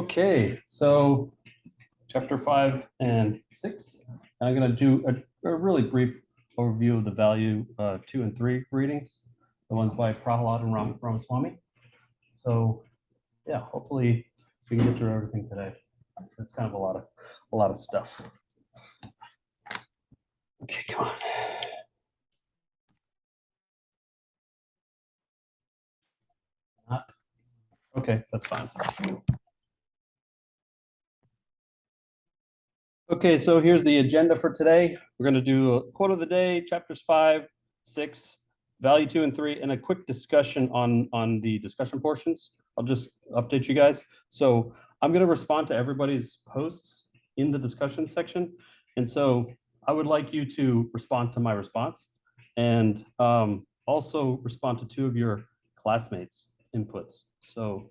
Okay, so chapter 5 and 6. I'm going to do a really brief overview of the value 2 and 3 readings, the ones by Prahalad and Ramaswamy. So yeah, hopefully we can get through everything today. It's kind of a lot of stuff. Okay, come on. Okay, that's fine. Okay, so here's the agenda for today. We're going to do a quote of the day, chapters 5, 6, value 2 and 3, and a quick discussion on the discussion portions. I'll just update you guys. So I'm going to respond to everybody's posts in the discussion section. And so I would like you to respond to my response and also respond to 2 of your classmates' inputs. So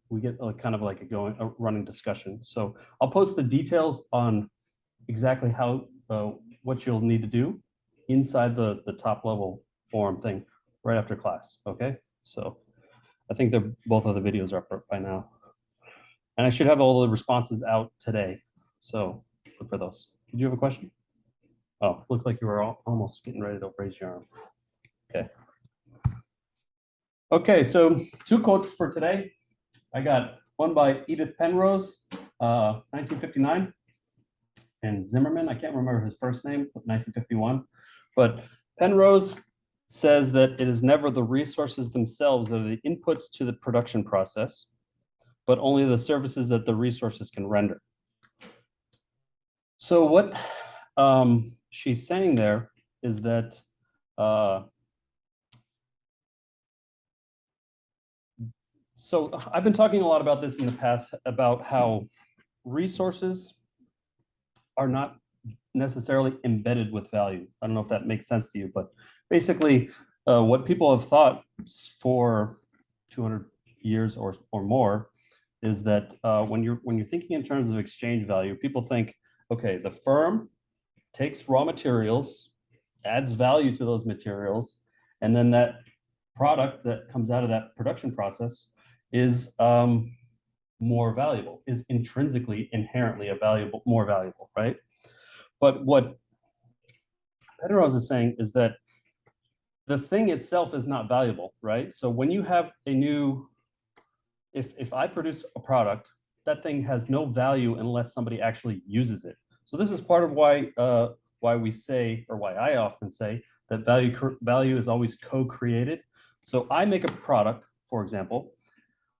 we get kind of like a running discussion. So I'll post the details on exactly how what you'll need to do inside the top level forum thing right after class. Okay, so I think they're both of the videos are up by now, and I should have all the responses out today. So look for those. Did you have a question? Oh, looked like you were almost getting ready to raise your arm. Okay. Okay, so 2 quotes for today. I got one by Edith Penrose, 1959, and Zimmerman. I can't remember his first name, 1951. But Penrose says that it is never the resources themselves that are the inputs to the production process, but only the services that the resources can render. So what she's saying there is that so I've been talking a lot about this in the past, about how resources are not necessarily embedded with value. I don't know if that makes sense to you, but basically what people have thought for 200 years or more is that when you're thinking in terms of exchange value, people think, okay, the firm takes raw materials, adds value to those materials, and then that product that comes out of that production process is more valuable, is intrinsically, inherently more valuable, right? But what Penrose is saying is that the thing itself is not valuable, right? So when you have a new, if I produce a product, that thing has no value unless somebody actually uses it. So this is part of why we say, or why I often say, that value is always co-created. So I make a product, for example,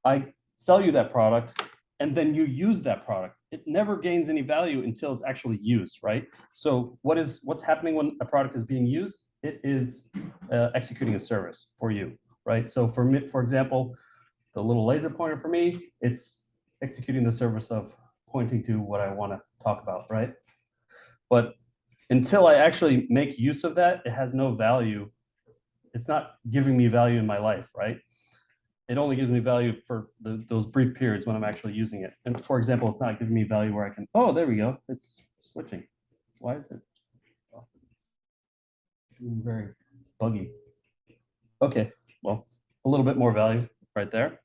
I sell you that product, and then you use that product. It never gains any value until it's actually used, right? So what's happening when a product is being used? It is executing a service for you, right? So for me, for example, the little laser pointer for me, it's executing the service of pointing to what I want to talk about, right? But until I actually make use of that, it has no value. It's not giving me value in my life, right? It only gives me value for those brief periods when I'm actually using it. And for example, it's not giving me value where I can, oh, there we go. It's switching. Why is it very buggy? Okay, well, a little bit more value right there.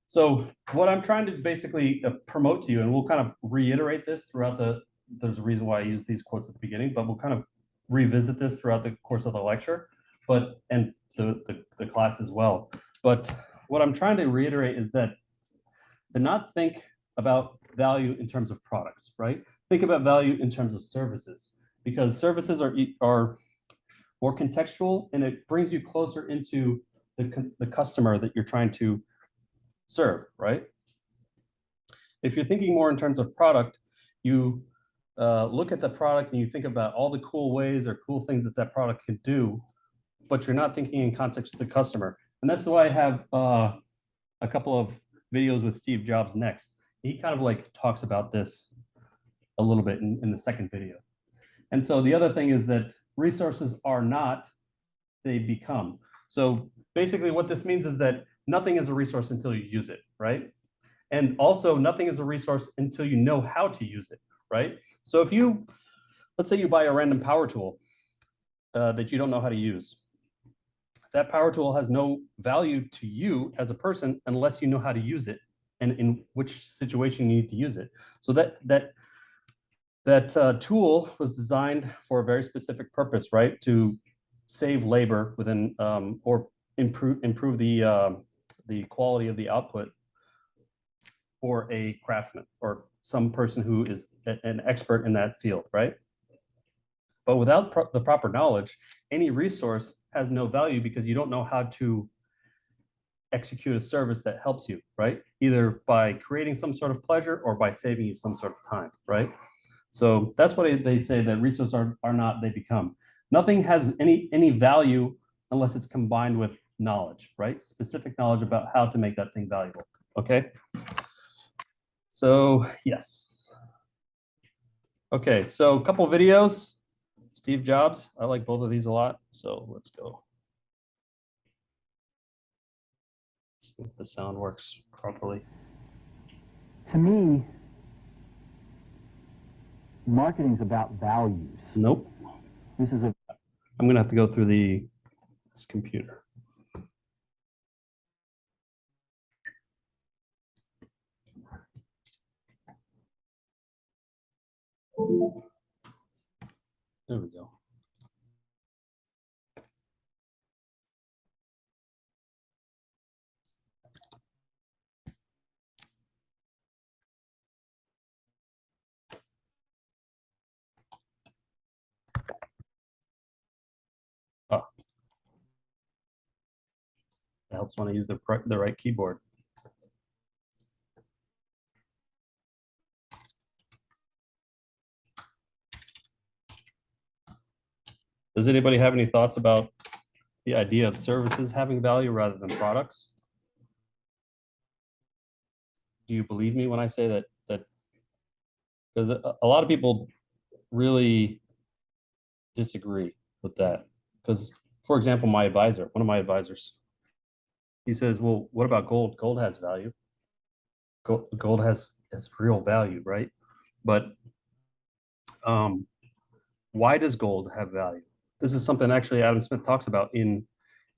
So what I'm trying to basically promote to you, and we'll kind of reiterate this throughout there's a reason why I use these quotes at the beginning, but we'll kind of revisit this throughout the course of the lecture, and the class as well. But what I'm trying to reiterate is that to not think about value in terms of products, right? Think about value in terms of services, because services are more contextual, and it brings you closer into the customer that you're trying to serve, right? If you're thinking more in terms of product, you look at the product and you think about all the cool ways or cool things that product can do, but you're not thinking in context of the customer. And that's why I have a couple of videos with Steve Jobs next. He kind of like talks about this a little bit in the second video. And so the other thing is that resources are not, they become. So basically what this means is that nothing is a resource until you use it, right? And also nothing is a resource until you know how to use it, right? So if let's say you buy a random power tool that you don't know how to use, that power tool has no value to you as a person unless you know how to use it and in which situation you need to use it. So that tool was designed for a very specific purpose, right? To save labor within or improve the quality of the output for a craftsman or some person who is an expert in that field, right? But without the proper knowledge, any resource has no value because you don't know how to execute a service that helps you, right? Either by creating some sort of pleasure or by saving you some sort of time, right? So that's what they say, that resources are not, they become. Nothing has any value unless it's combined with knowledge, right? Specific knowledge about how to make that thing valuable, okay? So yes. Okay, so a couple videos. Steve Jobs, I like both of these a lot, so let's go. See if the sound works properly. To me, marketing's about values. Nope. This is a I'm gonna have to go through this computer. There we go. Oh, it helps when I use the right keyboard. Does anybody have any thoughts about the idea of services having value rather than products? Do you believe me when I say that because a lot of people really disagree with that? Because, for example, one of my advisors, he says, well, what about gold? Gold has value. Gold has real value, right? But why does gold have value? This is something actually Adam Smith talks about in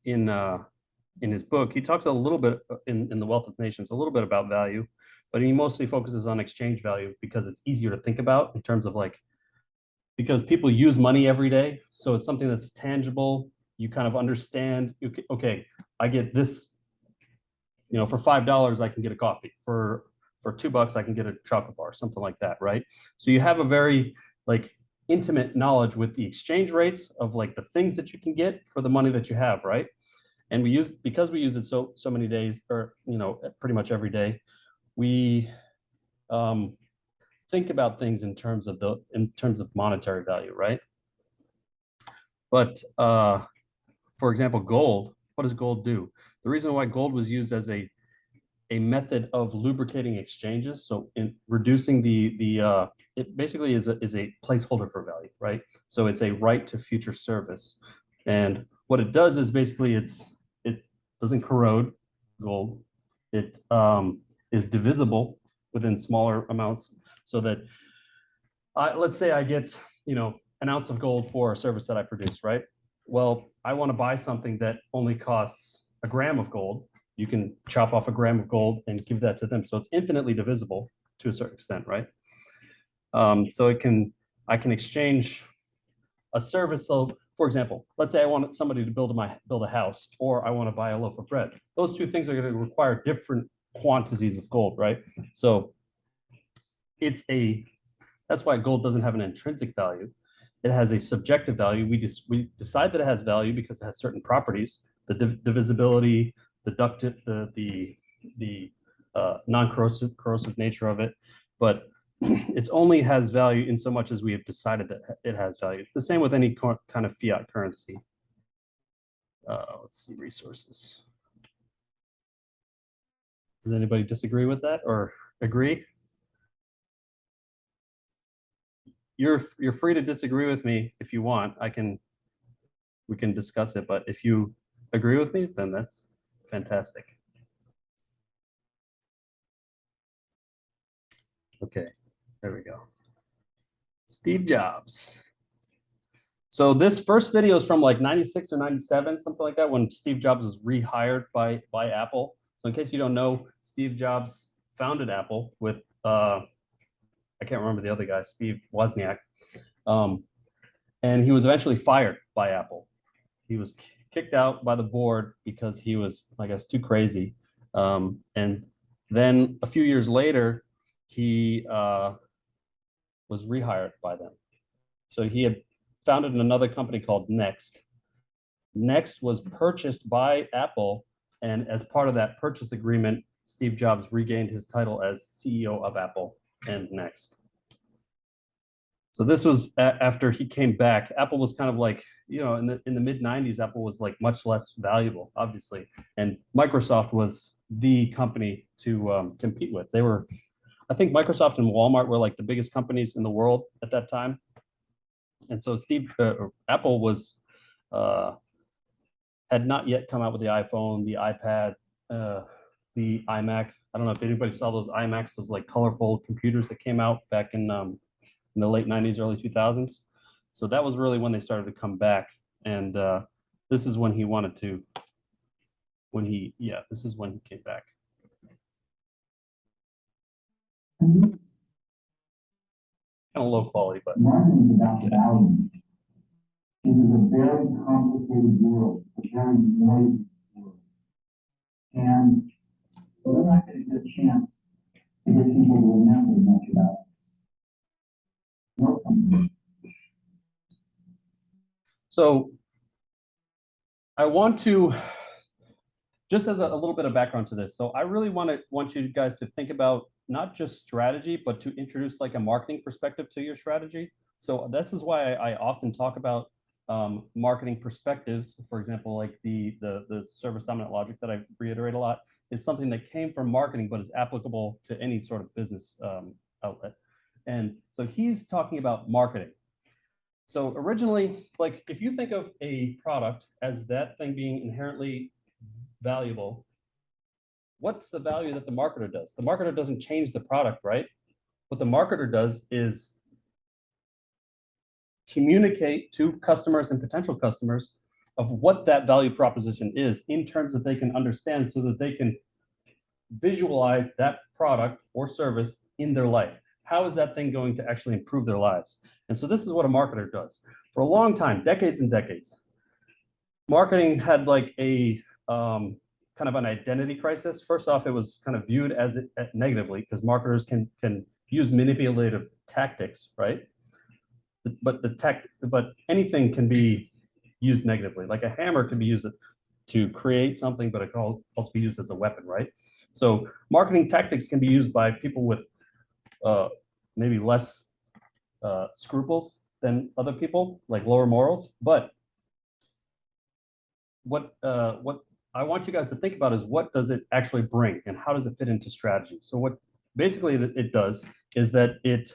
his book. He talks a little bit in The Wealth of Nations, a little bit about value, but he mostly focuses on exchange value because it's easier to think about in terms of like, because people use money every day. So it's something that's tangible. You kind of understand, okay, I get this, for $5, I can get a coffee. For $2, I can get a chocolate bar, something like that, right? So you have a very like intimate knowledge with the exchange rates of like the things that you can get for the money that you have, right? And because we use it so many days, or pretty much every day, we think about things in terms of monetary value, right? But for example, gold. What does gold do? The reason why gold was used as a method of lubricating exchanges, so in reducing it basically is a placeholder for value, right? So it's a right to future service, and what it does is basically it doesn't corrode gold. It is divisible within smaller amounts, so that let's say I get an ounce of gold for a service that I produce, right? Well, I want to buy something that only costs a gram of gold. You can chop off a gram of gold and give that to them. So it's infinitely divisible to a certain extent, right? So I can exchange a service. So for example, let's say I want somebody to build a house, or I want to buy a loaf of bread. Those two things are going to require different quantities of gold, right? So that's why gold doesn't have an intrinsic value. It has a subjective value. We decide that it has value because it has certain properties, the divisibility, the ductive, the non-corrosive nature of it, but it only has value in so much as we have decided that it has value. The same with any kind of fiat currency. Let's see, resources. Does anybody disagree with that or agree? You're free to disagree with me if you want. We can discuss it, but if you agree with me, then that's fantastic. Okay, there we go. Steve Jobs. So this first video is from like 96 or 97, something like that, when Steve Jobs was rehired by Apple. So in case you don't know, Steve Jobs founded Apple with, I can't remember the other guy, Steve Wozniak. And he was eventually fired by Apple. He was kicked out by the board because he was, I guess, too crazy. And then a few years later, he was rehired by them. So he had founded another company called Next. Next was purchased by Apple, and as part of that purchase agreement, Steve Jobs regained his title as CEO of Apple and Next. So this was after he came back. Apple was kind of like, you know, in the mid 90s, Apple was like much less valuable, obviously, and Microsoft was the company to compete with. They were, I think, Microsoft and Walmart were like the biggest companies in the world at that time. And so Apple was had not yet come out with the iPhone, the iPad, the iMac. I don't know if anybody saw those iMacs, those like colorful computers that came out back in the late 90s, early 2000s. So that was really when they started to come back. And this is when he wanted to, this is when he came back. Kind of low quality, but. Marketing is about value. It is a very complicated world, a very noisy world. And we're not going to get a chance to get people to remember much about your company. So I want to, just as a little bit of background to this. So I really want you guys to think about not just strategy, but to introduce like a marketing perspective to your strategy. So this is why I often talk about marketing perspectives. For example, like the service dominant logic that I reiterate a lot is something that came from marketing, but is applicable to any sort of business outlet. And so he's talking about marketing. So originally, like if you think of a product as that thing being inherently valuable, what's the value that the marketer does? The marketer doesn't change the product, right? What the marketer does is communicate to customers and potential customers of what that value proposition is in terms that they can understand, so that they can visualize that product or service in their life. How is that thing going to actually improve their lives? And so this is what a marketer does. For a long time, decades and decades, marketing had like a kind of an identity crisis. First off, it was kind of viewed as negatively, because marketers can use manipulative tactics, right? But anything can be used negatively. Like a hammer can be used to create something, but it can also be used as a weapon, right? So marketing tactics can be used by people with maybe less scruples than other people, like lower morals. But what I want you guys to think about is, what does it actually bring and how does it fit into strategy? So what basically it does is that it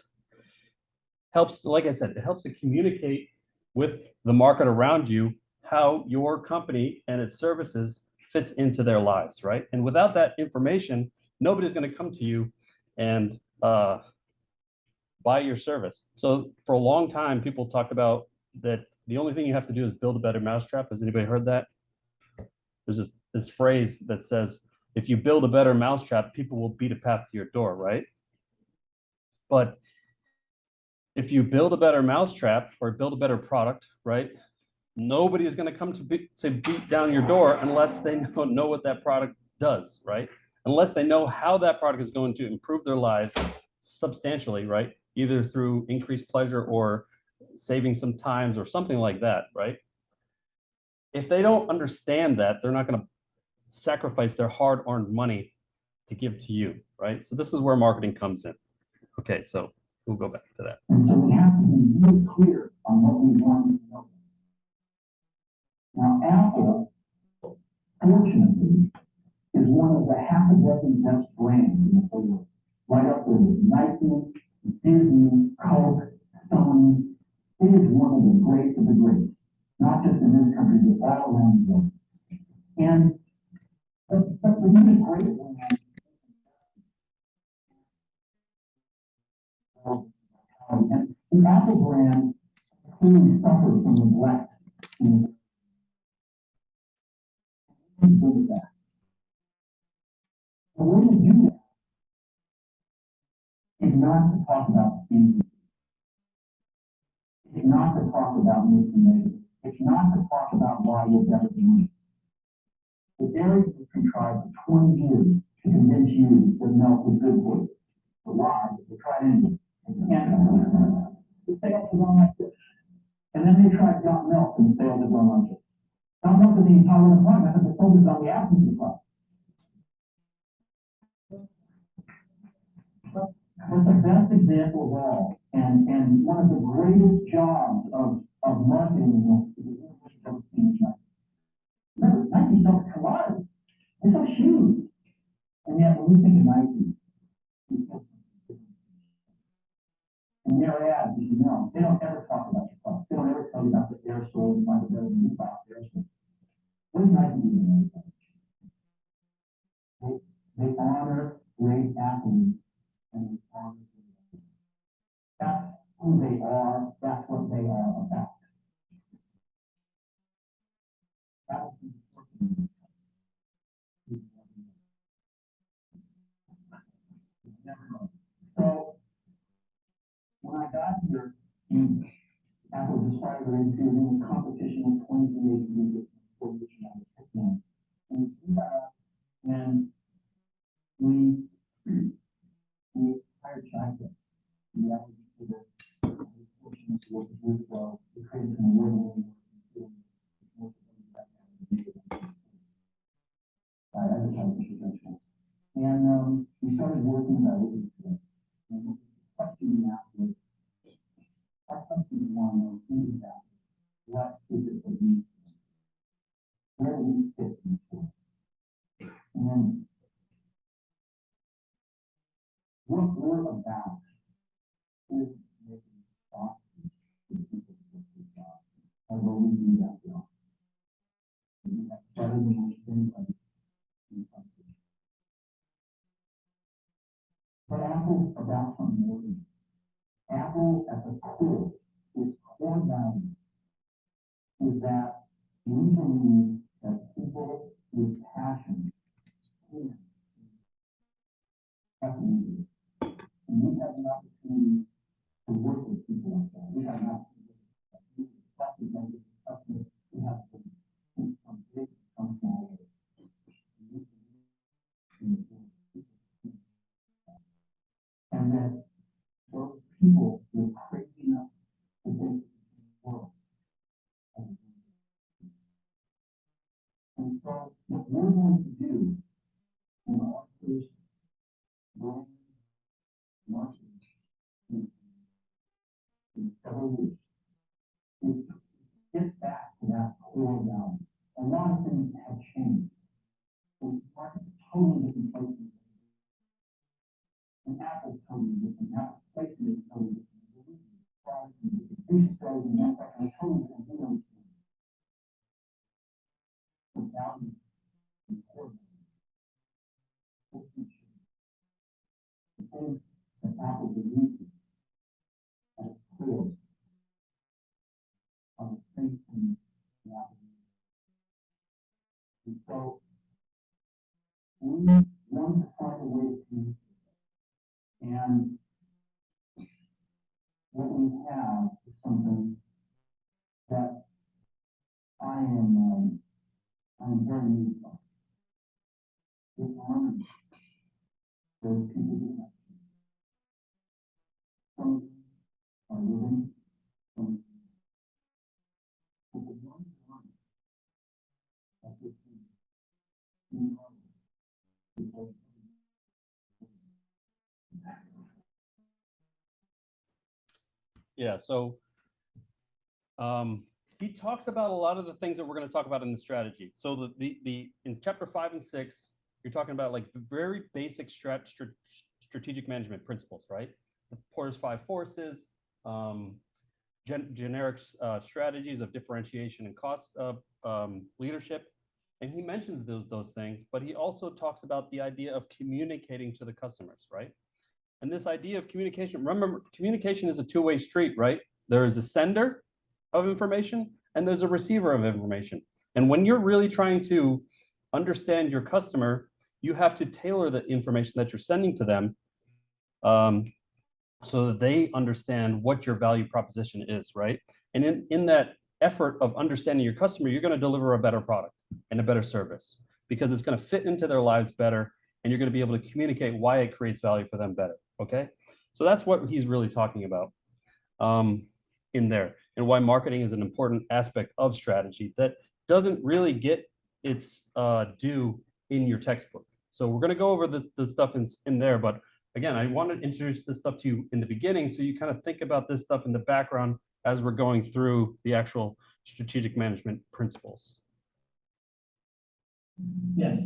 helps, like I said, it helps to communicate with the market around you how your company and its services fits into their lives, right? And without that information, nobody's going to come to you and buy your service. So for a long time, people talked about that the only thing you have to do is build a better mousetrap. Has anybody heard that? There's this phrase that says, if you build a better mousetrap, people will beat a path to your door, right? But if you build a better mousetrap or build a better product, right, nobody is going to come to beat down your door unless they know what that product does, right? Unless they know how that product is going to improve their lives substantially, right? Either through increased pleasure or saving some times or something like that, right? If they don't understand that, they're not going to sacrifice their hard-earned money to give to you, right? So this is where marketing comes in. Okay, so we'll go back to that. And so we have to be really clear on what we want to know. Now, Apple, fortunately, is one of the half a dozen best brands in the world. Right up there with Nike, Disney, Coke, Sony. It is one of the greats of the greats, not just in this country, but all around the world. And but the really great brand, and the Apple brand clearly suffered from neglect. And do that. The way to do that is not to talk about injury. It's not to talk about misdemeanors. It's not to talk about why you're better than me. The dairy has contrived for 20 years to convince you that milk is good for you. The lie is they tried anything. They can't. They failed to run like this. And then they tried got milk and failed to run like this. Not milk is the entire product because it focuses on the absence of product. It's the best example of all, and one of the greatest jobs of marketing is the remember, Nike sells commodities. They sell shoes. And yet, when you think of Nike, and their ads, as you know, they don't ever talk about your product. They don't ever tell you about the air soles and why the better than you buy air soles. What does Nike do? They honor great athletes and they honor them. That's who they are. That's what they are about. That's important. So when I got here, Apple decided to do a competition with 23 agencies for which I was picking. And we hired China. We actually did a portion of the work with we created an award by advertising professionals. And we started working about what we did. And the question we asked was, our customers want to know who is that? What is it that we where do we fit in this? And what we're about is making thoughts for people to get this job. Although we do that well. We have better than most anybody in the country. But Apple's about something more than that. Apple at the core, its core value is that we believe that people with passion can definitely, and we have the opportunity to work with people like that. We have an opportunity to talk to them, customers who have some big, some small. And that those people were crazy enough to think the world. And so what we're going to do in our first brand marketing in several weeks is to get back to that core value. A lot of things have changed. The market's totally different places. And Apple's totally different. Apple's placement is totally different. And that's like totally different. The value is important. The things that Apple believes in at its core are the same things that Apple believes in. And so we want to find a way to communicate. And what we have is something that I'm very used to. It's honoring those people who have. Some of them are living, some of them. But the one time that this thing is Yeah, so he talks about a lot of the things that we're going to talk about in the strategy. So the in chapter 5 and 6, you're talking about like very basic strategic management principles, right? The Porter's 5 forces, generic strategies of differentiation and cost leadership. And he mentions those things, but he also talks about the idea of communicating to the customers, right? And this idea of communication, remember, communication is a two-way street, right? There is a sender of information and there's a receiver of information. And when you're really trying to understand your customer, you have to tailor the information that you're sending to them so that they understand what your value proposition is, right? And in that effort of understanding your customer, you're going to deliver a better product and a better service because it's going to fit into their lives better and you're going to be able to communicate why it creates value for them better, okay? So that's what he's really talking about in there, and why marketing is an important aspect of strategy that doesn't really get its due in your textbook. So we're going to go over the stuff in there, but again, I want to introduce this stuff to you in the beginning so you kind of think about this stuff in the background as we're going through the actual strategic management principles. Yes.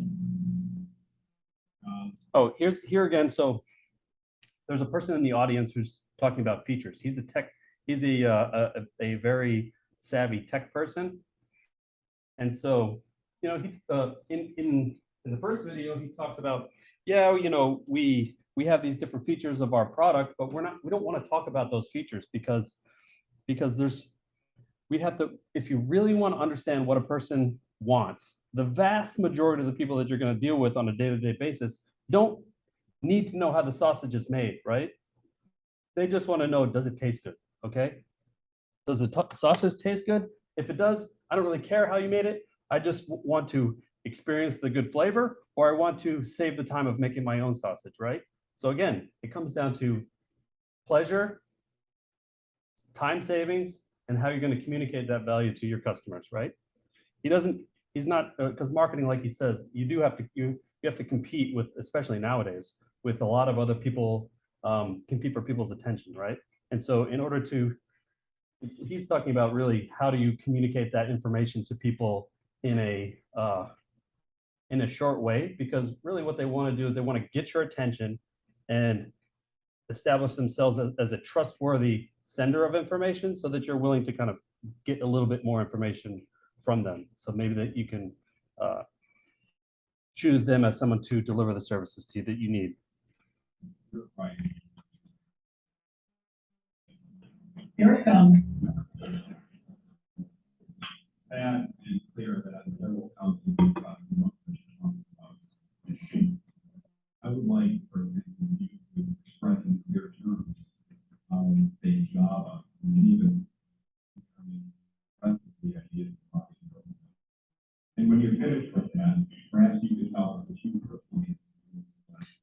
Oh, here again. So there's a person in the audience who's talking about features. He's a very savvy tech person. And so, you know, he in the first video, he talks about, yeah, you know, we have these different features of our product, but we don't want to talk about those features because we have to, if you really want to understand what a person wants, the vast majority of the people that you're going to deal with on a day-to-day basis don't need to know how the sausage is made, right? They just want to know, does it taste good? Okay. Does the sausage taste good? If it does, I don't really care how you made it. I just want to experience the good flavor, or I want to save the time of making my own sausage, right? So again, it comes down to pleasure, time savings, and how you're going to communicate that value to your customers, right? He's not, because marketing, like he says, you have to compete with, especially nowadays, with a lot of other people, compete for people's attention, right? And so in order to, he's talking about really how do you communicate that information to people in a short way, because really what they want to do is they want to get your attention and establish themselves as a trustworthy sender of information so that you're willing to kind of get a little bit more information from them. So maybe that you can choose them as someone to deliver the services to you that you need. Right. Here it comes. That is clear that there will come to I would like for you to express in clear terms a job of and even the idea of and when you're finished with that, perhaps you could tell us what you personally.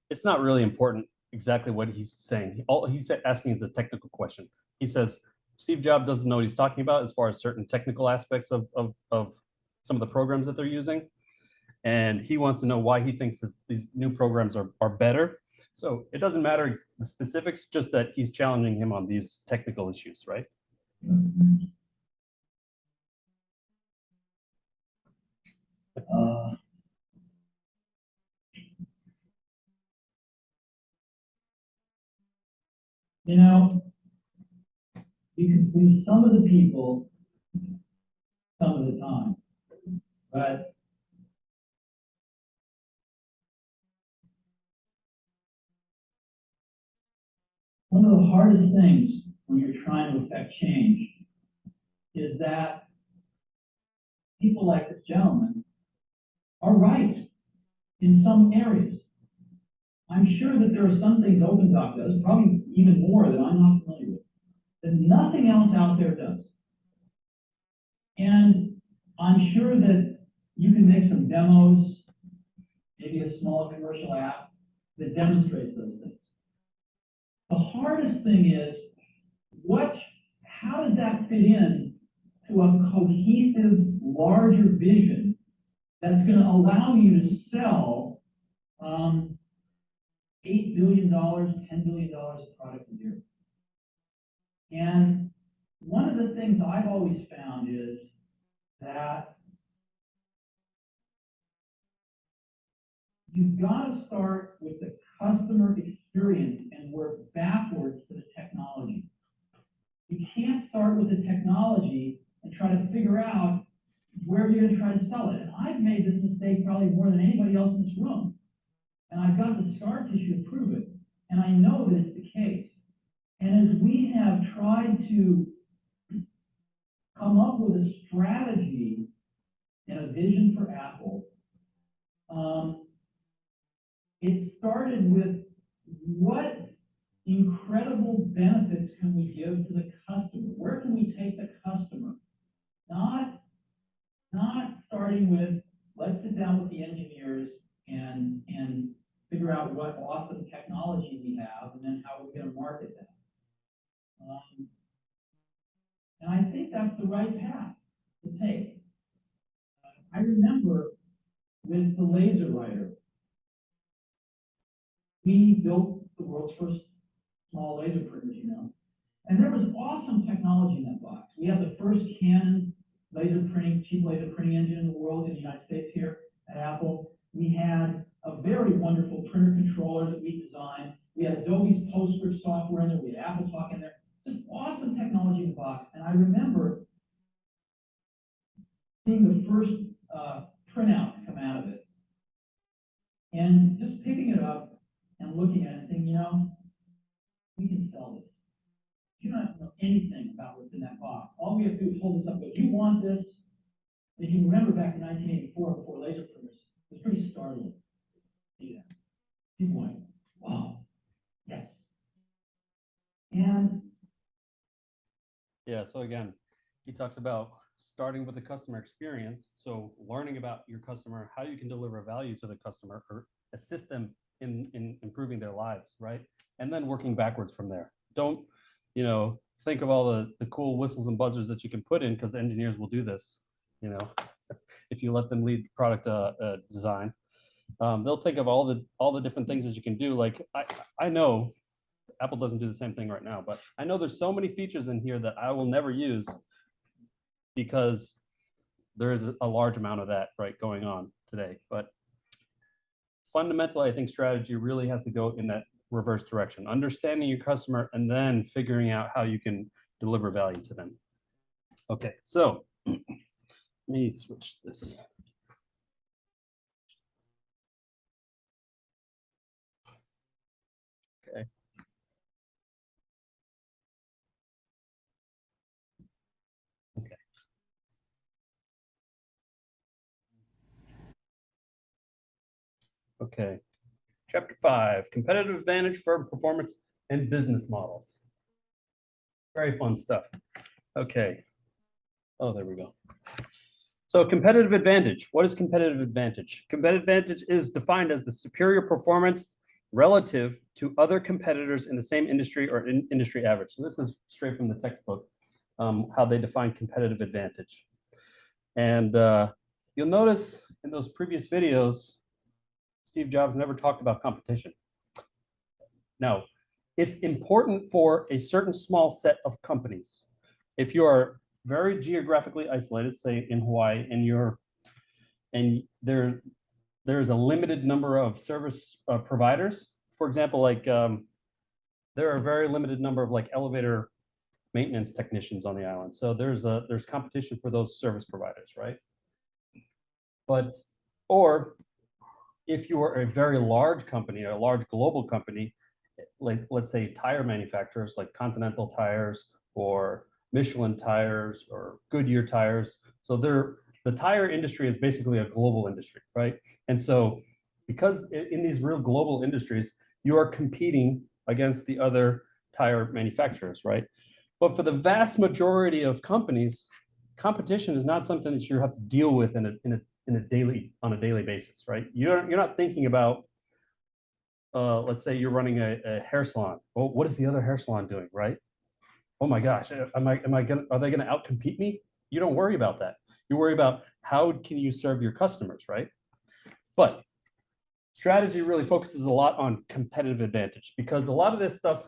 It's not really important exactly what he's saying. All he's asking is a technical question. He says Steve Jobs doesn't know what he's talking about as far as certain technical aspects of some of the programs that they're using. And he wants to know why he thinks these new programs are better. So it doesn't matter the specifics, just that he's challenging him on these technical issues, right? You know, you can please some of the people some of the time, but one of the hardest things when you're trying to affect change is that people like this gentleman are right in some areas. I'm sure that there are some things OpenDoc does, probably even more that I'm not familiar with, that nothing else out there does. And I'm sure that you can make some demos, maybe a small commercial app that demonstrates those things. The hardest thing is, how does that fit in to a cohesive, larger vision that's going to allow you to sell $8 billion, $10 billion of product a year? And one of the things I've always found is that you've got to start with the customer experience and work backwards to the technology. You can't start with the technology and try to figure out where you're going to try to sell it. And I've made this mistake probably more than anybody else in this room. And I've got the scar tissue to prove it. And I know that it's the case. And as we have tried to come up with a strategy and a vision for Apple. It started with what incredible benefits can we give to the customer? Where can we take the customer? Not starting with, let's sit down with the engineers and figure out what awesome technology we have and then how we're going to market that. And I think that's the right path to take. I remember with the laser writer, we built the world's first small laser printers, you know. And there was awesome technology in that box. We had the first Canon laser printing, cheap laser printing engine in the world in the United States here at Apple. We had a very wonderful printer controller that we designed. We had Adobe's PostScript software in there. We had AppleTalk in there. Just awesome technology in the box. And I remember seeing the first printout come out of it and just picking it up and looking at it and saying, you know, we can sell this. You don't have to know anything about what's in that box. All we have to do is hold this up. But you want this? If you remember back in 1984, before laser printers, it was pretty startling. Yeah. People went, wow, yes. And Yeah, so again, he talks about starting with the customer experience. So learning about your customer, how you can deliver value to the customer or assist them in improving their lives, right? And then working backwards from there. Don't, you know, think of all the cool whistles and buzzers that you can put in, because engineers will do this, you know, if you let them lead product design. They'll think of all the different things that you can do. Like I know Apple doesn't do the same thing right now, but I know there's so many features in here that I will never use because there is a large amount of that right going on today. But fundamentally, I think strategy really has to go in that reverse direction, understanding your customer and then figuring out how you can deliver value to them. Okay, so let me switch this. Okay. Okay. Okay. Chapter 5, competitive advantage for performance and business models. Very fun stuff. Okay. Oh, there we go. So competitive advantage. What is competitive advantage? Competitive advantage is defined as the superior performance relative to other competitors in the same industry or industry average. So this is straight from the textbook, how they define competitive advantage. And you'll notice in those previous videos, Steve Jobs never talked about competition. Now, it's important for a certain small set of companies. If you are very geographically isolated, say in Hawaii, and there's a limited number of service providers. For example, like there are a very limited number of like elevator maintenance technicians on the island. So there's competition for those service providers, right? But or if you are a very large company, or a large global company, like let's say tire manufacturers like Continental Tires or Michelin tires or Goodyear tires. So the tire industry is basically a global industry, right? And so because in these real global industries, you are competing against the other tire manufacturers, right? But for the vast majority of companies, competition is not something that you have to deal with on a daily basis, right? You're not thinking about, let's say you're running a hair salon. Well, what is the other hair salon doing, right? Oh my gosh, are they gonna outcompete me? You don't worry about that. You worry about how can you serve your customers, right? But strategy really focuses a lot on competitive advantage, because a lot of this stuff,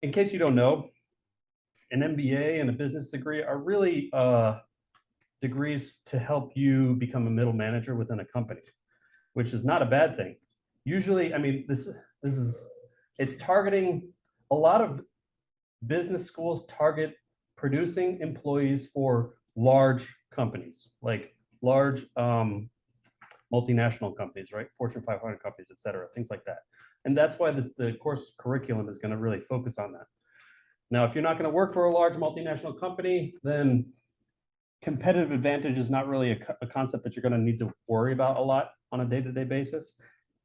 in case you don't know, an MBA and a business degree are really degrees to help you become a middle manager within a company, which is not a bad thing. Usually, I mean, it's targeting a lot of business schools target producing employees for large companies, like large multinational companies, right? Fortune 500 companies, et cetera, things like that. And that's why the course curriculum is going to really focus on that. Now, if you're not going to work for a large multinational company, then competitive advantage is not really a concept that you're going to need to worry about a lot on a day-to-day basis.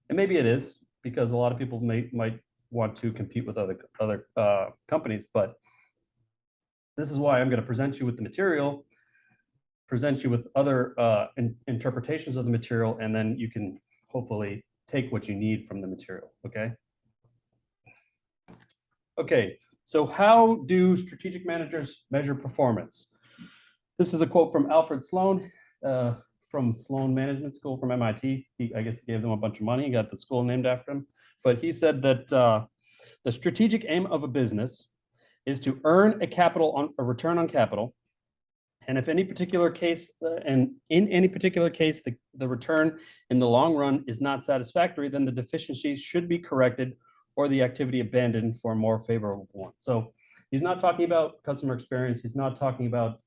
And maybe it is, because a lot of people might want to compete with other companies, but this is why I'm going to present you with the material, present you with other interpretations of the material, and then you can hopefully take what you need from the material, okay? Okay, so how do strategic managers measure performance? This is a quote from Alfred Sloan, from Sloan Management School from MIT. I guess he gave them a bunch of money, he got the school named after him. But he said that the strategic aim of a business is to earn a return on capital. And if any particular case, and in any particular case, the return in the long run is not satisfactory, then the deficiencies should be corrected or the activity abandoned for a more favorable one. So he's not talking about customer experience. He's not talking about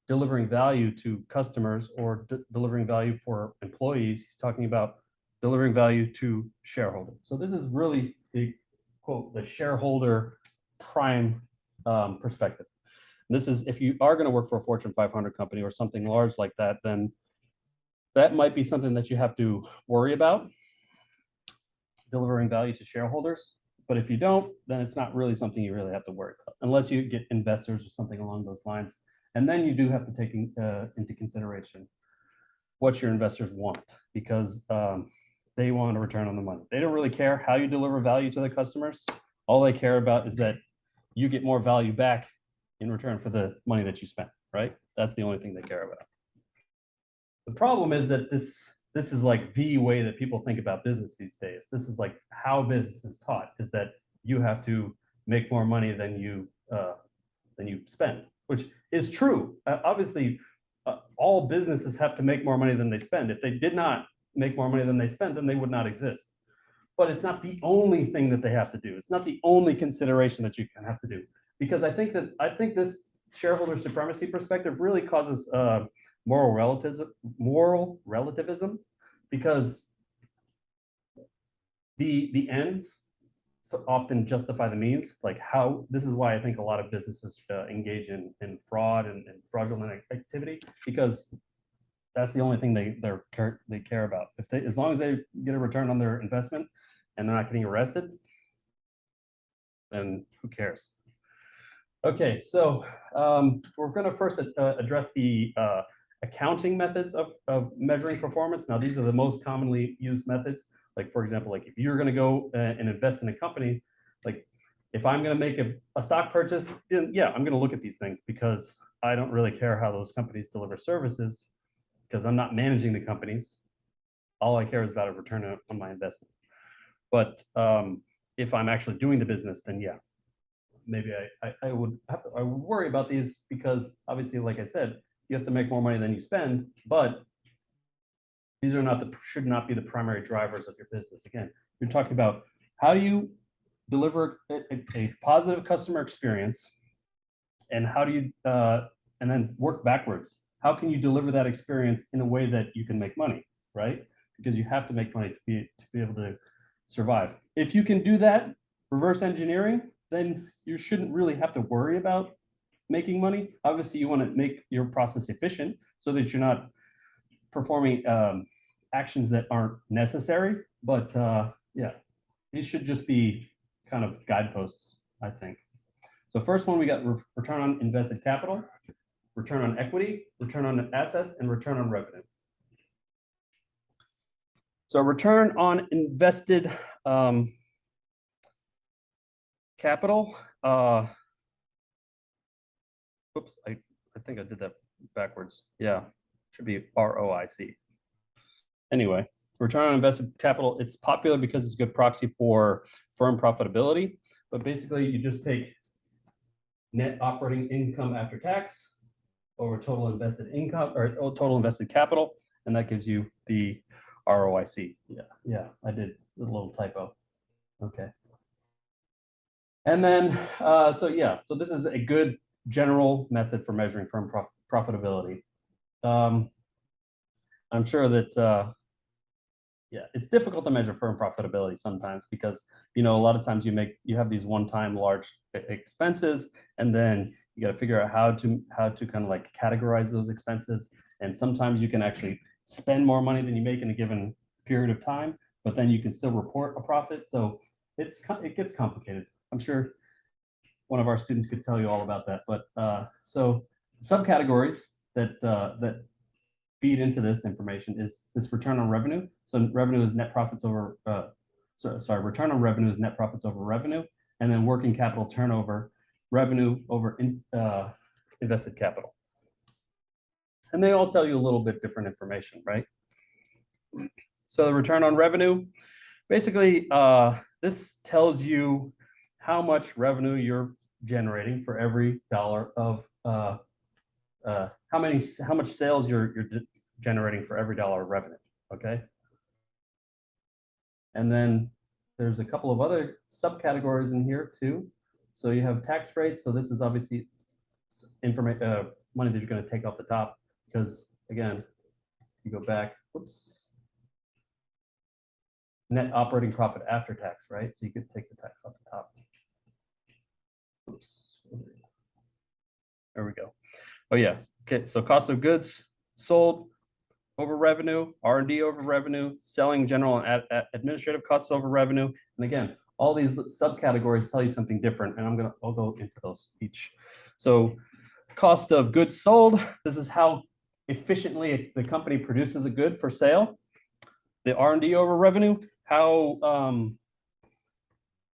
delivering value to customers or delivering value for employees. He's talking about delivering value to shareholders. So this is really the quote, the shareholder prime perspective. And this is, if you are going to work for a Fortune 500 company or something large like that, then that might be something that you have to worry about, delivering value to shareholders. But if you don't, then it's not really something you really have to worry about, unless you get investors or something along those lines. And then you do have to take into consideration what your investors want, because they want a return on the money. They don't really care how you deliver value to the customers. All they care about is that you get more value back in return for the money that you spent, right? That's the only thing they care about. The problem is that this is like the way that people think about business these days. This is like how business is taught, is that you have to make more money than you spend, which is true. Obviously, all businesses have to make more money than they spend. If they did not make more money than they spend, then they would not exist. But it's not the only thing that they have to do. It's not the only consideration that you can have to do, because I think this shareholder supremacy perspective really causes moral relativism, because the ends so often justify the means. Like how, this is why I think a lot of businesses engage in fraud and fraudulent activity, because that's the only thing they care about. If they, as long as they get a return on their investment and they're not getting arrested, then who cares? Okay, so we're going to first address the accounting methods of measuring performance. Now, these are the most commonly used methods. Like, for example, like if you're going to go and invest in a company, like if I'm going to make a stock purchase, then yeah, I'm going to look at these things, because I don't really care how those companies deliver services, because I'm not managing the companies. All I care is about a return on my investment. But if I'm actually doing the business, then yeah, maybe I would worry about these, because obviously, like I said, you have to make more money than you spend, but these are should not be the primary drivers of your business. Again, you're talking about how do you deliver a positive customer experience, and how do you and then work backwards. How can you deliver that experience in a way that you can make money, right? Because you have to make money to be able to survive. If you can do that, reverse engineering, then you shouldn't really have to worry about making money. Obviously, you want to make your process efficient so that you're not performing actions that aren't necessary. But yeah, these should just be kind of guideposts, I think. So first one, we got return on invested capital, return on equity, return on assets, and return on revenue. So return on invested capital. Oops, I think I did that backwards. Yeah, should be ROIC. Anyway, return on invested capital, it's popular because it's a good proxy for firm profitability. But basically, you just take net operating income after tax over total invested income, or total invested capital, and that gives you the ROIC. Yeah, I did a little typo. Okay. And then, so this is a good general method for measuring firm profitability. I'm sure that, yeah, it's difficult to measure firm profitability sometimes, because, a lot of times you have these one-time large expenses, and then You got to figure out how to kind of like categorize those expenses. And sometimes you can actually spend more money than you make in a given period of time, but then you can still report a profit. So it gets complicated. I'm sure one of our students could tell you all about that. But so subcategories that feed into this information is this return on revenue. So revenue is net profits over return on revenue is net profits over revenue, and then working capital turnover, revenue over invested capital. And they all tell you a little bit different information, right? So the return on revenue, basically, this tells you how much revenue you're generating for every dollar of how much sales you're generating for every dollar of revenue. Okay. And then there's a couple of other subcategories in here too. So you have tax rates. So this is obviously money that you're going to take off the top, because again, you go back, whoops, net operating profit after tax, right? So you could take the tax off the top. Oops. There we go. Oh yeah. Okay. So cost of goods sold over revenue, R&D over revenue, selling, general and administrative costs over revenue. And again, all these subcategories tell you something different, and I'll go into those each. So cost of goods sold, this is how efficiently the company produces a good for sale. The R&D over revenue,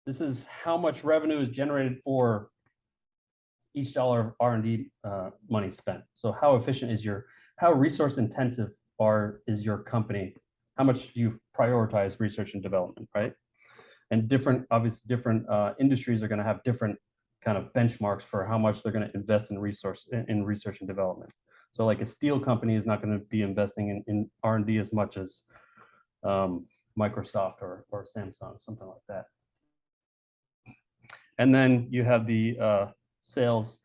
this is how much revenue is generated for each dollar of R&D money spent. So how efficient is how resource intensive is your company? How much do you prioritize research and development, right? And obviously different industries are going to have different kind of benchmarks for how much they're going to invest in research and development. So like a steel company is not going to be investing in R&D as much as Microsoft or Samsung, something like that. And then you have the sales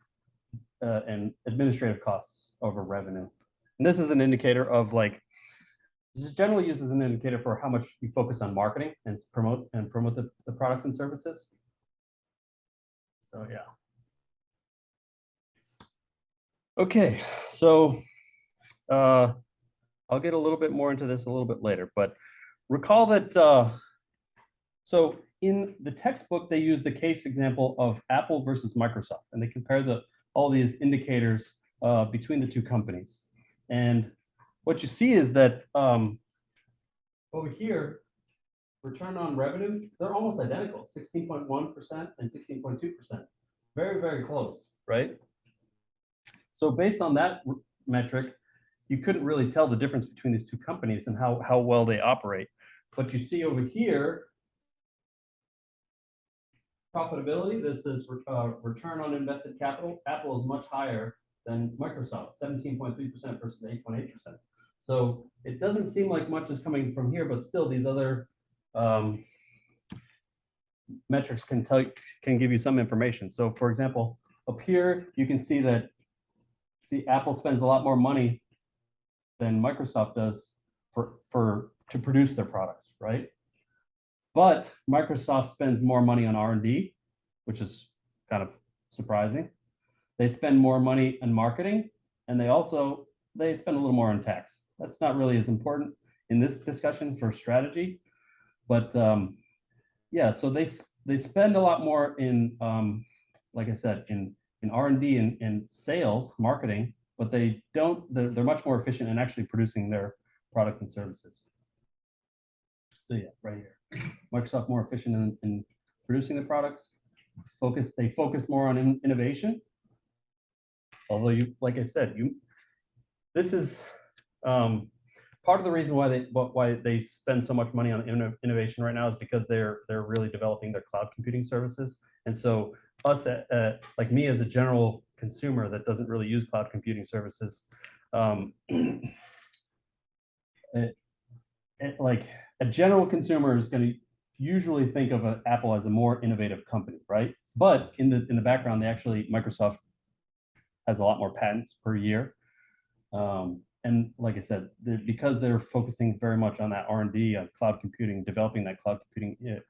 and administrative costs over revenue. And this is an indicator of this is generally used as an indicator for how much you focus on marketing and promote the products and services. So yeah. Okay, so I'll get a little bit more into this a little bit later, but recall that so in the textbook, they use the case example of Apple versus Microsoft, and they compare all these indicators between the two companies. And what you see is that over here, return on revenue, they're almost identical, 16.1% and 16.2%. Very, very close, right? So based on that metric, you couldn't really tell the difference between these two companies and how well they operate. But you see over here, profitability, this return on invested capital, Apple is much higher than Microsoft, 17.3% versus 8.8%. So it doesn't seem like much is coming from here, but still these other metrics can give you some information. So for example, up here, you can see that Apple spends a lot more money than Microsoft does to produce their products, right? But Microsoft spends more money on R&D, which is kind of surprising. They spend more money on marketing, and they spend a little more on tax. That's not really as important in this discussion for strategy, but yeah, so they spend a lot more in, like I said, in R&D and sales, marketing, but they're much more efficient in actually producing their products and services. So yeah, right here, Microsoft more efficient in producing the products. They focus more on innovation. Although like I said, this is part of the reason why they spend so much money on innovation right now is because they're really developing their cloud computing services. And so us, like me as a general consumer that doesn't really use cloud computing services, like a general consumer is going to usually think of Apple as a more innovative company, right? But in the background, Microsoft has a lot more patents per year. And like I said, because they're focusing very much on that R&D, on cloud computing, developing that cloud computing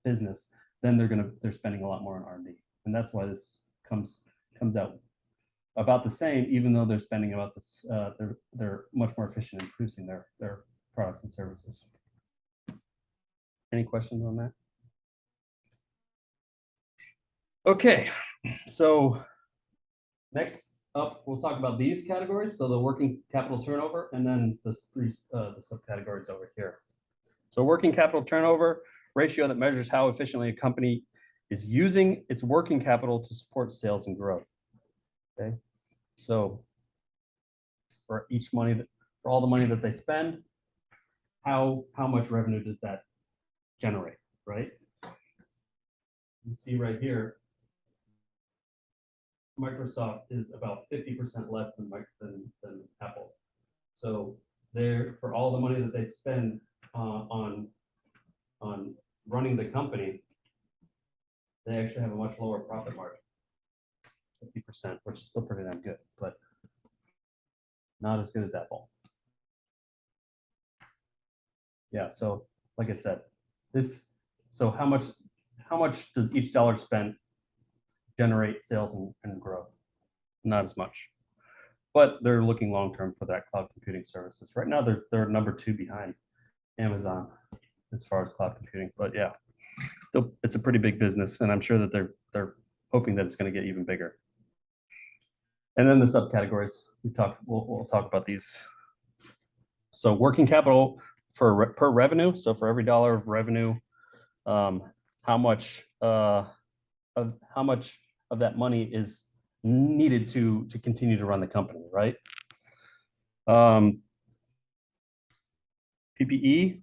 business, then they're spending a lot more on R&D, and that's why this comes out about the same, even though they're spending about this, they're much more efficient in producing their products and services. Any questions on that? Okay, so next up, we'll talk about these categories. So the working capital turnover, and then the subcategories over here. So working capital turnover ratio that measures how efficiently a company is using its working capital to support sales and growth. Okay, so for all the money that they spend, how much revenue does that generate, right? You see right here, Microsoft is about 50% less than Apple. So for all the money that they spend on running the company, they actually have a much lower profit margin, 50%, which is still pretty damn good, but not as good as Apple. Yeah, so like I said, so how much does each dollar spent generate sales and growth? Not as much, but they're looking long-term for that cloud computing services. Right now, they're number 2 behind Amazon as far as cloud computing, but yeah, still, it's a pretty big business, and I'm sure that they're hoping that it's going to get even bigger. And then the subcategories, we'll talk about these. So working capital per revenue. So for every dollar of revenue, how much of that money is needed to continue to run the company, right? PPE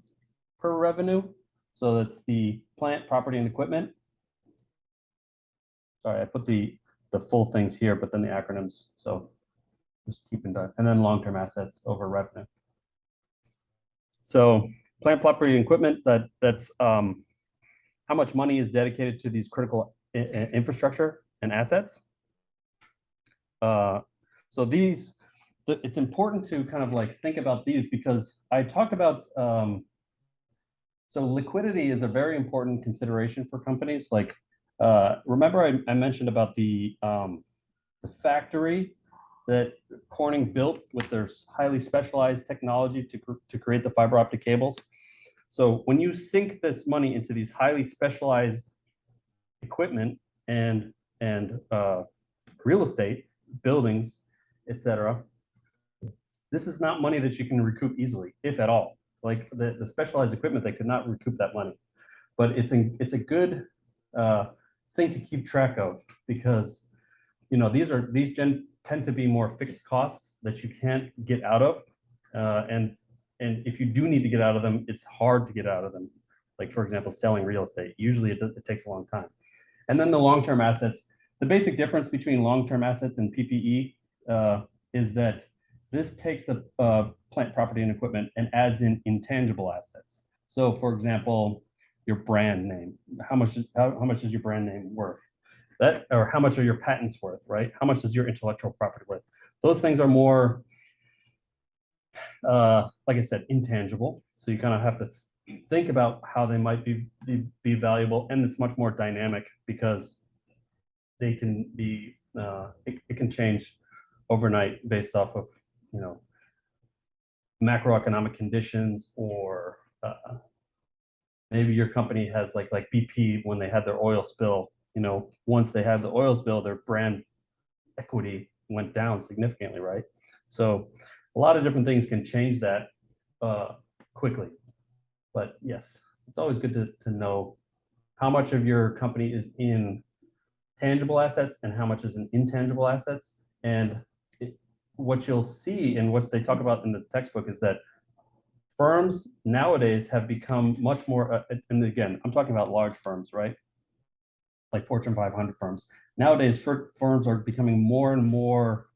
per revenue. So that's the plant, property, and equipment. Sorry, I put the full things here, but then the acronyms. So just keep in touch. And then long-term assets over revenue. So plant, property, and equipment, that's how much money is dedicated to these critical infrastructure and assets. So it's important to kind of like think about these, because I talked about, so liquidity is a very important consideration for companies. Like, remember I mentioned about the factory that Corning built with their highly specialized technology to create the fiber optic cables. So when you sink this money into these highly specialized equipment and real estate, buildings, etc., this is not money that you can recoup easily, if at all. Like the specialized equipment, they could not recoup that money. But it's a good thing to keep track of, because these tend to be more fixed costs that you can't get out of, and if you do need to get out of them, it's hard to get out of them. Like, for example, selling real estate, usually it takes a long time. And then the long-term assets, the basic difference between long-term assets and PPE is that this takes the plant, property, and equipment and adds in intangible assets. So, for example, your brand name. How much is your brand name worth? Or how much are your patents worth, right? How much is your intellectual property worth? Those things are more, like I said, intangible. So you kind of have to think about how they might be valuable, and it's much more dynamic, because they can be it can change overnight based off of macroeconomic conditions, or maybe your company has like BP, when they had their oil spill. Once they had the oil spill, their brand equity went down significantly, right? So a lot of different things can change that quickly. But yes, it's always good to know how much of your company is in tangible assets and how much is in intangible assets. And what you'll see, and what they talk about in the textbook, is that firms nowadays have become much more, and again, I'm talking about large firms, right? Like Fortune 500 firms. Nowadays, firms are becoming more and more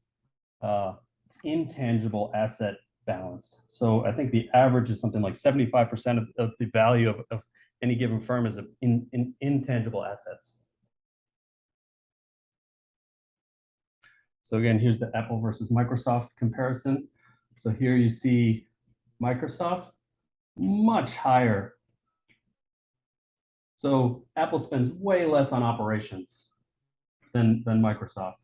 intangible asset balanced. So I think the average is something like 75% of the value of any given firm is in intangible assets. So again, here's the Apple versus Microsoft comparison. So here you see Microsoft much higher. So Apple spends way less on operations than Microsoft.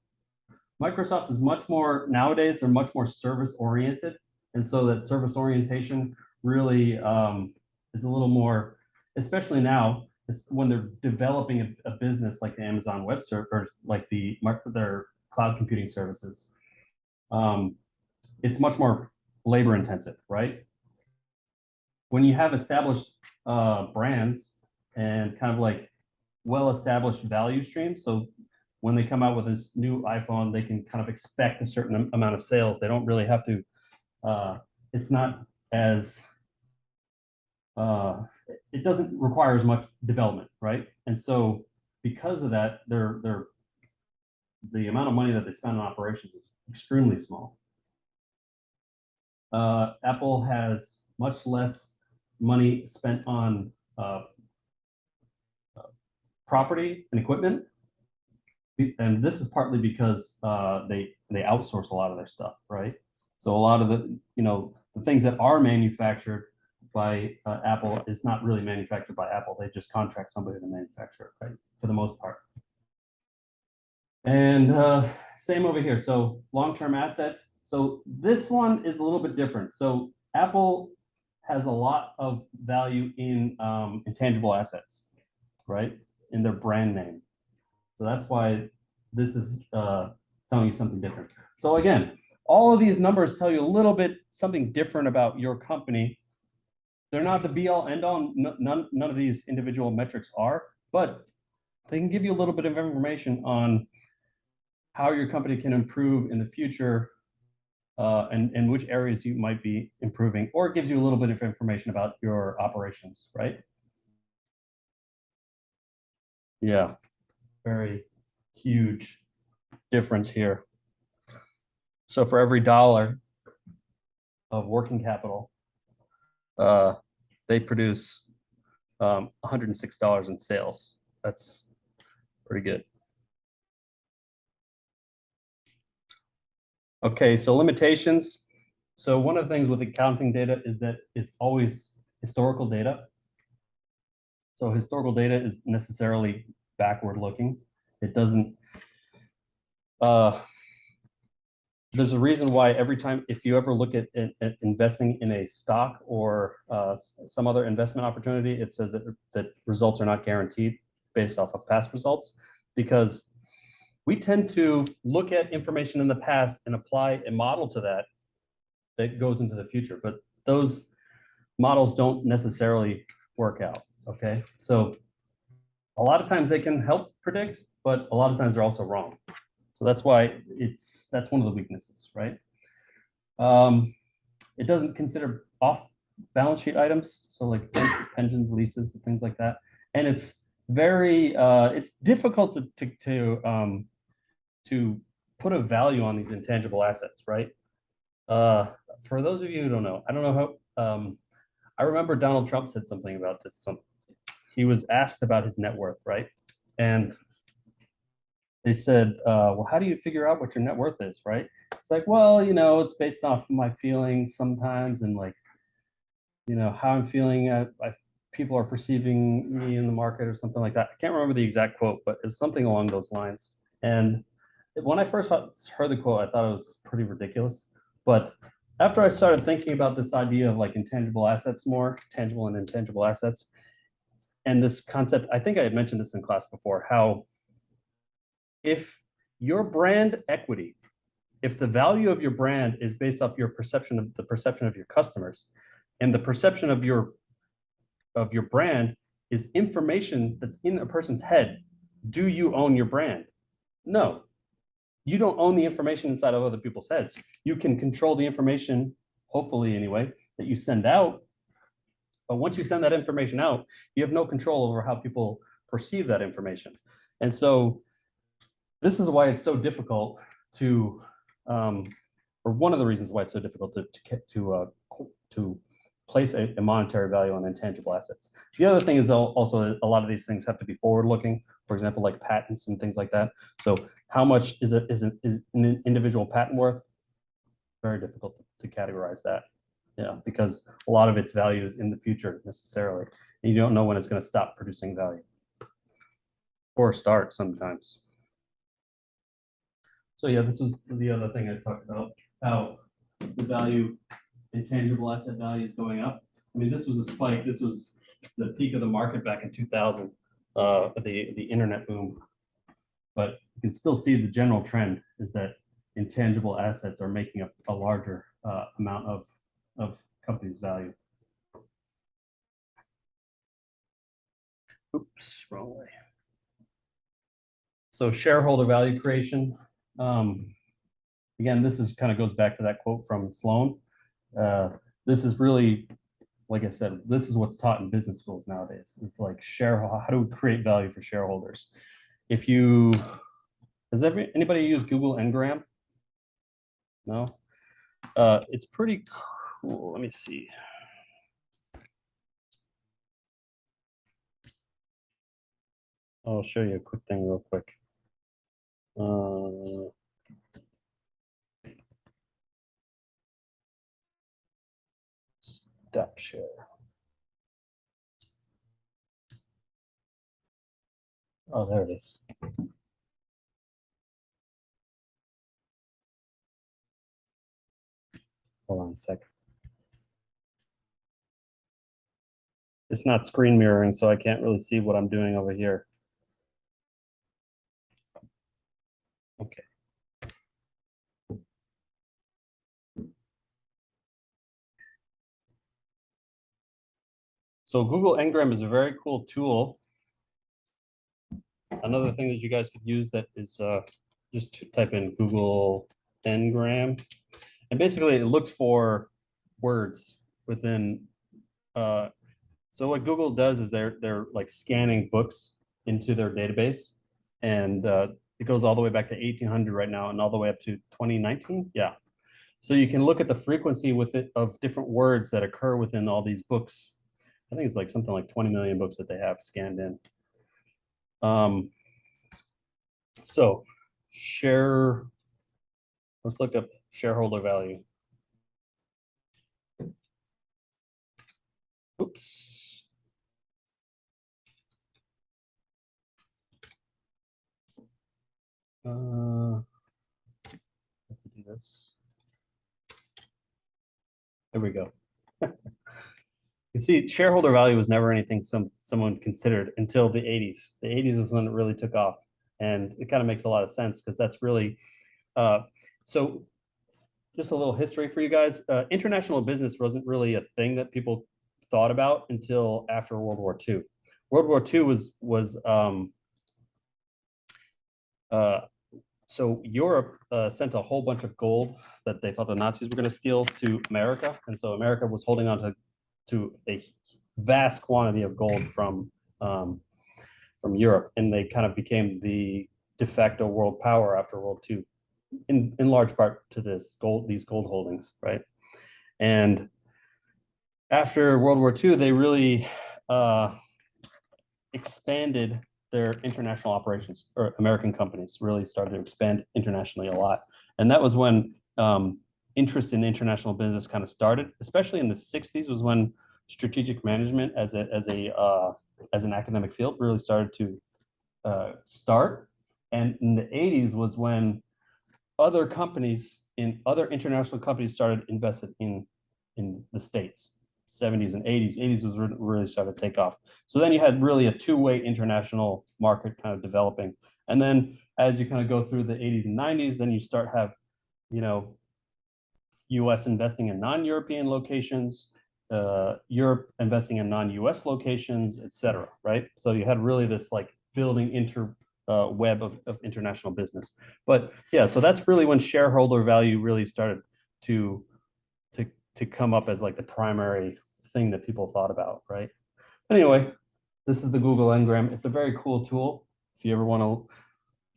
Microsoft is much more, nowadays, they're much more service oriented. And so that service orientation really is a little more, especially now, when they're developing a business like the Amazon Web Server, like their cloud computing services. It's much more labor intensive, right? When you have established brands and kind of like well-established value streams, so when they come out with this new iPhone, they can kind of expect a certain amount of sales. They don't really have to, it's not as, it doesn't require as much development, right? And so because of that, the amount of money that they spend on operations is extremely small. Apple has much less money spent on property and equipment, and this is partly because they outsource a lot of their stuff, right? So a lot of the things that are manufactured by Apple is not really manufactured by Apple. They just contract somebody to manufacture it, right? For the most part. And same over here. So long-term assets. So this one is a little bit different. So Apple has a lot of value in intangible assets, right? In their brand name. So that's why this is telling you something different. So again, all of these numbers tell you a little bit something different about your company. They're not the be all end all. None of these individual metrics are, but they can give you a little bit of information on how your company can improve in the future and which areas you might be improving, or it gives you a little bit of information about your operations, right? Yeah, very huge difference here. So for every dollar of working capital, they produce $106 in sales. That's pretty good. Okay, so limitations. So one of the things with accounting data is that it's always historical data. So historical data is necessarily backward looking. It doesn't, there's a reason why every time, if you ever look at investing in a stock or some other investment opportunity, it says that results are not guaranteed based off of past results, because we tend to look at information in the past and apply a model to that goes into the future, but those models don't necessarily work out, okay? So a lot of times they can help predict, but a lot of times they're also wrong. So that's why that's one of the weaknesses, right? It doesn't consider off balance sheet items, so like pensions, leases, and things like that. And it's very it's difficult to put a value on these intangible assets, right? For those of you who don't know, I don't know how. I remember Donald Trump said something about this. He was asked about his net worth, right? And they said, well, how do you figure out what your net worth is, right? It's like, well, it's based off my feelings sometimes and like, how I'm feeling. People are perceiving me in the market or something like that. I can't remember the exact quote, but it's something along those lines. And when I first heard the quote, I thought it was pretty ridiculous. But after I started thinking about this idea of like intangible assets more, tangible and intangible assets, and this concept, I think I had mentioned this in class before, how if your brand equity, if the value of your brand is based off your perception of your customers, and the perception of your brand is information that's in a person's head, do you own your brand? No, you don't own the information inside of other people's heads. You can control the information, hopefully anyway, that you send out. But once you send that information out, you have no control over how people perceive that information. And so this is why it's so difficult to, or one of the reasons why it's so difficult to place a monetary value on intangible assets. The other thing is also a lot of these things have to be forward-looking. For example, like patents and things like that. So how much is an individual patent worth? Very difficult to categorize that. Yeah, because a lot of its value is in the future necessarily. And you don't know when it's going to stop producing value or start sometimes. So yeah, this was the other thing I talked about, how the value, intangible asset value is going up. I mean, this was a spike. This was the peak of the market back in 2000, the internet boom. But you can still see the general trend is that intangible assets are making up a larger amount of companies' value. Oops, wrong way. So shareholder value creation. Again, this is kind of goes back to that quote from Sloan. This is really, like I said, this is what's taught in business schools nowadays. It's like how do we create value for shareholders? If you, anybody use Google Ngram? No? It's pretty cool. Let me see. I'll show you a quick thing real quick. Step share. Oh, there it is. Hold on a sec. It's not screen mirroring, so I can't really see what I'm doing over here. Okay. So Google Ngram is a very cool tool. Another thing that you guys could use that is just to type in Google Ngram. And basically it looks for words within. So what Google does is they're like scanning books into their database. And it goes all the way back to 1800 right now and all the way up to 2019. Yeah. So you can look at the frequency with it of different words that occur within all these books. I think it's like something like 20 million books that they have scanned in. So let's look up shareholder value. Oops. Have to do this. There we go. You see, shareholder value was never anything someone considered until the 80s. The 80s was when it really took off. And it kind of makes a lot of sense because that's really, so just a little history for you guys. International business wasn't really a thing that people thought about until after World War II. World War II was so Europe sent a whole bunch of gold that they thought the Nazis were going to steal to America, and so America was holding on to a vast quantity of gold from Europe, and they kind of became the de facto world power after World II, in large part to these gold holdings, right? And after World War II, they really expanded their international operations, or American companies really started to expand internationally a lot. And that was when interest in international business kind of started, especially in the 60s was when strategic management as an academic field really started to start. And in the 80s was when other international companies started invested in the States. 70s and 80s. 80s was really started to take off. So then you had really a two-way international market kind of developing. And then as you kind of go through the 80s and 90s, then you start have, US investing in non-European locations, Europe investing in non-US locations, et cetera, right? So you had really this like building web of international business. But yeah, so that's really when shareholder value really started to come up as like the primary thing that people thought about, right? Anyway, this is the Google Ngram. It's a very cool tool. If you ever want to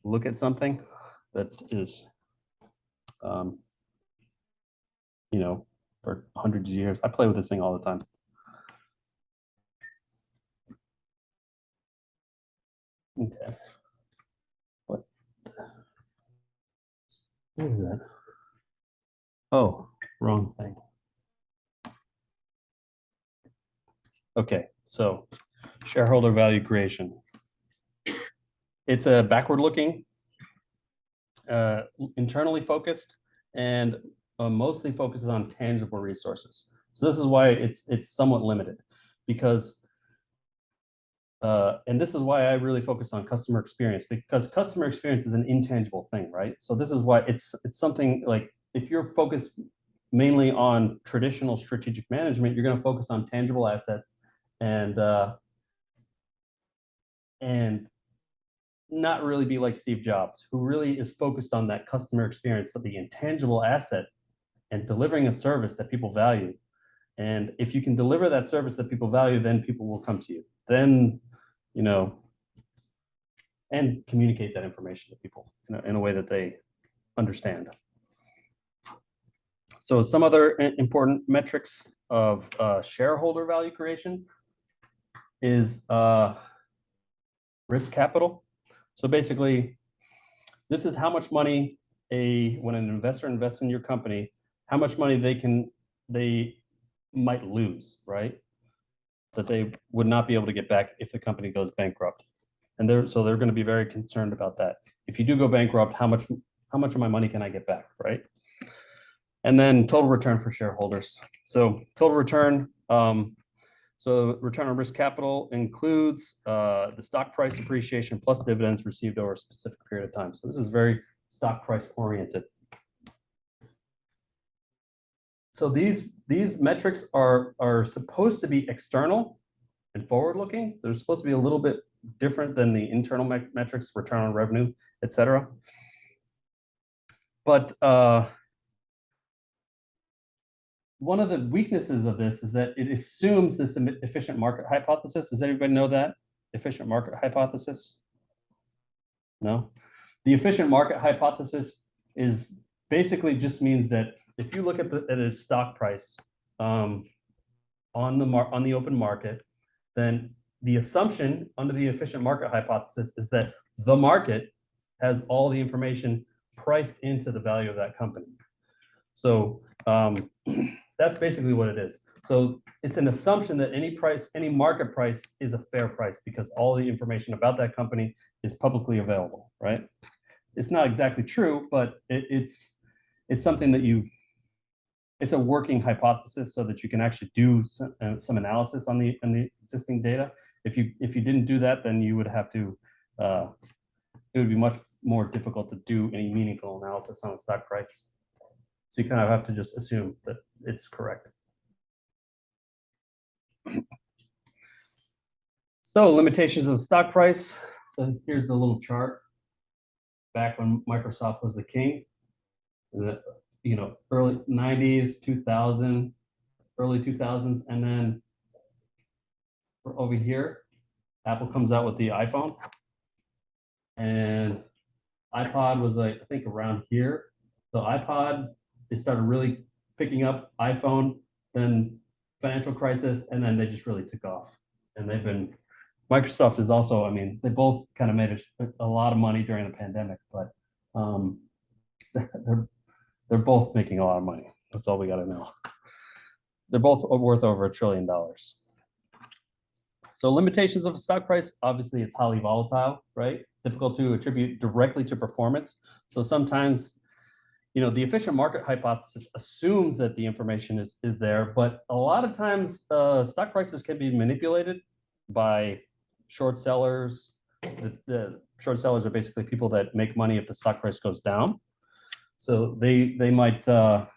look at something that is, for hundreds of years, I play with this thing all the time. Okay. What is that? Oh, wrong thing. Okay, so shareholder value creation. It's a backward looking internally focused, and mostly focuses on tangible resources. So this is why it's somewhat limited, because and this is why I really focus on customer experience, because customer experience is an intangible thing, right? So this is why it's something like, if you're focused mainly on traditional strategic management, you're going to focus on tangible assets and not really be like Steve Jobs, who really is focused on that customer experience of the intangible asset and delivering a service that people value. And if you can deliver that service that people value, then people will come to you. Then, you know, and communicate that information to people in a way that they understand. So some other important metrics of shareholder value creation is risk capital. So basically, this is how much money when an investor invests in your company, how much money they might lose, right? That they would not be able to get back if the company goes bankrupt. And they're going to be very concerned about that. If you do go bankrupt, how much of my money can I get back, right? And then total return for shareholders. So total return, so return on risk capital includes the stock price appreciation plus dividends received over a specific period of time. So this is very stock price oriented. So these metrics are supposed to be external and forward looking. They're supposed to be a little bit different than the internal metrics, return on revenue, et cetera. But one of the weaknesses of this is that it assumes this efficient market hypothesis. Does anybody know that? Efficient market hypothesis? No? The efficient market hypothesis is basically just means that if you look at a stock price on the open market, then the assumption under the efficient market hypothesis is that the market has all the information priced into the value of that company. So that's basically what it is. So it's an assumption that any market price is a fair price because all the information about that company is publicly available, right? It's not exactly true, but it's something that it's a working hypothesis so that you can actually do some analysis on the existing data. If you didn't do that, then you would have to, it would be much more difficult to do any meaningful analysis on the stock price. So you kind of have to just assume that it's correct. So limitations of the stock price. So here's the little chart. Back when Microsoft was the king, early 90s, 2000, early 2000s, and then over here, Apple comes out with the iPhone, and iPod was like, I think around here. So iPod, they started really picking up. iPhone, then financial crisis, and then they just really took off. And Microsoft is also, I mean, they both kind of made a lot of money during the pandemic, but they're both making a lot of money. That's all we got to know. They're both worth over $1 trillion. So limitations of a stock price, obviously it's highly volatile, right? Difficult to attribute directly to performance. So sometimes, the efficient market hypothesis assumes that the information is there, but a lot of times stock prices can be manipulated by short sellers. The short sellers are basically people that make money if the stock price goes down. So they might file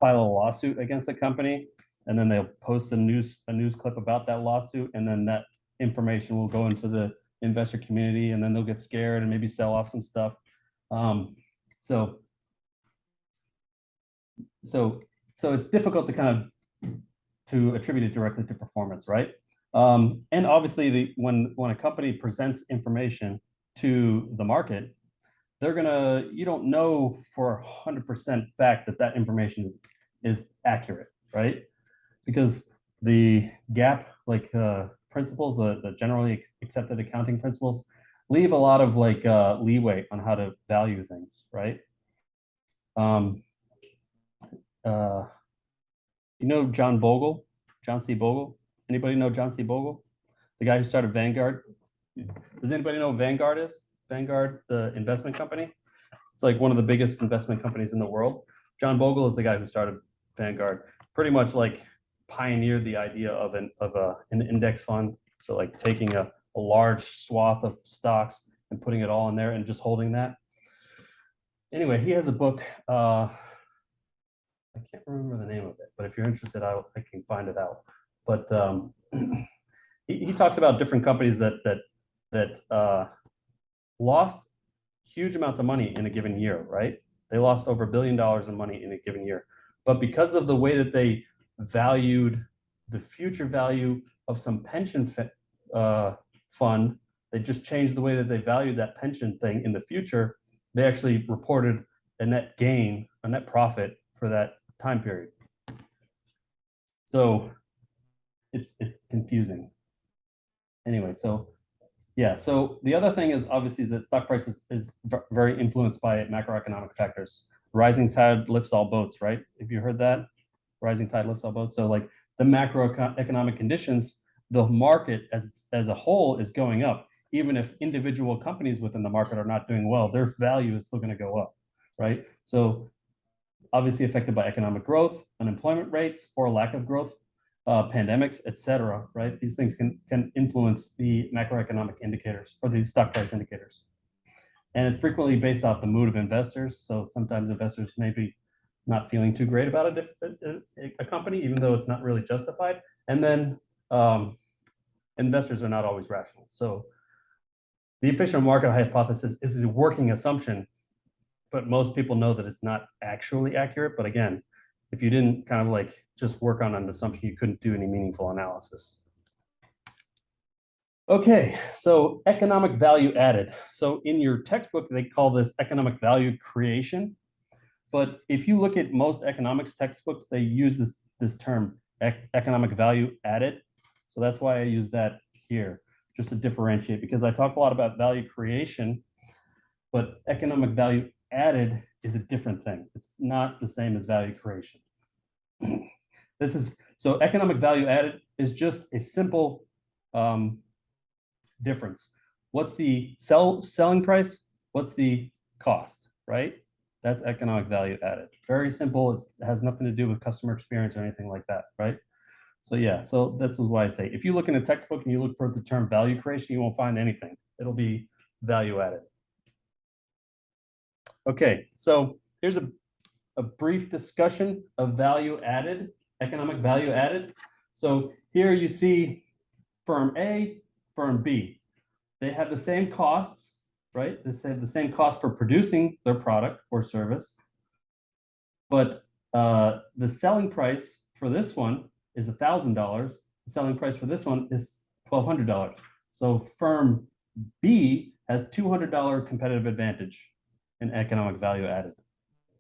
a lawsuit against a company, and then they'll post a news clip about that lawsuit, and then that information will go into the investor community, and then they'll get scared and maybe sell off some stuff. So it's difficult to attribute it directly to performance, right? And obviously, when a company presents information to the market, you don't know for 100% fact that information is accurate, right? Because the GAAP principles, the generally accepted accounting principles, leave a lot of leeway on how to value things, right? John Bogle, John C. Bogle? Anybody know John C. Bogle? The guy who started Vanguard? Does anybody know who Vanguard is? Vanguard, the investment company? It's like one of the biggest investment companies in the world. John Bogle is the guy who started Vanguard, pretty much like pioneered the idea of an index fund. So like taking a large swath of stocks and putting it all in there and just holding that. Anyway, he has a book. I can't remember the name of it, but if you're interested, I can find it out. But he talks about different companies that lost huge amounts of money in a given year, right? They lost over $1 billion in money in a given year. But because of the way that they valued the future value of some pension fund, they just changed the way that they valued that pension thing in the future. They actually reported a net gain, a net profit for that time period. So it's confusing. Anyway, so yeah, so the other thing is obviously that stock price is very influenced by macroeconomic factors. Rising tide lifts all boats, right? Have you heard that? Rising tide lifts all boats. So like the macroeconomic conditions, the market as a whole is going up. Even if individual companies within the market are not doing well, their value is still going to go up, right? So obviously affected by economic growth, unemployment rates, or lack of growth, pandemics, et cetera, right? These things can influence the macroeconomic indicators or the stock price indicators. And it's frequently based off the mood of investors. So sometimes investors may be not feeling too great about a company, even though it's not really justified. And then investors are not always rational. So the efficient market hypothesis is a working assumption, but most people know that it's not actually accurate. But again, if you didn't kind of like just work on an assumption, you couldn't do any meaningful analysis. Okay, so economic value added. So in your textbook, they call this economic value creation. But if you look at most economics textbooks, they use this term economic value added. So that's why I use that here, just to differentiate, because I talk a lot about value creation, but economic value added is a different thing. It's not the same as value creation. So economic value added is just a simple difference. What's the selling price? What's the cost, right? That's economic value added. Very simple. It has nothing to do with customer experience or anything like that, right? So yeah, so that's why I say, if you look in a textbook and you look for the term value creation, you won't find anything. It'll be value added. Okay, so here's a brief discussion of value added, economic value added. So here you see firm A, firm B. They have the same costs, right? They have the same cost for producing their product or service, but the selling price for this one is $1,000. The selling price for this one is $1,200. So firm B has $200 competitive advantage in economic value added,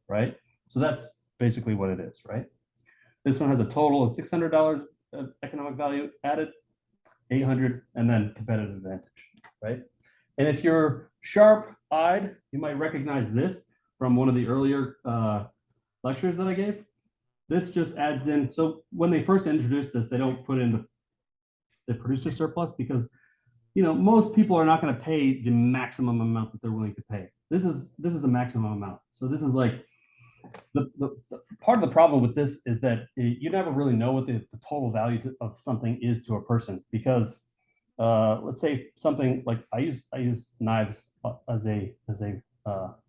right? So that's basically what it is, right? This one has a total of $600 of economic value added, 800, and then competitive advantage, right? And if you're sharp-eyed, you might recognize this from one of the earlier lectures that I gave. This just adds in, so when they first introduced this, they don't put in the producer surplus because, you know, most people are not going to pay the maximum amount that they're willing to pay. This is a maximum amount. So this is like, the part of the problem with this is that you never really know what the total value of something is to a person, because let's say something like I use knives as a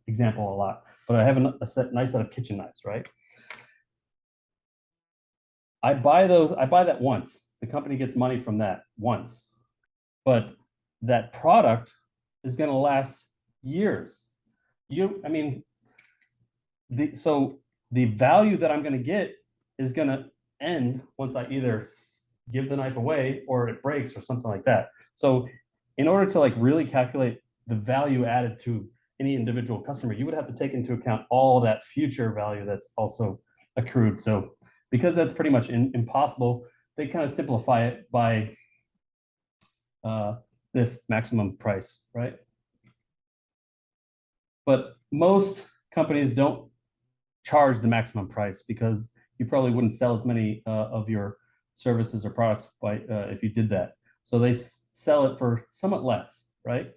example a lot, but I have a nice set of kitchen knives, right? I buy that once. The company gets money from that once, but that product is going to last years. So the value that I'm going to get is going to end once I either give the knife away or it breaks or something like that. So in order to like really calculate the value added to any individual customer, you would have to take into account all that future value that's also accrued. So because that's pretty much impossible, they kind of simplify it by this maximum price, right? But most companies don't charge the maximum price because you probably wouldn't sell as many of your services or products by if you did that. So they sell it for somewhat less, right?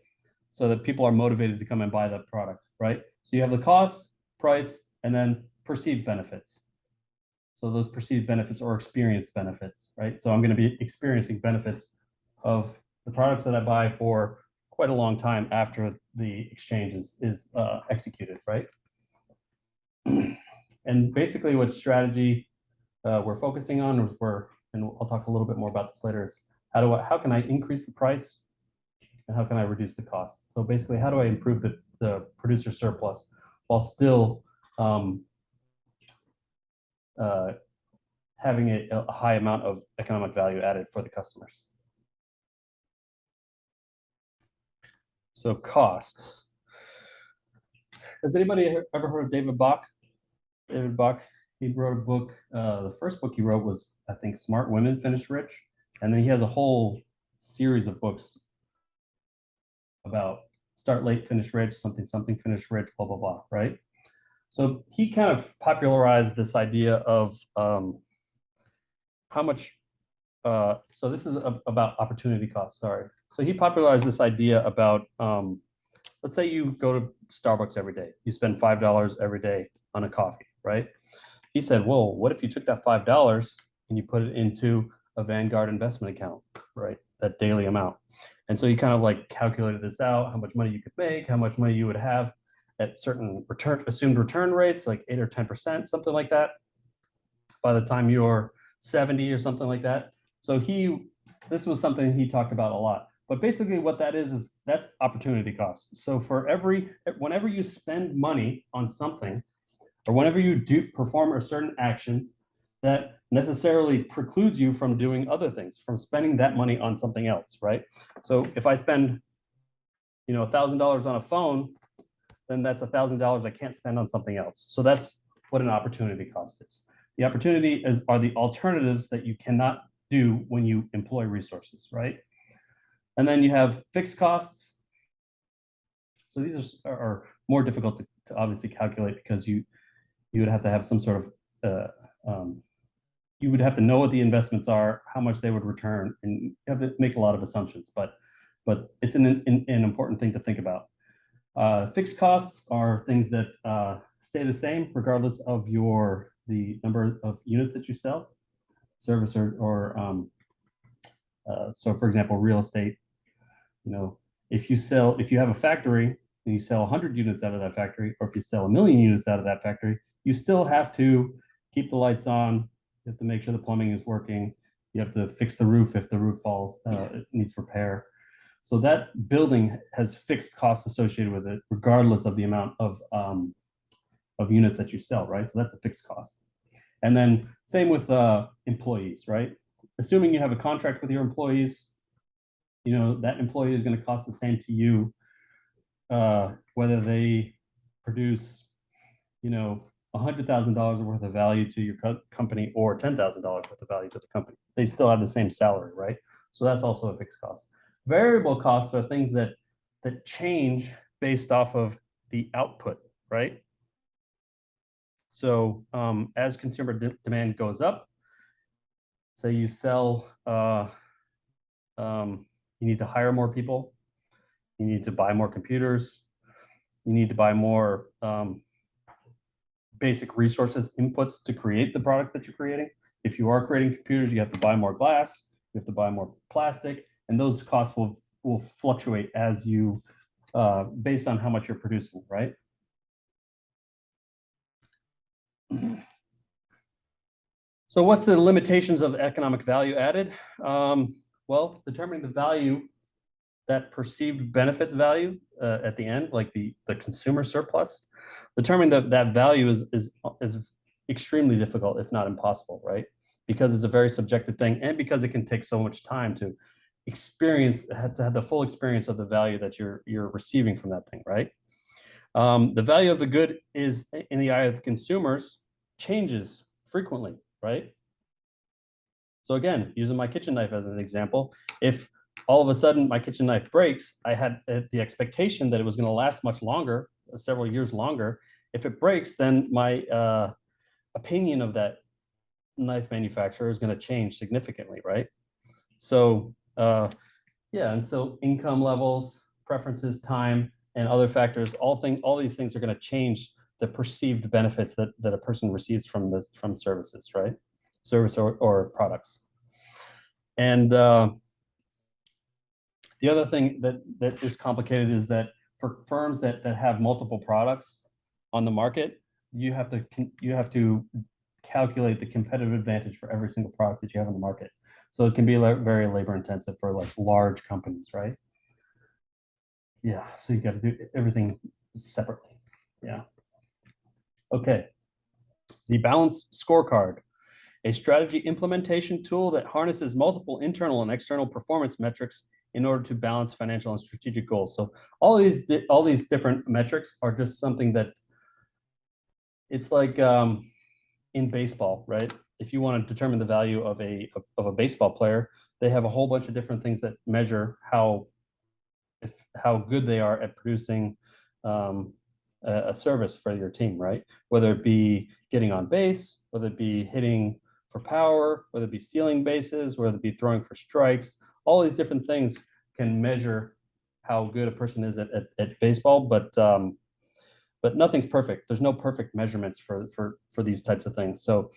So that people are motivated to come and buy that product, right? So you have the cost, price, and then perceived benefits. So those perceived benefits or experienced benefits, right? So I'm going to be experiencing benefits of the products that I buy for quite a long time after the exchange is executed, right? And basically what strategy we're focusing on is and I'll talk a little bit more about this later, is how can I increase the price and how can I reduce the cost? So basically, how do I improve the producer surplus while still having a high amount of economic value added for the customers? So costs. Has anybody ever heard of David Bach? David Bach, he wrote a book. The first book he wrote was, I think, Smart Women Finish Rich. And then he has a whole series of books about start late, finish rich, something, finish rich, blah, blah, blah, right? So he kind of popularized this idea of how much, so this is about opportunity cost, sorry. So he popularized this idea about, let's say you go to Starbucks every day. You spend $5 every day on a coffee, right? He said, well, what if you took that $5 and you put it into a Vanguard investment account, right? That daily amount. And so he kind of like calculated this out, how much money you could make, how much money you would have at certain assumed return rates, like 8 or 10%, something like that, by the time you're 70 or something like that. So this was something he talked about a lot. But basically what that is that's opportunity cost. So whenever you spend money on something, or whenever you do perform a certain action, that necessarily precludes you from doing other things, from spending that money on something else, right? So if I spend, $1,000 on a phone, then that's $1,000 I can't spend on something else. So that's what an opportunity cost is. The opportunity are the alternatives that you cannot do when you employ resources, right? And then you have fixed costs. So these are more difficult to obviously calculate because you would have to have some sort of you would have to know what the investments are, how much they would return, and you have to make a lot of assumptions. But it's an important thing to think about. Fixed costs are things that stay the same regardless of the number of units that you sell, service or so for example, real estate. If you have a factory and you sell 100 units out of that factory, or if you sell 1,000,000 units out of that factory, you still have to keep the lights on. You have to make sure the plumbing is working. You have to fix the roof if the roof falls, it needs repair. So that building has fixed costs associated with it, regardless of the amount of units that you sell, right? So that's a fixed cost. And then same with employees, right? Assuming you have a contract with your employees, that employee is going to cost the same to you, whether they produce, $100,000 worth of value to your company or $10,000 worth of value to the company. They still have the same salary, right? So that's also a fixed cost. Variable costs are things that change based off of the output, right? So as consumer demand goes up, say you sell, you need to hire more people, you need to buy more computers, you need to buy more basic resources, inputs to create the products that you're creating. If you are creating computers, you have to buy more glass, you have to buy more plastic, and those costs will fluctuate as you, based on how much you're producing, right? So what's the limitations of economic value added? Well, determining the value, that perceived benefits value at the end, like the consumer surplus, determining that value is extremely difficult, if not impossible, right? Because it's a very subjective thing, and because it can take so much time to have the full experience of the value that you're receiving from that thing, right? The value of the good is, in the eye of the consumers, changes frequently, right? So again, using my kitchen knife as an example, if all of a sudden my kitchen knife breaks, I had the expectation that it was going to last much longer, several years longer. If it breaks, then my opinion of that knife manufacturer is going to change significantly, right? So yeah, and so income levels, preferences, time, and other factors, all these things are going to change the perceived benefits that a person receives from services, right? Service or products. And the other thing that is complicated is that for firms that have multiple products on the market, you have to calculate the competitive advantage for every single product that you have on the market. So it can be very labor intensive for like large companies, right? Yeah, so you got to do everything separately. Yeah. Okay. The balanced scorecard, a strategy implementation tool that harnesses multiple internal and external performance metrics in order to balance financial and strategic goals. So all these different metrics are just something that it's like in baseball, right? If you want to determine the value of a baseball player, they have a whole bunch of different things that measure how good they are at producing a service for your team, right? Whether it be getting on base, whether it be hitting for power, whether it be stealing bases, whether it be throwing for strikes, all these different things can measure how good a person is at baseball, but nothing's perfect. There's no perfect measurements for these types of things. So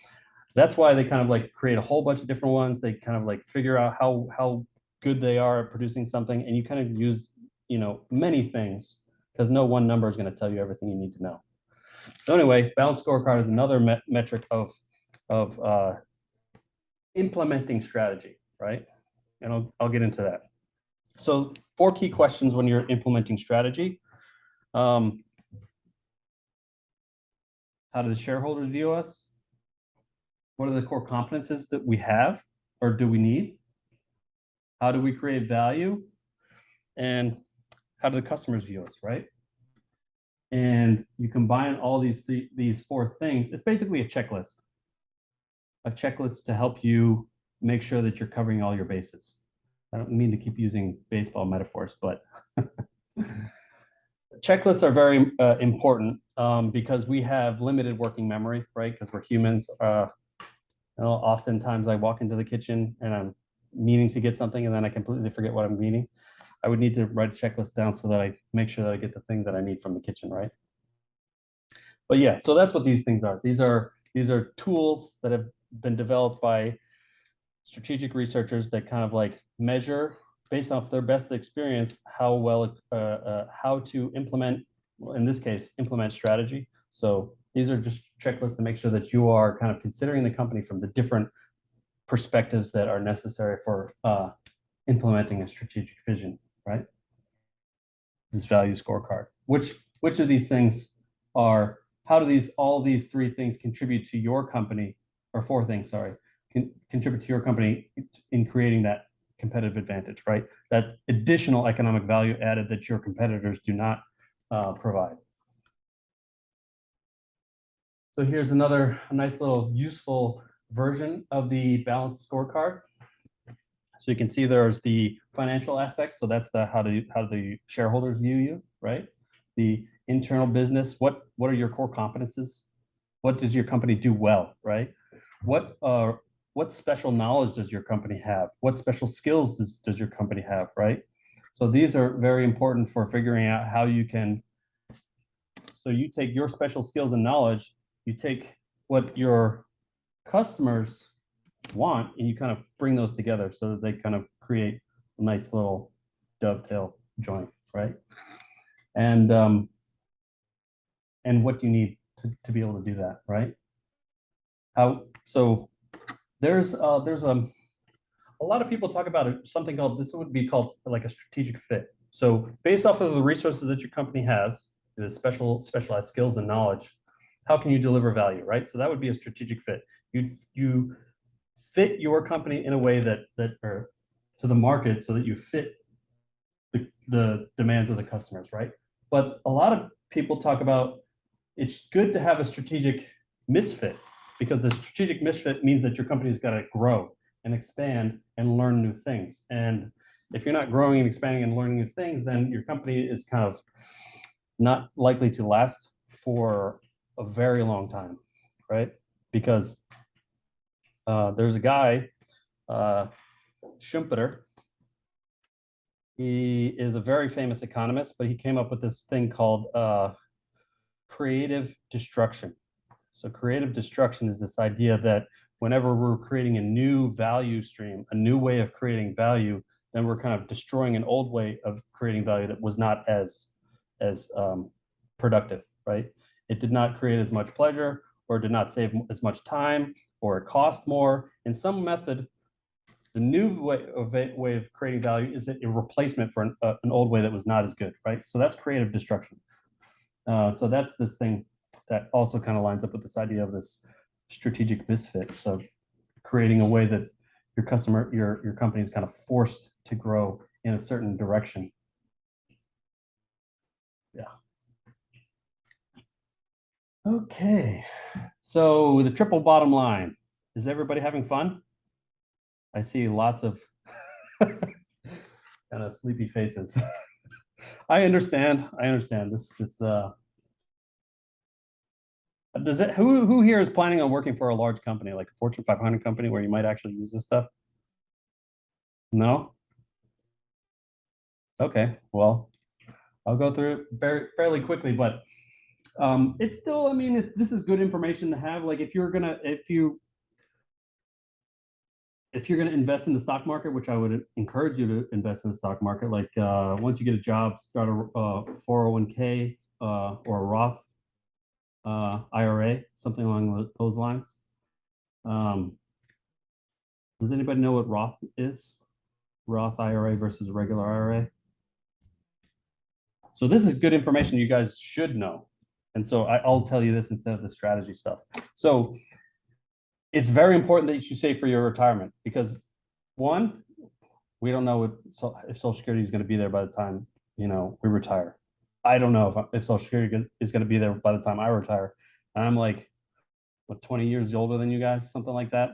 that's why they kind of like create a whole bunch of different ones. They kind of like figure out how good they are at producing something, and you kind of use many things because no one number is going to tell you everything you need to know. So anyway, balanced scorecard is another metric of implementing strategy, right? And I'll get into that. So 4 key questions when you're implementing strategy. How do the shareholders view us? What are the core competencies that we have or do we need? How do we create value? And how do the customers view us, right? And you combine all these 4 things. It's basically a checklist to help you make sure that you're covering all your bases. I don't mean to keep using baseball metaphors, but checklists are very important because we have limited working memory, right? Because we're humans. Oftentimes I walk into the kitchen and I'm meaning to get something and then I completely forget what I'm meaning. I would need to write a checklist down so that I make sure that I get the thing that I need from the kitchen, right? But yeah, so that's what these things are. These are tools that have been developed by strategic researchers that kind of like measure based off their best experience how well how to implement, well, in this case, implement strategy. So these are just checklists to make sure that you are kind of considering the company from the different perspectives that are necessary for implementing a strategic vision, right? This value scorecard. Which of these things are, how do all these 3 things contribute to your company, or 4 things, sorry, contribute to your company in creating that competitive advantage, right? That additional economic value added that your competitors do not provide. So here's a nice little useful version of the balanced scorecard. So you can see there's the financial aspects. So that's how the shareholders view you, right? The internal business, what are your core competencies? What does your company do well, right? What special knowledge does your company have? What special skills does your company have, right? So these are very important for figuring out how you can, so you take your special skills and knowledge, you take what your customers want, and you kind of bring those together so that they kind of create a nice little dovetail joint, right? And what you need to be able to do that, right? So there's a lot of people talk about something called, this would be called like a strategic fit. So based off of the resources that your company has, the specialized skills and knowledge, how can you deliver value, right? So that would be a strategic fit. You fit your company in a way that or to the market so that you fit the demands of the customers, right? But a lot of people talk about it's good to have a strategic misfit, because the strategic misfit means that your company's got to grow and expand and learn new things. And if you're not growing and expanding and learning new things, then your company is kind of not likely to last for a very long time, right? Because there's a guy, Schumpeter. He is a very famous economist, but he came up with this thing called creative destruction. So creative destruction is this idea that whenever we're creating a new value stream, a new way of creating value, then we're kind of destroying an old way of creating value that was not as productive, right? It did not create as much pleasure, or did not save as much time, or it cost more. In some method, the new way of creating value is a replacement for an old way that was not as good, right? So that's creative destruction. So that's this thing that also kind of lines up with this idea of this strategic misfit. So creating a way that your company is kind of forced to grow in a certain direction. Yeah. Okay. So the triple bottom line. Is everybody having fun? I see lots of kind of sleepy faces. I understand. This does it who here is planning on working for a large company, like a Fortune 500 company where you might actually use this stuff? No? Okay. Well, I'll go through it fairly quickly, but it's still, I mean, this is good information to have. Like if you're gonna invest in the stock market, which I would encourage you to invest in the stock market, like once you get a job, start a 401k or a Roth IRA, something along those lines. Does anybody know what Roth is? Roth IRA versus a regular IRA? So this is good information you guys should know. And so I'll tell you this instead of the strategy stuff. So it's very important that you save for your retirement because one, we don't know if Social Security is going to be there by the time, we retire. I don't know if Social Security is going to be there by the time I retire. And I'm like, what, 20 years older than you guys, something like that.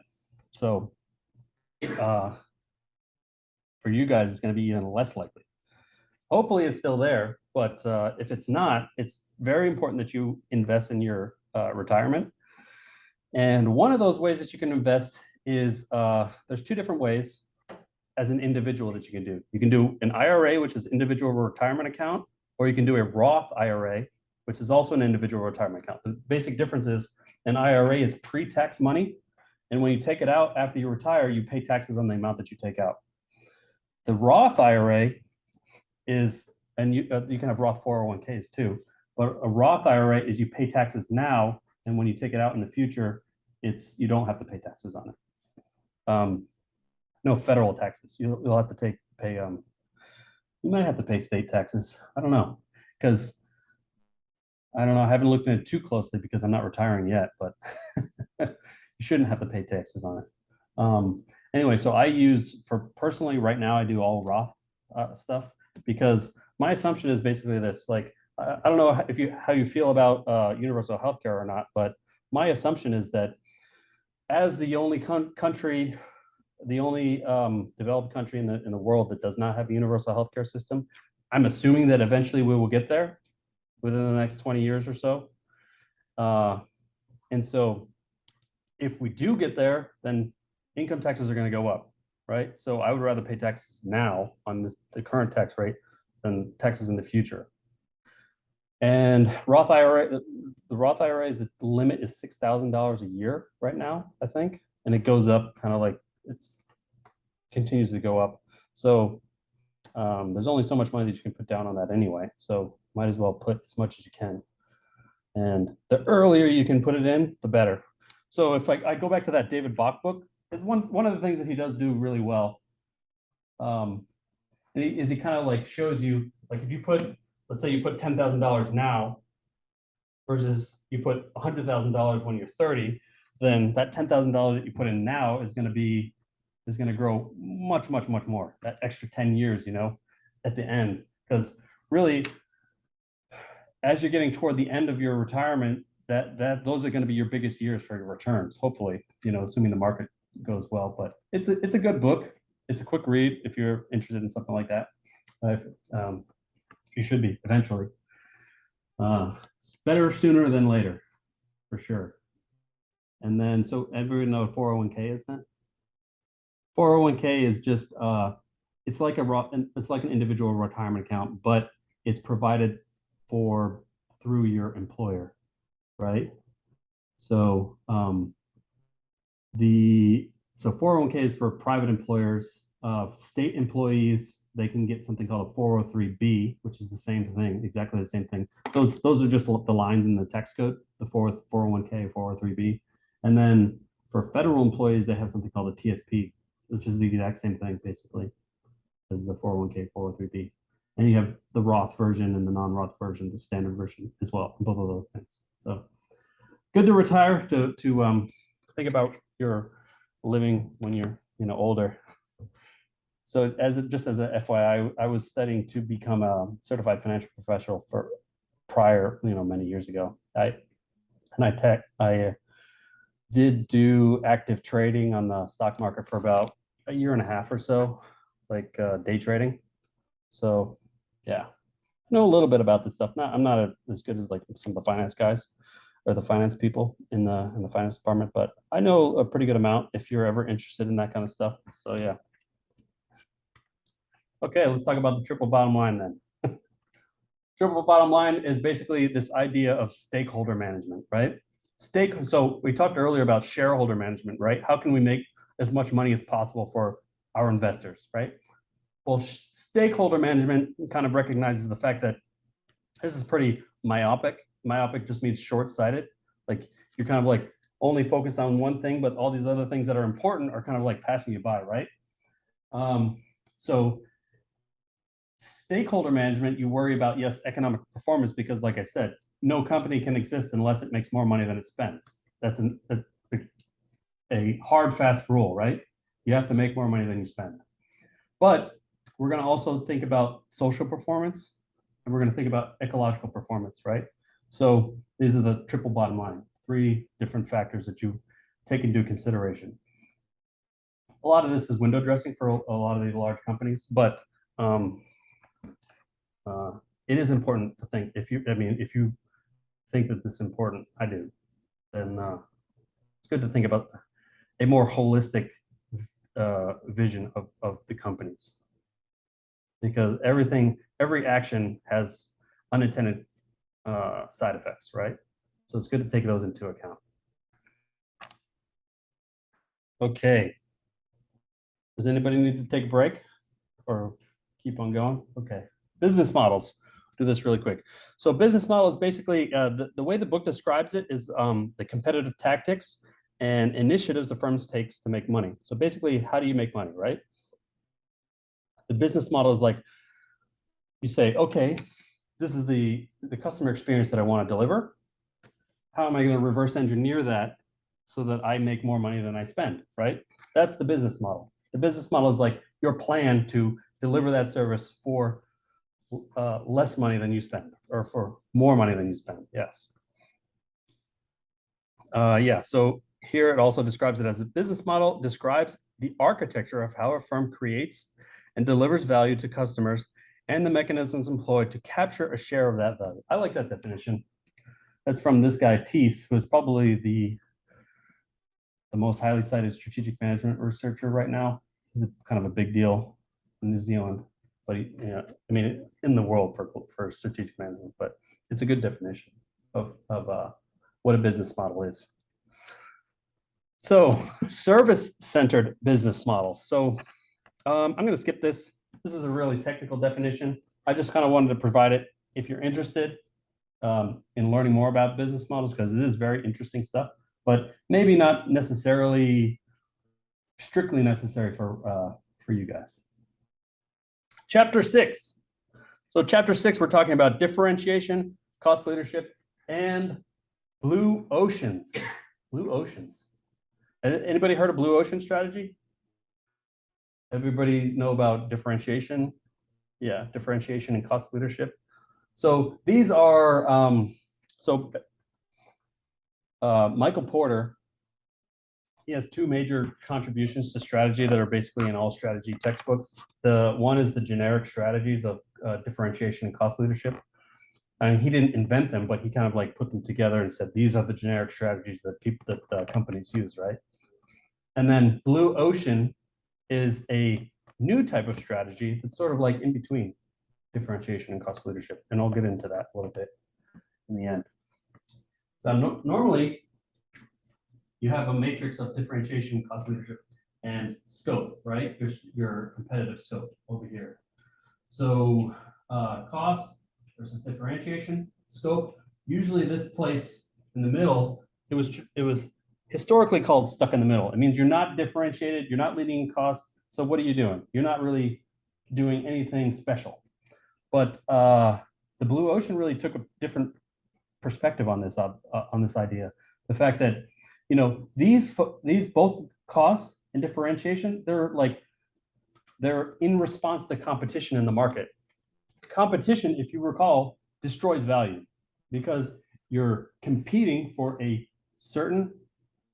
So for you guys, it's going to be even less likely. Hopefully it's still there, but if it's not, it's very important that you invest in your retirement. And one of those ways that you can invest is there's two different ways as an individual that you can do. You can do an IRA, which is individual retirement account, or you can do a Roth IRA, which is also an individual retirement account. The basic difference is an IRA is pre-tax money, and when you take it out after you retire, you pay taxes on the amount that you take out. The Roth IRA is, and you can have Roth 401ks too, but a Roth IRA is you pay taxes now, and when you take it out in the future, you don't have to pay taxes on it. No federal taxes. You'll have to pay. You might have to pay state taxes. I don't know, because I don't know. I haven't looked at it too closely because I'm not retiring yet, but you shouldn't have to pay taxes on it. Anyway, so personally right now, I do all Roth stuff because my assumption is basically this. Like, I don't know how you feel about universal healthcare or not, but my assumption is that as the only country, the only developed country in the world that does not have a universal healthcare system, I'm assuming that eventually we will get there within the next 20 years or so. And so if we do get there, then income taxes are going to go up, right? So I would rather pay taxes now on the current tax rate than taxes in the future. And Roth IRA, the Roth IRA is the limit is $6,000 a year right now, I think, and it goes up kind of like it continues to go up. So there's only so much money that you can put down on that anyway. So might as well put as much as you can. And the earlier you can put it in, the better. So if I go back to that David Bach book, it's one of the things that he does do really well. And he kind of like shows you, like if you put, let's say you put $10,000 now versus you put $100,000 when you're 30, then that $10,000 that you put in now is going to grow much, much, much more. That extra 10 years, at the end, because really, as you're getting toward the end of your retirement, those are going to be your biggest years for your returns. Hopefully, assuming the market goes well. But it's a good book. It's a quick read if you're interested in something like that. You should be eventually. It's better sooner than later, for sure. And then, so everyone know what 401k is then? 401k is just it's like it's like an individual retirement account, but it's provided for through your employer, right? So so 401k is for private employers. State employees, they can get something called a 403b, which is the same thing, exactly the same thing. Those are just the lines in the tax code, the 401k, 403b. And then for federal employees, they have something called a TSP, which is the exact same thing, basically, as the 401k, 403b. And you have the Roth version and the non-Roth version, the standard version as well, both of those things. So good to retire, to think about your living when you're older. So just as a FYI, I was studying to become a certified financial professional for prior, many years ago. I did do active trading on the stock market for about a year and a half or so, like day trading. So yeah, I know a little bit about this stuff. I'm not as good as like some of the finance guys or the finance people in the finance department, but I know a pretty good amount if you're ever interested in that kind of stuff. So yeah. Okay, let's talk about the triple bottom line then. Triple bottom line is basically this idea of stakeholder management, right? So we talked earlier about shareholder management, right? How can we make as much money as possible for our investors, right? Well, stakeholder management kind of recognizes the fact that this is pretty myopic. Myopic just means short-sighted. Like you're kind of like only focused on one thing, but all these other things that are important are kind of like passing you by, right? So stakeholder management, you worry about, yes, economic performance, because like I said, no company can exist unless it makes more money than it spends. That's a hard, fast rule, right? You have to make more money than you spend. But we're going to also think about social performance, and we're going to think about ecological performance, right? So these are the triple bottom line, 3 different factors that you take into consideration. A lot of this is window dressing for a lot of these large companies, but it is important to think, if you think that this is important, I do, then it's good to think about a more holistic vision of the companies, because every action has unintended side effects, right? So it's good to take those into account. Okay. Does anybody need to take a break or keep on going? Okay. Business models. Do this really quick. So business model is basically the way the book describes it is the competitive tactics and initiatives the firms takes to make money. So basically, how do you make money, right? The business model is like, you say, okay, this is the customer experience that I want to deliver. How am I going to reverse engineer that so that I make more money than I spend, right? That's the business model. The business model is like your plan to deliver that service for less money than you spend, or for more money than you spend. Yes. Yeah. So here it also describes it as a business model, describes the architecture of how a firm creates and delivers value to customers and the mechanisms employed to capture a share of that value. I like that definition. That's from this guy, Teese, who is probably the most highly cited strategic management researcher right now. He's kind of a big deal in New Zealand, but in the world for strategic management. But it's a good definition of what a business model is. So service-centered business models. So I'm going to skip this. This is a really technical definition. I just kind of wanted to provide it if you're interested in learning more about business models, because it is very interesting stuff, but maybe not necessarily strictly necessary for you guys. Chapter 6. So chapter 6, we're talking about differentiation, cost leadership, and blue oceans. Blue oceans. Anybody heard of blue ocean strategy? Everybody know about differentiation? Yeah, differentiation and cost leadership. So these are, Michael Porter, he has 2 major contributions to strategy that are basically in all strategy textbooks. The one is the generic strategies of differentiation and cost leadership. And he didn't invent them, but he kind of like put them together and said, these are the generic strategies that companies use, right? And then blue ocean is a new type of strategy that's sort of like in between differentiation and cost leadership. And I'll get into that a little bit in the end. So normally you have a matrix of differentiation, cost leadership, and scope, right? There's your competitive scope over here. So cost versus differentiation, scope. Usually this place in the middle, it was historically called stuck in the middle. It means you're not differentiated, you're not leading in cost. So what are you doing? You're not really doing anything special. But the blue ocean really took a different perspective on this idea. The fact that these both cost and differentiation, they're in response to competition in the market. Competition, if you recall, destroys value because you're competing for a certain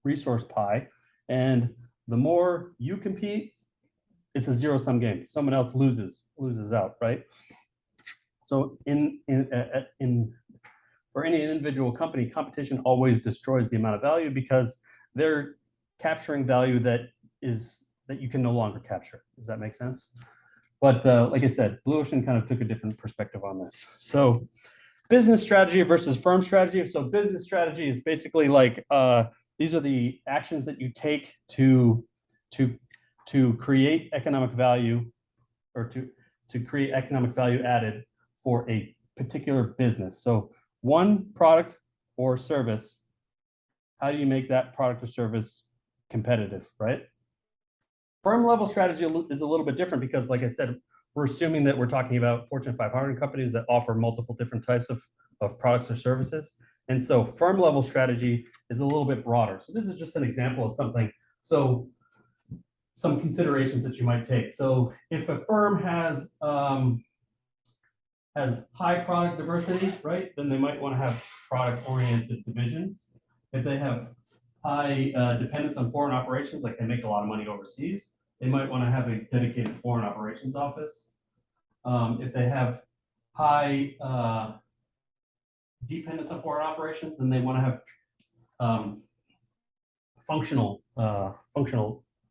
resource pie, and the more you compete, it's a zero-sum game. Someone else loses out, right? So for any individual company, competition always destroys the amount of value because they're capturing value that you can no longer capture. Does that make sense? But like I said, Blue Ocean kind of took a different perspective on this. So business strategy versus firm strategy. So business strategy is basically like these are the actions that you take to create economic value or to create economic value added for a particular business. So one product or service, how do you make that product or service competitive, right? Firm level strategy is a little bit different because, like I said, we're assuming that we're talking about Fortune 500 companies that offer multiple different types of products or services. And so firm level strategy is a little bit broader. So this is just an example of something. So some considerations that you might take. So if a firm has high product diversity, right, then they might want to have product-oriented divisions. If they have high dependence on foreign operations, like they make a lot of money overseas, they might want to have a dedicated foreign operations office. If they have high dependence on foreign operations, then they want to have functional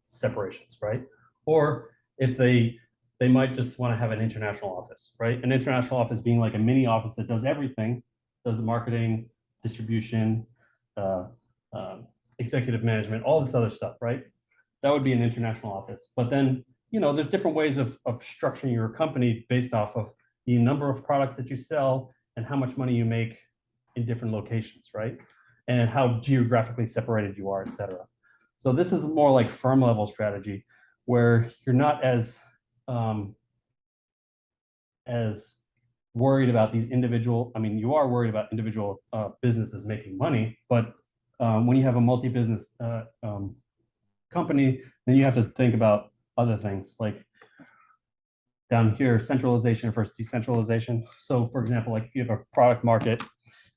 separations, right? Or if they might just want to have an international office, right? An international office being like a mini office that does everything, does marketing, distribution, executive management, all this other stuff, right? That would be an international office. But then, there's different ways of structuring your company based off of the number of products that you sell and how much money you make in different locations, right? And how geographically separated you are, et cetera. So this is more like firm level strategy where you're not as worried about these individual, you are worried about individual businesses making money, but when you have a multi-business company, then you have to think about other things like down here, centralization versus decentralization. So for example, like if you have a product market,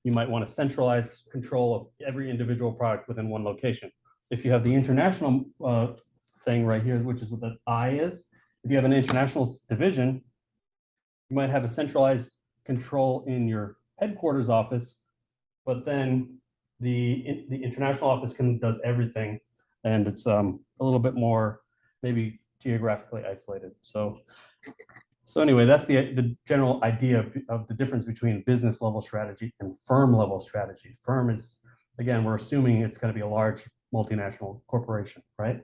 you might want to centralize control of every individual product within one location. If you have the international thing right here, which is what the I is, if you have an international division, you might have a centralized control in your headquarters office, but then the international office does everything, and it's a little bit more maybe geographically isolated. So anyway, that's the general idea of the difference between business level strategy and firm level strategy. Firm is, again, we're assuming it's going to be a large multinational corporation, right?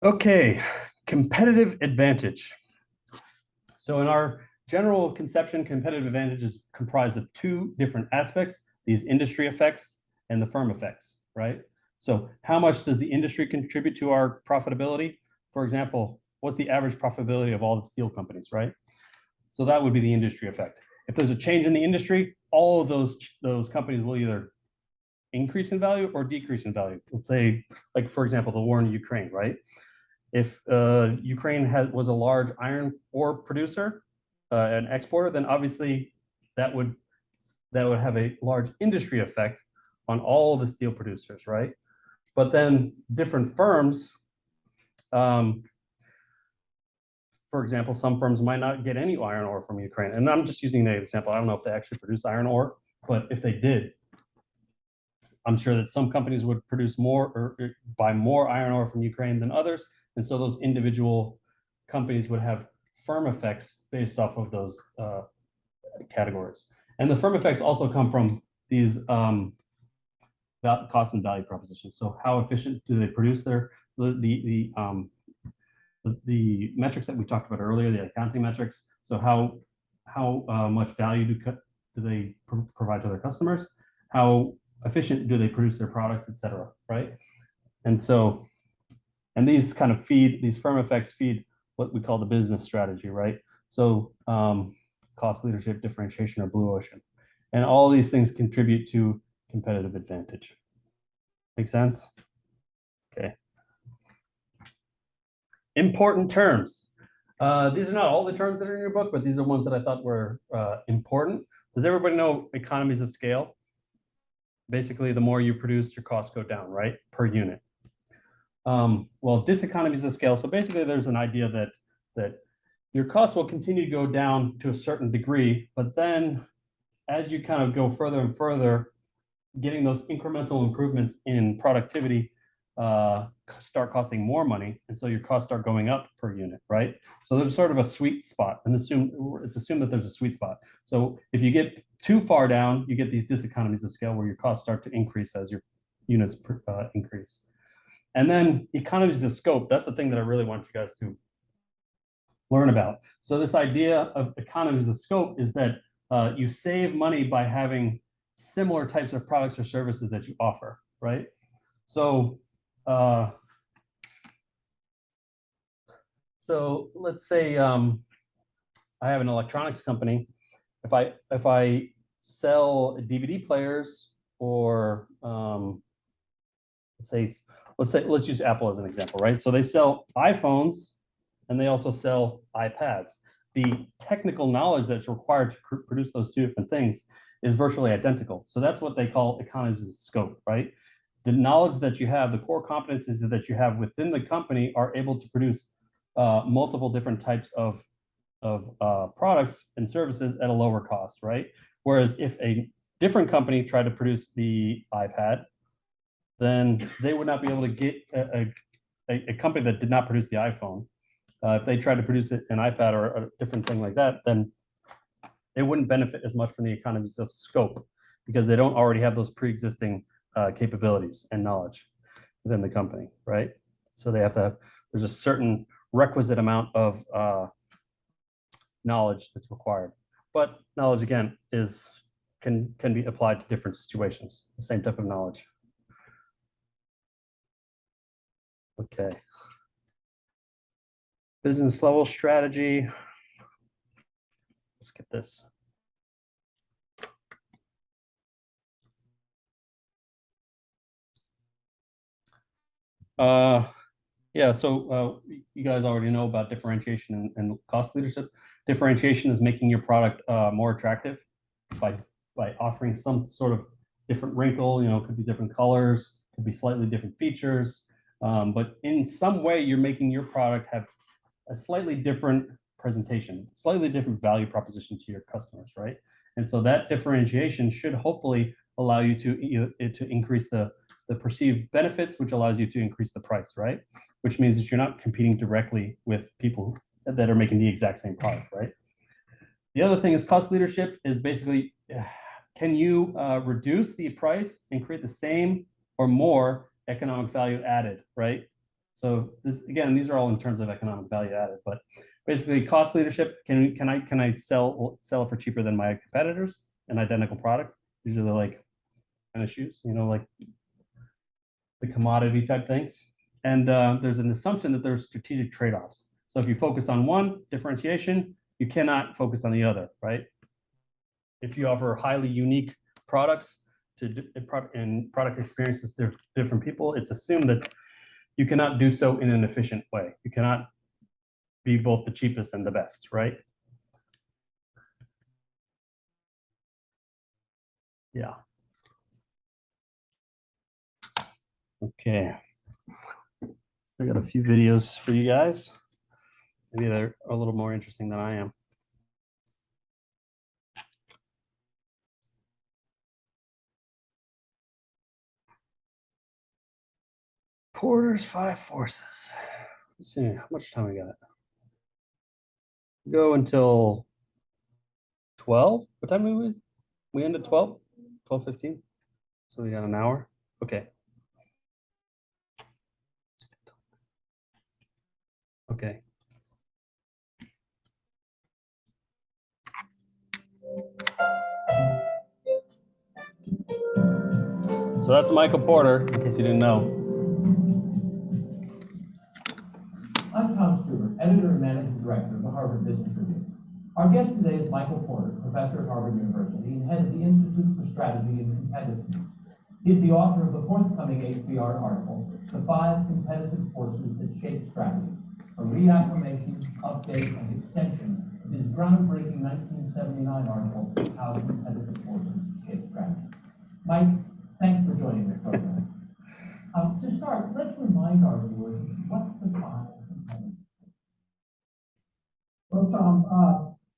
Okay, competitive advantage. So in our general conception, competitive advantage is comprised of two different aspects, these industry effects and the firm effects, right? So how much does the industry contribute to our profitability? For example, what's the average profitability of all the steel companies, right? So that would be the industry effect. If there's a change in the industry, all of those companies will either increase in value or decrease in value. Let's say, like for example, the war in Ukraine, right? If Ukraine was a large iron ore producer, an exporter, then obviously that would have a large industry effect on all the steel producers, right? But then different firms, for example, some firms might not get any iron ore from Ukraine. And I'm just using that example. I don't know if they actually produce iron ore, but if they did, I'm sure that some companies would produce more or buy more iron ore from Ukraine than others. And so those individual companies would have firm effects based off of those categories. And the firm effects also come from these cost and value propositions. So how efficient do they produce the metrics that we talked about earlier, the accounting metrics. So how much value do they provide to their customers? How efficient do they produce their products, et cetera, right? And so, and these kind of feed, these firm effects feed what we call the business strategy, right? So cost leadership, differentiation, or blue ocean. And all these things contribute to competitive advantage. Make sense? Okay. Important terms. These are not all the terms that are in your book, but these are ones that I thought were important. Does everybody know economies of scale? Basically, the more you produce, your costs go down, right? Per unit. Well, diseconomies of scale. So basically, there's an idea that your costs will continue to go down to a certain degree, but then as you kind of go further and further, getting those incremental improvements in productivity start costing more money, and so your costs start going up per unit, right? So there's sort of a sweet spot, and it's assumed that there's a sweet spot. So if you get too far down, you get these diseconomies of scale where your costs start to increase as your units increase. And then economies of scope, that's the thing that I really want you guys to learn about. So this idea of economies of scope is that you save money by having similar types of products or services that you offer, right? So let's say I have an electronics company. If I sell DVD players, or let's use Apple as an example, right? So they sell iPhones and they also sell iPads. The technical knowledge that's required to produce those two different things is virtually identical. So that's what they call economies of scope, right? The knowledge that you have, the core competencies that you have within the company are able to produce multiple different types of products and services at a lower cost, right? Whereas if a different company tried to produce the iPad, then they would not be able to get a company that did not produce the iPhone. If they tried to produce an iPad or a different thing like that, then it wouldn't benefit as much from the economies of scope because they don't already have those pre-existing capabilities and knowledge within the company, right? So they have to have, there's a certain requisite amount of knowledge that's required. But knowledge, again, can be applied to different situations, the same type of knowledge. Okay. Business level strategy. Let's get this. Yeah, so you guys already know about differentiation and cost leadership. Differentiation is making your product more attractive by offering some sort of different wrinkle, it could be different colors, could be slightly different features, but in some way you're making your product have a slightly different presentation, slightly different value proposition to your customers, right? And so that differentiation should hopefully allow you to increase the perceived benefits, which allows you to increase the price, right? Which means that you're not competing directly with people that are making the exact same product, right? The other thing is cost leadership is basically, can you reduce the price and create the same or more economic value added, right? So this, again, these are all in terms of economic value added, but basically cost leadership, can I sell it for cheaper than my competitors, an identical product? Usually like tennis shoes, like the commodity type things. And there's an assumption that there's strategic trade-offs. So if you focus on one, differentiation, you cannot focus on the other, right? If you offer highly unique products and product experiences to different people, it's assumed that you cannot do so in an efficient way. You cannot be both the cheapest and the best, right? Yeah. Okay. I got a few videos for you guys. Maybe they're a little more interesting than I am. Porter's 5 forces. Let's see, how much time we got? Go until 12. What time do we end at 12? 12:15? So we got an hour? Okay. Okay. So that's Michael Porter, in case you didn't know. I'm Tom Stewart, editor and managing director of the Harvard Business Review. Our guest today is Michael Porter, professor at Harvard University and head of the Institute for Strategy and Competitiveness. He's the author of the forthcoming HBR article, The 5 Competitive Forces That Shape Strategy, a reaffirmation, update, and extension of his groundbreaking 1979 article, How Competitive Forces Shape Strategy. Mike, thanks for joining this program. To start, let's remind our viewers what the 5 Well, Tom,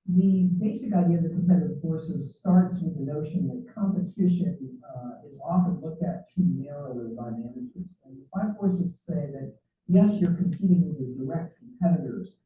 the basic idea of the competitive forces starts with the notion that competition is often looked at too narrowly by managers. And the 5 forces say that, yes, you're competing with your direct competitors,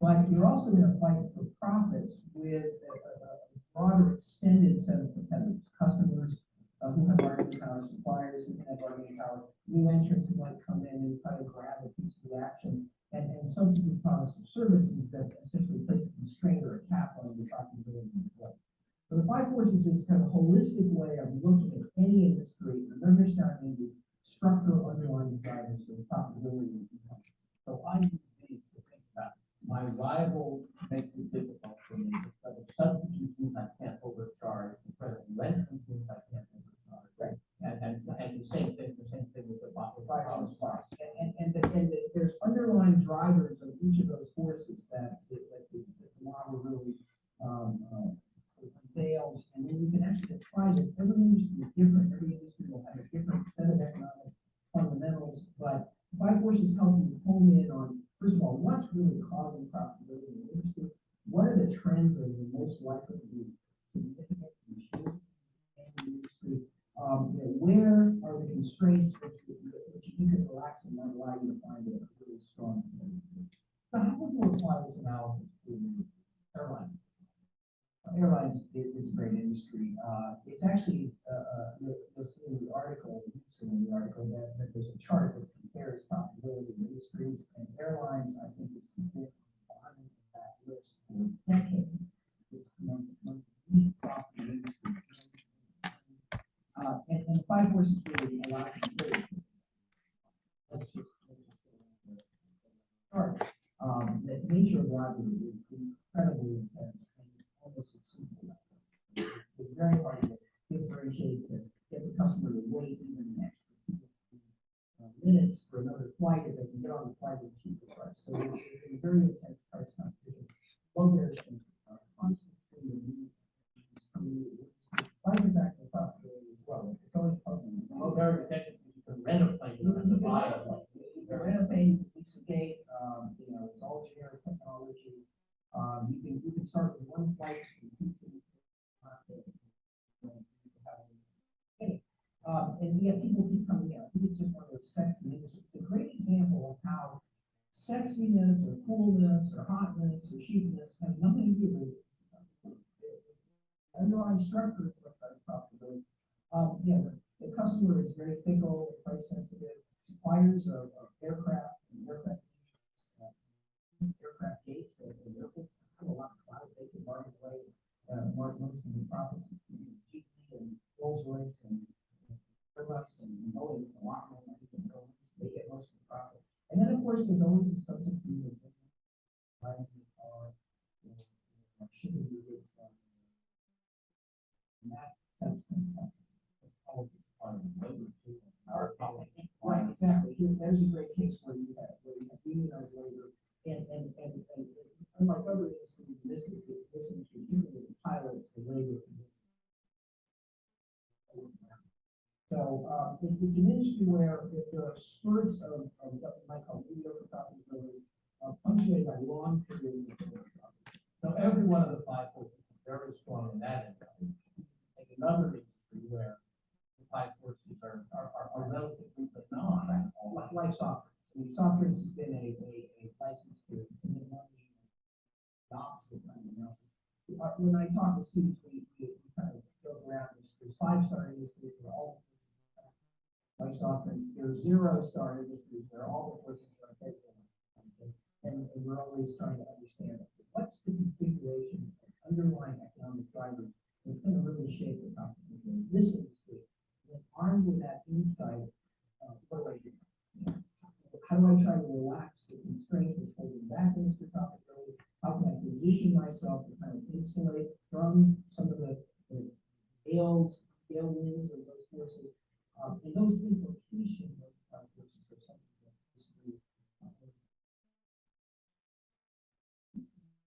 but you're also going to fight for profits with a broader extended set of competitors, customers who have bargaining power, suppliers who can have bargaining power, new entrants who might come in and try to grab a piece of the action, and substitute products or services that essentially place a constraint or a cap on the profitability of the play. So the 5 forces is kind of a holistic way of looking at any industry and understanding the structural underlying drivers of profitability of the company. So I use these to think about my rival makes it difficult for me. But substitutes means I can't overcharge. New entrants means I can't overcharge. Right. And the same thing with the Power supplies. And there's underlying drivers of each of those forces that the model really unveils. And then you can actually apply this. Every industry is different. Every industry will have a different set of economic fundamentals. But 5 forces help you home in on, first of all, what's really causing profitability in the industry? What are the trends that are most likely to be significant and change in the industry? Where are the constraints which you can relax and not allow you to find a really strong competitive? So how would you apply this analysis to airlines? Airlines is a great industry. It's actually, you'll see in the article, that there's a chart that compares profitability of industries, and airlines, I think, is compared on that list for decades. It's one of the least profitable industries. And the 5 forces really allow you to do it. Let's just start. The nature of library is incredibly intense and almost simple. It's very hard to differentiate, to get the customer to wait even an extra 2 minutes for another flight if they can get on the flight with a cheaper price. So it's a very intense price competition. Well, there's a constant stream of news coming in. Despite the fact that profitability as well, it's always public. Well, very extensive. You can rent a plane, you don't have to buy it. You can rent a plane, it's a gate, it's all generic technology. You can start with one flight, and yet people keep coming out. I think it's just one of those sexy industries. It's a great example of how sexiness or coolness or hotness or cheapness has nothing to do with underlying structure of profitability. The customer is very fickle, price sensitive. Suppliers of aircraft and aircraft gates and airports have a lot of clout. They can bargain away most of the profits. GE and Rolls Royce and Airbus and Boeing a lot more money than Boeing. They get most of the profit. And then, of course, there's always a substitute of buying the car, shipping your goods from. And that sense all of it's part of the labor too. Right, exactly. There's a great case where you have unionized labor, and unlike other industries, this industry, particularly the pilots, the labor. So it's an industry where there are spurts of what we might call mediocre profitability, punctuated by long periods of profit. So every one of the 5 forces is very strong in that industry. And another industry where the 5 forces are relatively benign. Like soft drinks. I mean, soft drinks has been a the opposite kind of analysis. When I talk to students, we kind of joke around, there's 5-star industries where all, like Socrates, there's 0-star industries where all the forces are affected. And we're always trying to understand what's the configuration of underlying economic drivers that's going to really shape the competition in this industry. And armed with that insight, what do I do? How do I try to relax the constraint that's holding back industry profitability? How can I position myself to kind of insulate from some of the tailwinds of those forces? And those implications of forces are something that disagree.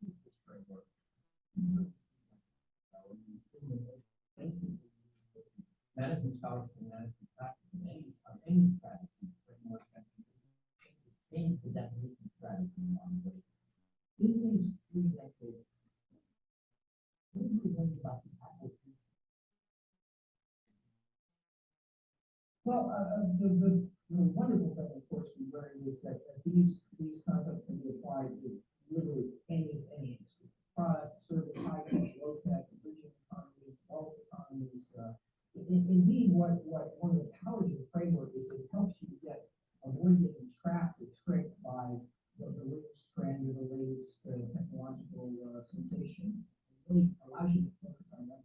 This framework. Management scholarship and management practice in any strategy framework that change the definition of strategy in one way. In these 3 decades, what do you learn about the application? Well, the wonderful thing, of course, we learned is that these concepts can be applied to literally any industry. Product, service, high-tech, low-tech, emerging economies, developed economies. Indeed, what one of the powers of the framework is it helps you avoid getting trapped or tricked by the latest trend or the latest technological sensation. It really allows you to focus on that.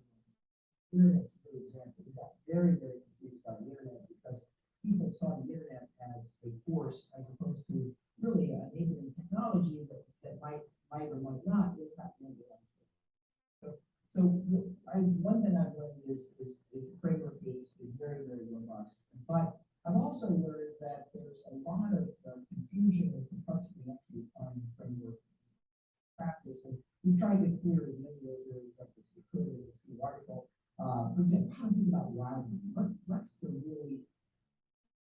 Internet's a good example. We got very, very confused by the internet because people saw the internet as a force as opposed to really enabling technology that might or might not impact the underlying. So one thing I've learned is the framework is very, very robust. But I've also learned that there's a lot of confusion and complexity actually on the framework practice. And we tried to clear as many of those areas up as we could in this new article. For example, how to think about rivalry. What's the really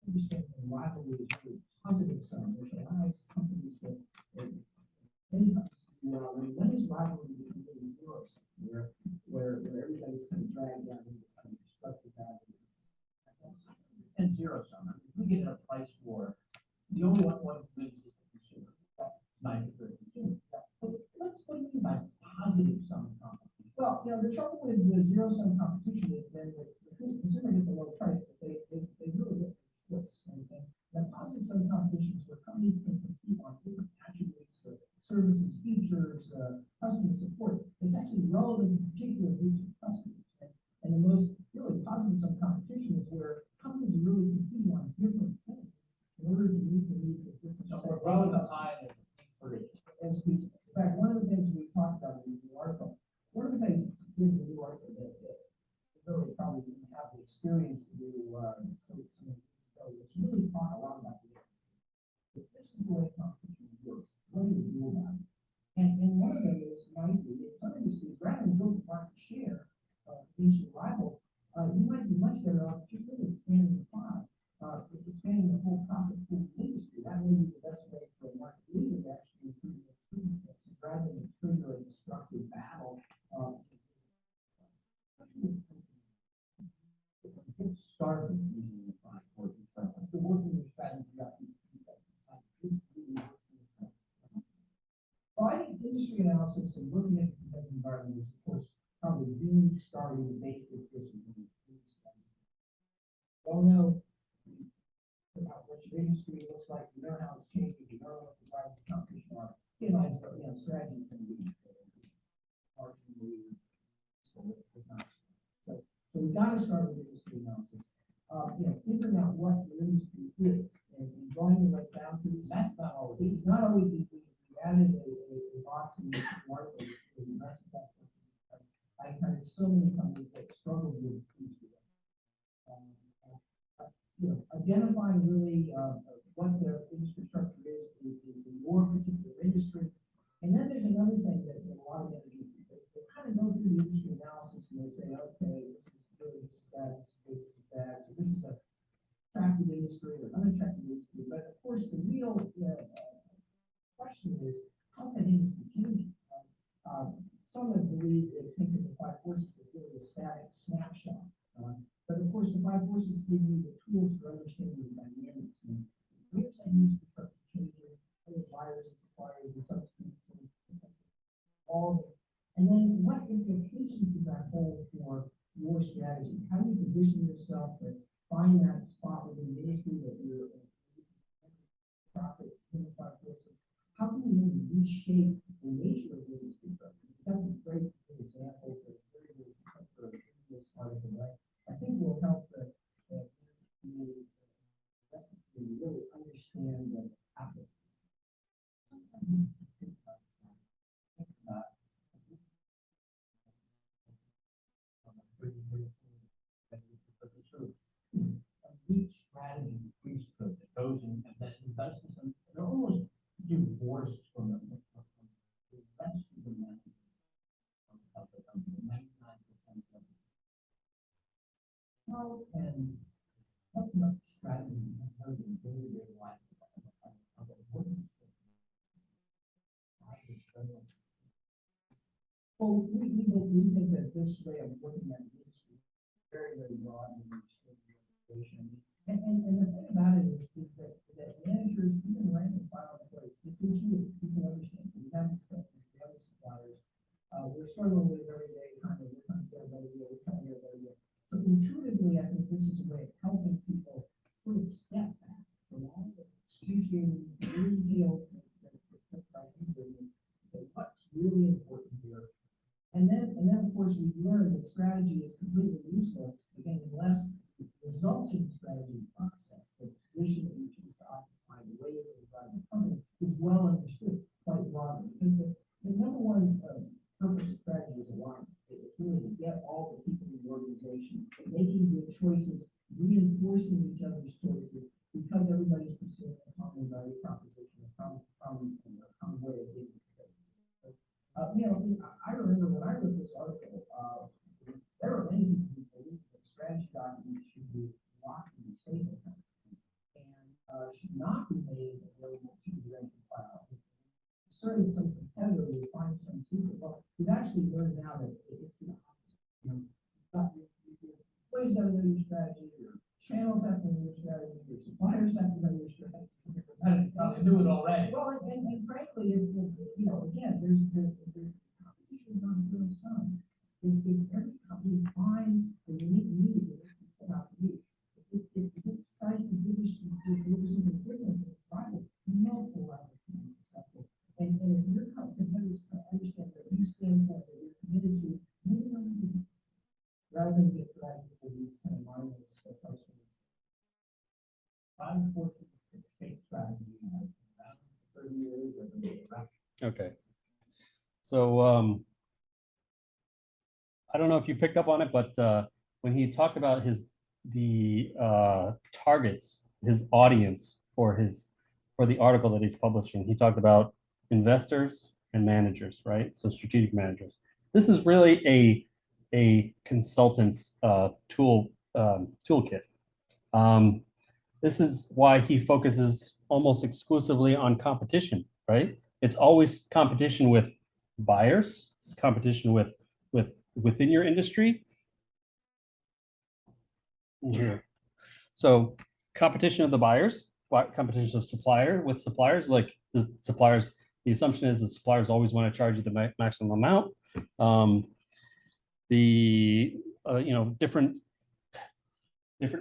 understanding of rivalry is really positive sum, which allows companies to many companies when is rivalry becoming zero sum, where everybody's kind of dragged down into kind of destructive value. And zero sum. I mean, if we get in a price war, the only one who wins is the consumer. That's nice if you're a consumer. But what do you mean by positive sum competition? Well, the trouble with the zero sum competition is then the consumer gets a low price, but they really get no choice. And the positive sum competition is where companies can compete on different attributes, services, features, customer support. It's actually relevant to particular groups of customers. And the most really positive sum competition is where companies are really competing on different things in order to meet the needs of different. So we're relevant time and as we, in fact, one of the things we talked about in the new article, one of the things in the new article that really probably didn't have the experience to do it's really talk a lot about the if this is the way competition works, what do you do about it? And one of them is might be in some industries, rather than go for market share against your rivals, you might be much better off just really expanding the pie, expanding the whole profit pool of the industry. That may be the best way for a market leader to actually improve their circumstances rather than trigger a destructive battle. Get started using the 5 forces framework. The working your strategy out. Well, I think industry analysis and looking at the competitive environment is, of course, probably really starting the basic discipline. You all know about what your industry looks like, you know how it's changing, you know what the drivers of competition are. Strategy can be marginally so we've got to start with industry analysis. Figuring out what your industry is and drawing the right boundaries. That's not always easy. It's not always easy. We added a box in this article with the rest of that. I encountered so many companies that struggle with industry. Identifying really what their industry structure is in your particular industry. And then there's another thing that a lot of managers do. They kind of go through the industry analysis and they say, okay, this is good, this is bad, this is good, this is bad. So this is a attractive industry or unattractive industry. But of course, the real question is, how's that industry changing? Some would believe that thinking of the 5 forces is really a static snapshot. But of course, the 5 forces give you the tools for understanding the dynamics. And we have seen industry structure changing, other buyers and suppliers and substitutes. all, and then what implications does that hold for your strategy? How do you position yourself to find that spot within the industry that you're profit in the five forces? How can you maybe reshape the nature of the industry? That's a great example of very, very for this article, right? I think will help the rest of you really understand the topic. A weak strategy, priesthood that goes in and that investments, and they're almost divorced from the rest of the management of the company, 99% of it. How can strategy and how the day-to-day life of a organization? Well, we think that this way of looking at the industry is very, very broad and organization. And the thing about it is that managers, even rank and file employees, it's intuitive, people understand. We have discussions, we have suppliers. We're struggling with it every day, we're trying to get a better deal, we're trying to get a better deal. So intuitively, I think this is a way of helping people sort of step back from all the excruciating details that business, say what's really important here. And then of course we've learned that strategy is completely useless, again, unless the resulting strategy process, the position that you choose to occupy, the way that you drive the company is well understood quite broadly. Because the number one purpose of strategy is alignment. It's really to get all the people in the organization making good choices, reinforcing each other's choices, because everybody's pursuing a common value proposition, a common way of being. I remember when I wrote this article, there are many people who believe that strategy documents should be locked in the stable and should not be made available to the rank and file. Certainly, some competitor will find some secret. Well, we've actually learned now that it's the opposite. Your employees have to know your strategy, your channels have to know your strategy, your suppliers have to know your strategy. They knew it already. Well, and frankly, again, there's competition on the other side. If every company finds the unique need that it's set out to be, if it tries to deliver something different than its rival, multiple rivals can be successful. And if your competitors understand that you stand for, that you're committed to, rather than get dragged into these kind of mindless approaches. Five forces to shape strategy. 30 years. Okay. So I don't know if you picked up on it, but when he talked about the targets, his audience for the article that he's publishing, he talked about investors and managers, right? So strategic managers. This is really a consultant's toolkit. This is why he focuses almost exclusively on competition, right? It's always competition with buyers, it's competition within your industry. Here. So competition of the buyers, competition of suppliers, like the suppliers, the assumption is the suppliers always want to charge you the maximum amount. Different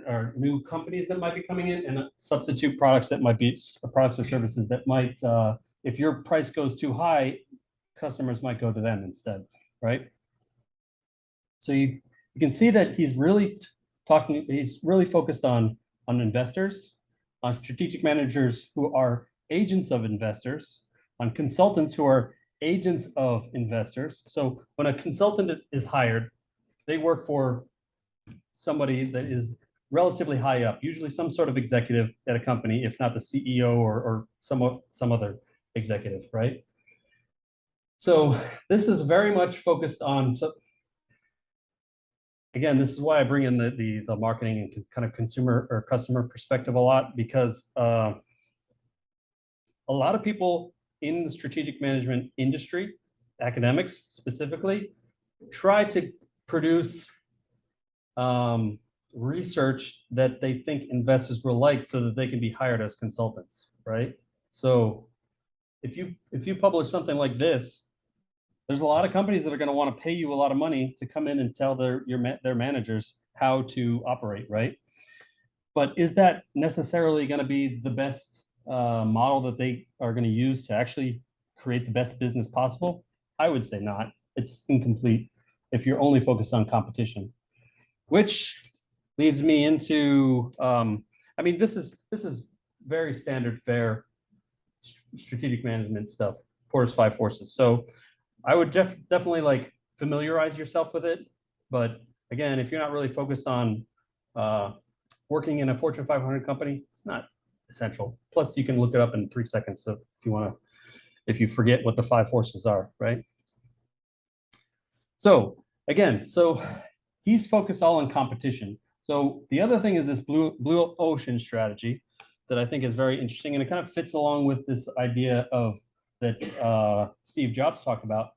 or new companies that might be coming in and substitute products that might be products or services that might, if your price goes too high, customers might go to them instead, right? So you can see that he's really focused on investors, on strategic managers who are agents of investors, on consultants who are agents of investors. So when a consultant is hired, they work for somebody that is relatively high up, usually some sort of executive at a company, if not the CEO or some other executive, right? So this is very much focused on, so again, this is why I bring in the marketing and kind of consumer or customer perspective a lot, because a lot of people in the strategic management industry, academics specifically, try to produce research that they think investors will like so that they can be hired as consultants, right? So if you publish something like this, there's a lot of companies that are going to want to pay you a lot of money to come in and tell their managers how to operate, right? But is that necessarily going to be the best model that they are going to use to actually create the best business possible? I would say not. It's incomplete if you're only focused on competition, which leads me into, I mean, this is very standard fare strategic management stuff, Porter's five forces. So I would definitely like familiarize yourself with it. But again, if you're not really focused on working in a Fortune 500 company, it's not essential. Plus, you can look it up in 3 seconds. So if you want to, if you forget what the five forces are, right? So again, so he's focused all on competition. So the other thing is this blue ocean strategy that I think is very interesting, and it kind of fits along with this idea of that Steve Jobs talked about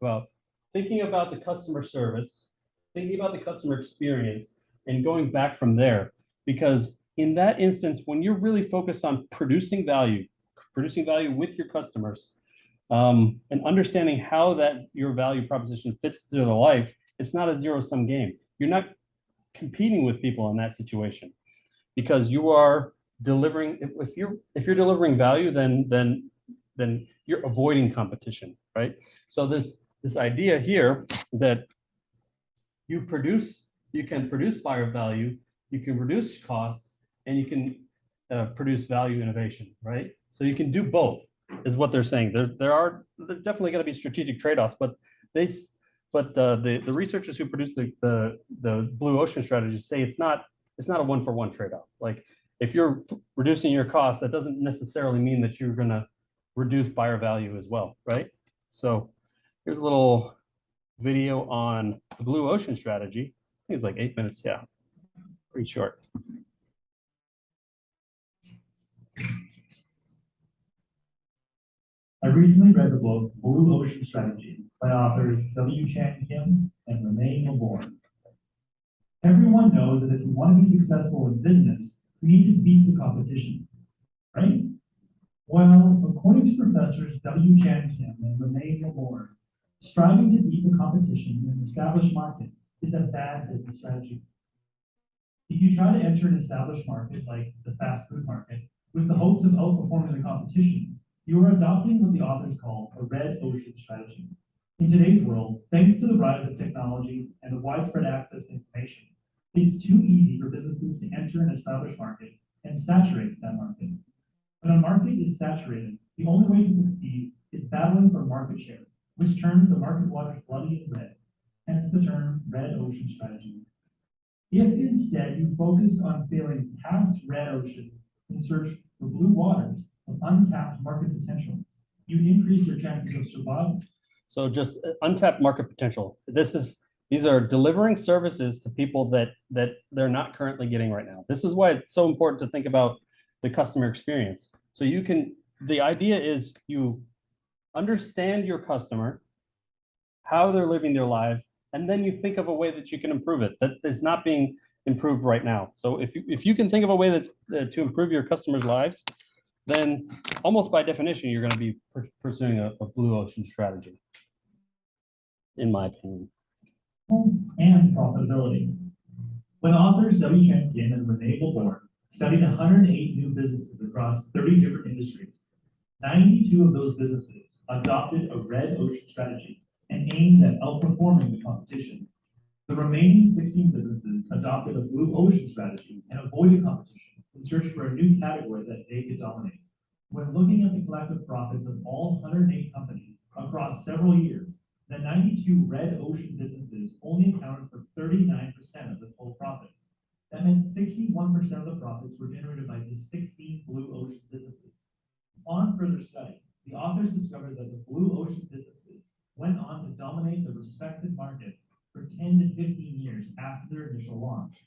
thinking about the customer service, thinking about the customer experience, and going back from there. Because in that instance, when you're really focused on producing value with your customers, and understanding how that your value proposition fits to their life, it's not a zero-sum game. You're not competing with people in that situation because you are delivering. If you're delivering value, then you're avoiding competition, right? So this idea here that you can produce buyer value, you can reduce costs, and you can produce value innovation, right? So you can do both, is what they're saying. There definitely going to be strategic trade-offs, but the researchers who produce the blue ocean strategy say it's not a one-for-one trade-off. Like if you're reducing your costs, that doesn't necessarily mean that you're going to reduce buyer value as well, right? So here's a little video on the blue ocean strategy. I think it's like 8 minutes. Yeah, pretty short. I recently read the book Blue Ocean Strategy by authors W. Chan Kim and Renee Milborn. Everyone knows that if you want to be successful in business, you need to beat the competition, right? Well, according to professors W. Chan Kim and Renee Milborn, striving to beat the competition in an established market is a bad business strategy. If you try to enter an established market like the fast food market with the hopes of outperforming the competition, you are adopting what the authors call a red ocean strategy. In today's world, thanks to the rise of technology and the widespread access to information, it's too easy for businesses to enter an established market and saturate that market. When a market is saturated, the only way to succeed is battling for market share, which turns the market waters bloody and red, hence the term red ocean strategy. If instead you focus on sailing past red oceans in search for blue waters of untapped market potential, you increase your chances of survival. So just untapped market potential. These are delivering services to people that they're not currently getting right now. This is why it's so important to think about the customer experience. So the idea is you understand your customer, how they're living their lives, and then you think of a way that you can improve it that is not being improved right now. So if you can think of a way that to improve your customers' lives, then almost by definition, you're going to be pursuing a blue ocean strategy, in my opinion. And profitability. When authors W. Chan Kim and Renee Milborn studied 108 new businesses across 30 different industries, 92 of those businesses adopted a red ocean strategy and aimed at outperforming the competition. The remaining 16 businesses adopted a blue ocean strategy and avoided competition in search for a new category that they could dominate. When looking at the collective profits of all 108 companies across several years, the 92 red ocean businesses only accounted for 39% of the total profits. That meant 61% of the profits were generated by the 16 blue ocean businesses. On further study, the authors discovered that the blue ocean businesses went on to dominate the respective markets for 10 to 15 years after their initial launch.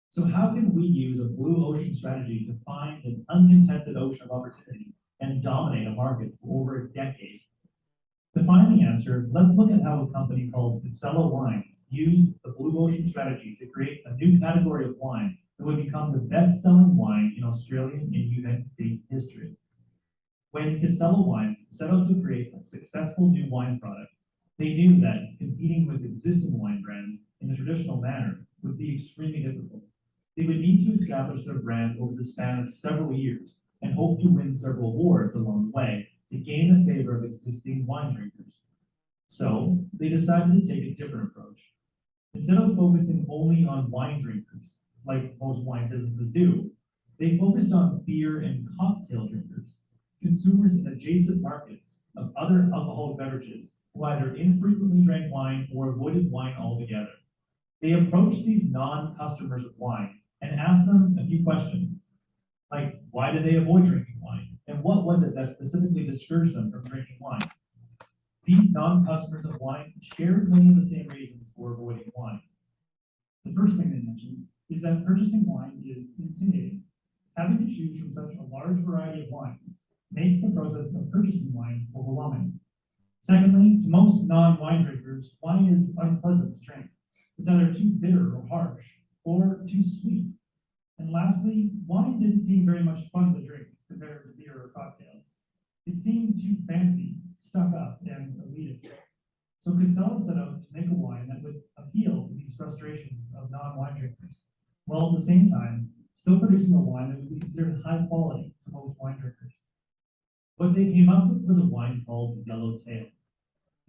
So how can we use a blue ocean strategy to find an uncontested ocean of opportunity and dominate a market for over a decade? To find the answer, let's look at how a company called Casella Wines used the blue ocean strategy to create a new category of wine that would become the best-selling wine in Australian and United States history. When Casella Wines set out to create a successful new wine product, They knew that competing with existing wine brands in a traditional manner would be extremely difficult. They would need to establish their brand over the span of several years and hope to win several awards along the way to gain the favor of existing wine drinkers. So they decided to take a different approach. Instead of focusing only on wine drinkers, like most wine businesses do, they focused on beer and cocktail drinkers, consumers in adjacent markets of other alcoholic beverages who either infrequently drank wine or avoided wine altogether. They approached these non-customers of wine and asked them a few questions, like why did they avoid drinking wine? And what was it that specifically discouraged them from drinking wine? These non-customers of wine shared many of the same reasons for avoiding wine. The first thing they mentioned is that purchasing wine is intimidating. Having to choose from such a large variety of wines makes the process of purchasing wine overwhelming. Secondly, to most non-wine drinkers, wine is unpleasant to drink. It's either too bitter or harsh, or too sweet. And lastly, wine didn't seem very much fun to drink compared to beer or cocktails. It seemed too fancy, stuck up, and elitist. So Casella set out to make a wine that would appeal to these frustrations of non-wine drinkers, while at the same time, still producing a wine that would be considered high quality to most wine drinkers. What they came up with was a wine called Yellowtail.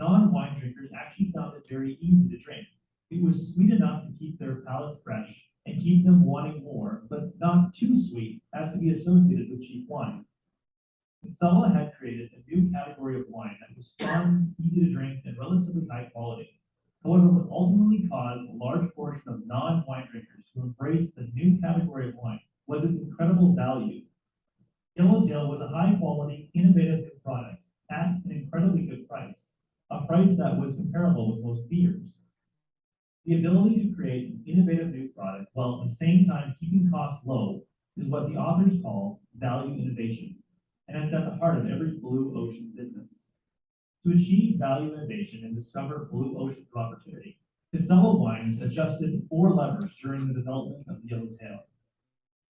Non-wine drinkers actually found it very easy to drink. It was sweet enough to keep their palates fresh and keep them wanting more, but not too sweet as to be associated with cheap wine. Casella had created a new category of wine that was fun, easy to drink, and relatively high quality. However, what ultimately caused a large portion of non-wine drinkers to embrace the new category of wine was its incredible value. Yellowtail was a high-quality, innovative new product at an incredibly good price, a price that was comparable with most beers. The ability to create an innovative new product while at the same time keeping costs low is what the authors call value innovation, and it's at the heart of every blue ocean business. To achieve value innovation and discover blue oceans of opportunity, Casella Wines adjusted 4 levers during the development of the Yellowtail: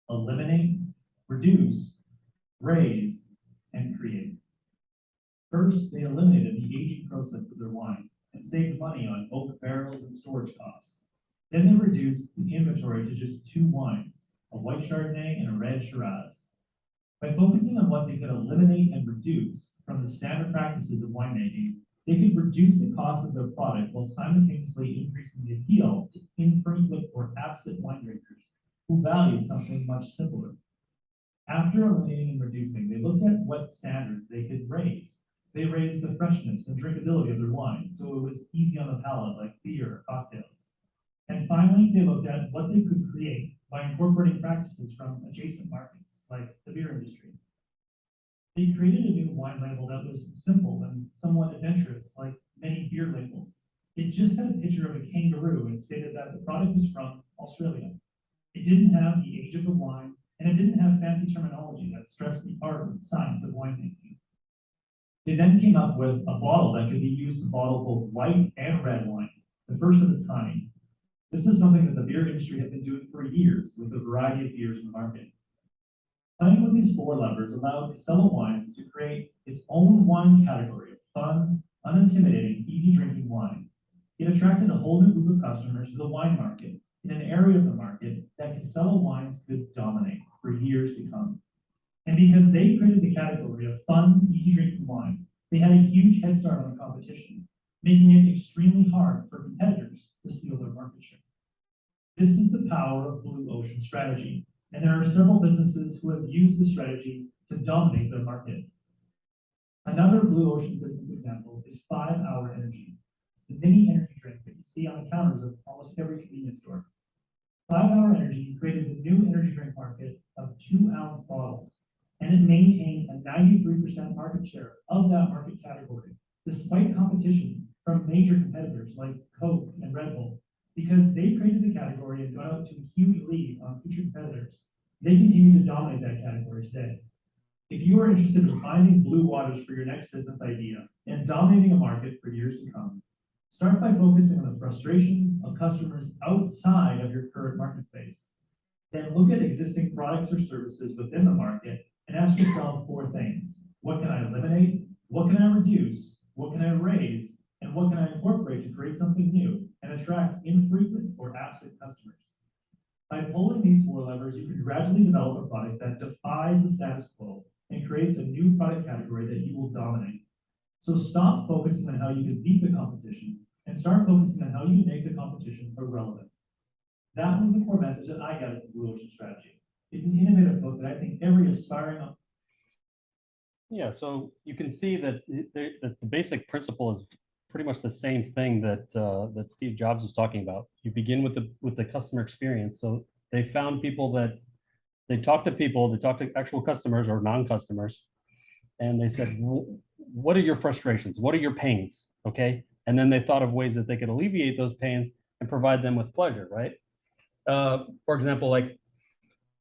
eliminate, reduce, raise, and create. First, they eliminated the aging process of their wine and saved money on oak barrels and storage costs. Then they reduced the inventory to just 2 wines, a white Chardonnay and a red Shiraz. By focusing on what they could eliminate and reduce from the standard practices of winemaking, they could reduce the cost of their product while simultaneously increasing the appeal to infrequent or absent wine drinkers who valued something much simpler. After eliminating and reducing, they looked at what standards they could raise. They raised the freshness and drinkability of their wine, so it was easy on the palate like beer or cocktails. And finally, they looked at what they could create by incorporating practices from adjacent markets, like the beer industry. They created a new wine label that was simple and somewhat adventurous, like many beer labels. It just had a picture of a kangaroo and stated that the product was from Australia. It didn't have the age of the wine, and it didn't have fancy terminology that stressed the art and science of winemaking. They then came up with a bottle that could be used to bottle both white and red wine, the first of its kind. This is something that the beer industry had been doing for years with a variety of beers in the market. Playing with these 4 levers allowed Casella Wines to create its own wine category of fun, unintimidating, easy drinking wine. It attracted a whole new group of customers to the wine market in an area of the market that Casella Wines could dominate for years to come. And because they created the category of fun, easy drinking wine, they had a huge head start on the competition, making it extremely hard for competitors to steal their market share. This is the power of blue ocean strategy, and there are several businesses who have used the strategy to dominate their market. Another blue ocean business example is 5 Hour Energy, the mini energy drink that you see on the counters of almost every convenience store. 5 Hour Energy created a new energy drink market of 2-ounce bottles, and it maintained a 93% market share of that market category, despite competition from major competitors like Coke and Red Bull. Because they created the category and got out to a huge lead on future competitors, they continue to dominate that category today. If you are interested in finding blue waters for your next business idea and dominating a market for years to come, start by focusing on the frustrations of customers outside of your current market space. Then look at existing products or services within the market and ask yourself 4 things. What can I eliminate? What can I reduce? What can I raise? And what can I incorporate to create something new and attract infrequent or absent customers? By pulling these four levers, you can gradually develop a product that defies the status quo and creates a new product category that you will dominate. So stop focusing on how you can beat the competition and start focusing on how you make the competition irrelevant. That was the core message that I got from Blue Ocean Strategy. It's an innovative book that I think every aspiring. Yeah, so you can see that the basic principle is pretty much the same thing that that Steve Jobs was talking about. You begin with the customer experience. So they found people that they talked to actual customers or non-customers, and they said, what are your frustrations? What are your pains? Okay. And then they thought of ways that they could alleviate those pains and provide them with pleasure, right? For example, like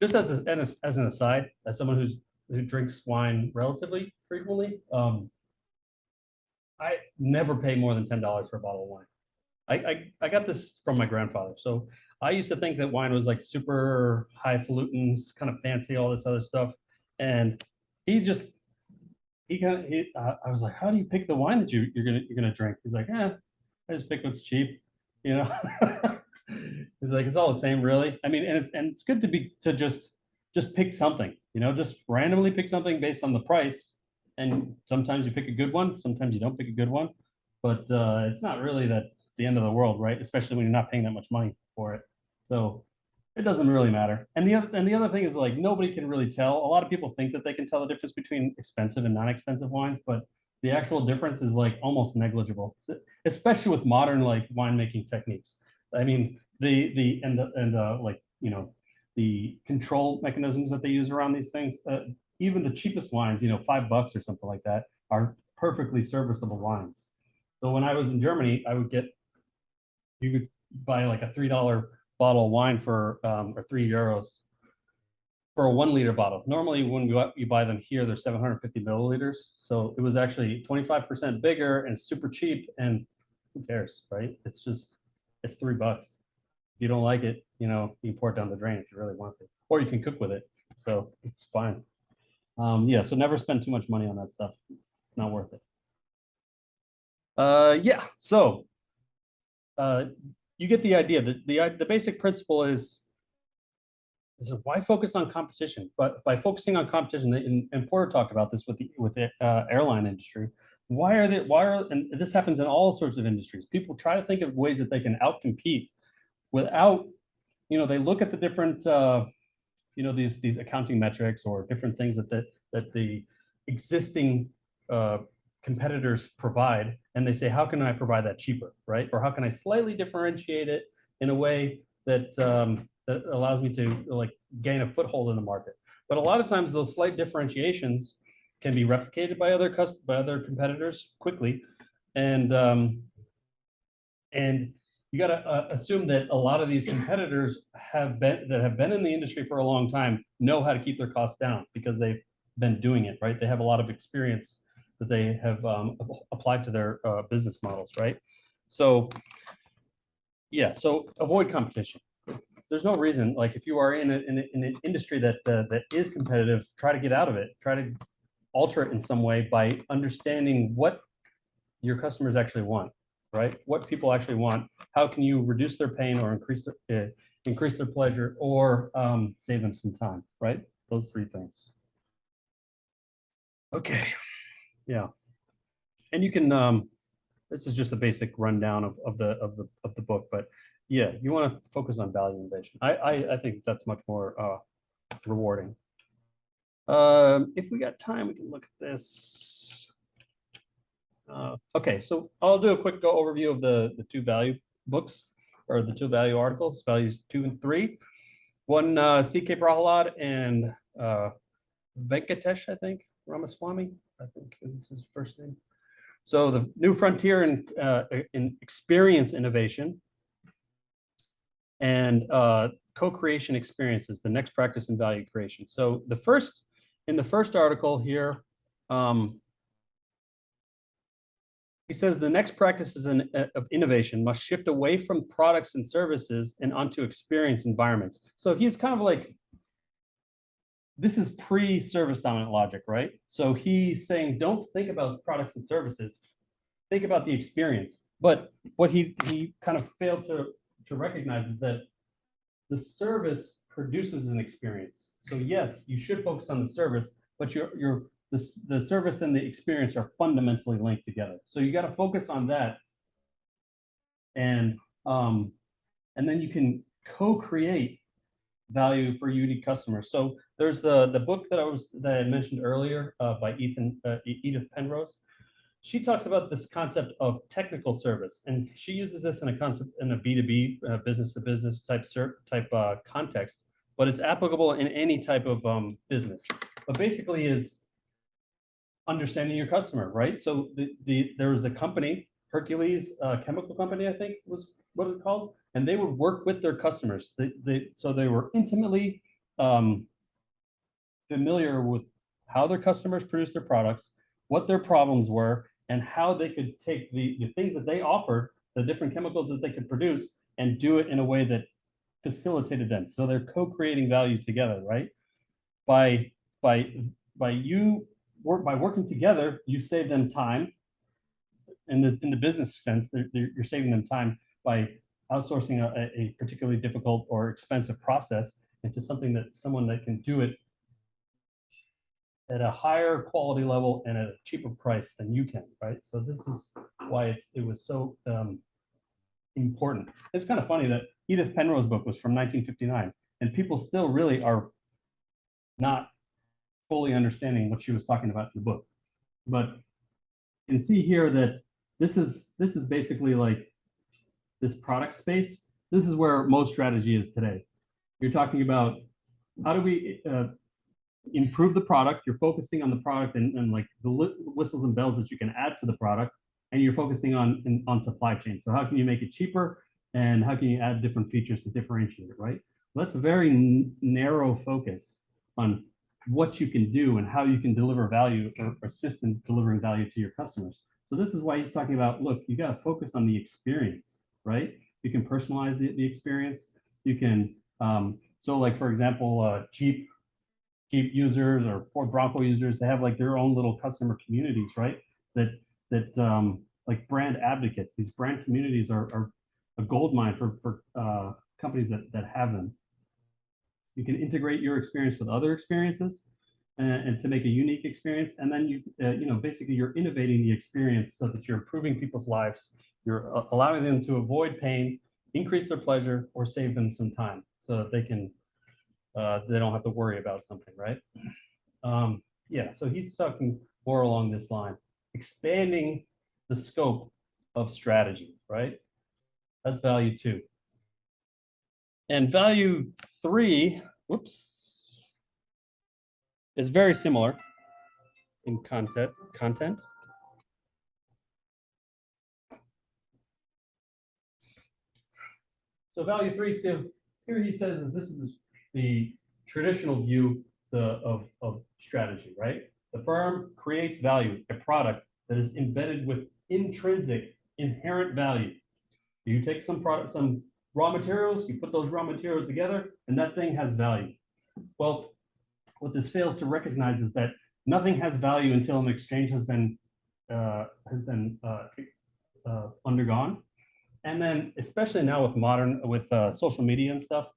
just as an aside, as someone who drinks wine relatively frequently, I never pay more than $10 for a bottle of wine. I got this from my grandfather. So I used to think that wine was like super highfalutin, kind of fancy, all this other stuff. And he just, I was like, how do you pick the wine that you're gonna drink? He's like, I just pick what's cheap, you know. He's like, it's all the same, really. I mean, and it's good to just pick something, you know, just randomly pick something based on the price. And sometimes you pick a good one, sometimes you don't pick a good one, but it's not really the end of the world, right? Especially when you're not paying that much money for it. So it doesn't really matter. And the other thing is, like, nobody can really tell. A lot of people think that they can tell the difference between expensive and non-expensive wines, but the actual difference is like almost negligible, especially with modern like winemaking techniques. I mean, like, you know, the control mechanisms that they use around these things, even the cheapest wines, you know, $5 or something like that, are perfectly serviceable wines. So when I was in Germany, you could buy like a $3 bottle of wine for or €3 for a 1 liter bottle. Normally, when you buy them here, they're 750 milliliters. So it was actually 25% bigger and super cheap. And who cares, right? It's $3. If you don't like it, you know, you can pour it down the drain if you really want to, or you can cook with it. So it's fine. Yeah, so never spend too much money on that stuff. It's not worth it. Yeah, so you get the idea. The basic principle is why focus on competition? But by focusing on competition, and Porter talked about this with the airline industry. And this happens in all sorts of industries. People try to think of ways that they can outcompete without, you know, they look at the different, you know, these accounting metrics or different things that the existing competitors provide, and they say, how can I provide that cheaper, right? Or how can I slightly differentiate it in a way that that allows me to like gain a foothold in the market? But a lot of times those slight differentiations can be replicated by other competitors quickly, and you got to assume that a lot of these competitors have been in the industry for a long time know how to keep their costs down because they've been doing it, right? They have a lot of experience that they have applied to their business models, right? So yeah, so avoid competition. There's no reason, like if you are in an industry that is competitive, try to get out of it. Try to alter it in some way by understanding what your customers actually want, right? What people actually want. How can you reduce their pain or increase their pleasure, or save them some time, right? Those three things. Okay, yeah, and you can. This is just a basic rundown of the book, but yeah, you want to focus on value innovation. I think that's much more rewarding. If we got time, we can look at this. Okay, so I'll do a quick overview of the two value books, or the two value articles, values 2 and 3. One, C.K. Prahalad and Venkatesh, I think, Ramaswamy, I think is his first name. So the new frontier in experience innovation and co-creation experiences, the next practice in value creation. So in the first article here, he says the next practices of innovation must shift away from products and services and onto experience environments. So he's kind of like, this is pre-service dominant logic, right? So he's saying, don't think about products and services. think about the experience. But what he kind of failed to recognize is that the service produces an experience. So yes, you should focus on the service, but the service and the experience are fundamentally linked together. So you got to focus on that, and then you can co-create value for unique customers. So there's the book that I mentioned earlier by Edith Penrose. She talks about this concept of technical service, and she uses this in a concept in a B2B business to business type context, but it's applicable in any type of business. But basically is understanding your customer, right? So there was a company, Hercules Chemical Company, I think was what it's called, and they would work with their customers. So they were intimately familiar with how their customers produce their products, what their problems were, and how they could take the things that they offered, the different chemicals that they could produce, and do it in a way that facilitated them. So they're co-creating value together, right? By working together, you save them time. In the business sense, you're saving them time by outsourcing a particularly difficult or expensive process into someone that can do it at a higher quality level and at a cheaper price than you can, right? So this is why it was so important. It's kind of funny that Edith Penrose book was from 1959, and people still really are not fully understanding what she was talking about in the book. But you can see here that this is basically like this product space. This is where most strategy is today. You're talking about how do we improve the product. You're focusing on the product and like the whistles and bells that you can add to the product, and you're focusing on supply chain. So how can you make it cheaper, and how can you add different features to differentiate it, right? Well, that's a very narrow focus on what you can do and how you can deliver value or assist in delivering value to your customers. So this is why he's talking about, look, you got to focus on the experience, right? You can personalize the experience. You can, so like, for example, Jeep users or Ford Bronco users, they have like their own little customer communities, right? That like brand advocates. These brand communities are a gold mine for companies that have them. You can integrate your experience with other experiences and to make a unique experience. And then basically you're innovating the experience so that you're improving people's lives. You're allowing them to avoid pain, increase their pleasure, or save them some time so that they don't have to worry about something, right? Yeah, so he's talking more along this line, expanding the scope of strategy, right? That's value 2. And value 3, is very similar in content. So value 3, so here he says this is the traditional view of strategy, right? The firm creates value, a product that is embedded with intrinsic, inherent value. You take some raw materials, you put those raw materials together, and that thing has value. Well, what this fails to recognize is that nothing has value until an exchange has been undergone. And then, especially now with social media and stuff,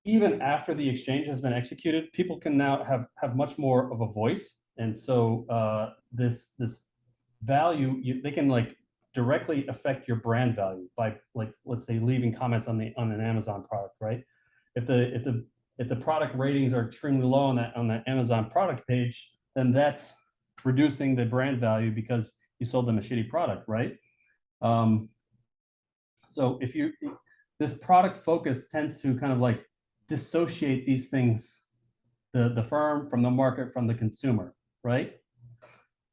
even after the exchange has been executed, people can now have much more of a voice. And so this value, they can like directly affect your brand value by, like, let's say, leaving comments on an Amazon product, right? If the product ratings are extremely low on that Amazon product page, then that's reducing the brand value because you sold them a shitty product, right? So this product focus tends to kind of like dissociate these things, the firm from the market, from the consumer, right?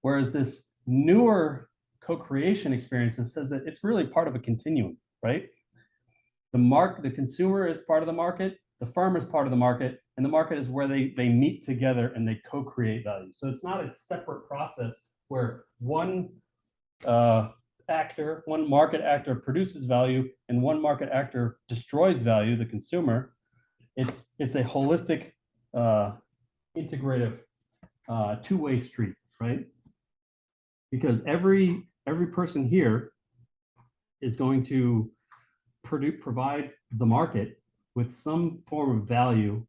Whereas this newer co-creation experience says that it's really part of a continuum, right? The consumer is part of the market, the firm is part of the market, and the market is where they meet together and they co-create value. So it's not a separate process where one market actor produces value and one market actor destroys value, the consumer. It's a holistic, integrative, two-way street, right? because every person here is going to provide the market with some form of value.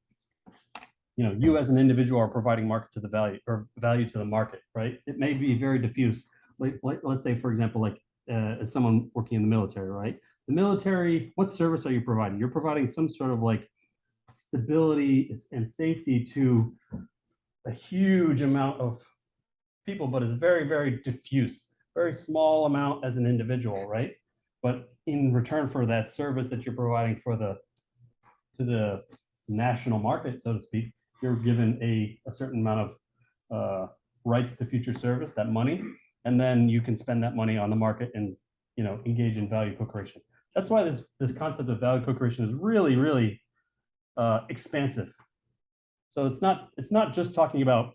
You know, you as an individual are providing market to the value or value to the market, right? It may be very diffuse. Like let's say, for example, like as someone working in the military, right? The military, what service are you providing? You're providing some sort of like stability and safety to a huge amount of people, but it's very, very diffuse, very small amount as an individual, right? But in return for that service that you're providing for to the national market, so to speak, you're given a certain amount of rights to future service, that money, and then you can spend that money on the market and, you know, engage in value co-creation. That's why this concept of value co-creation is really, really expansive. So it's not just talking about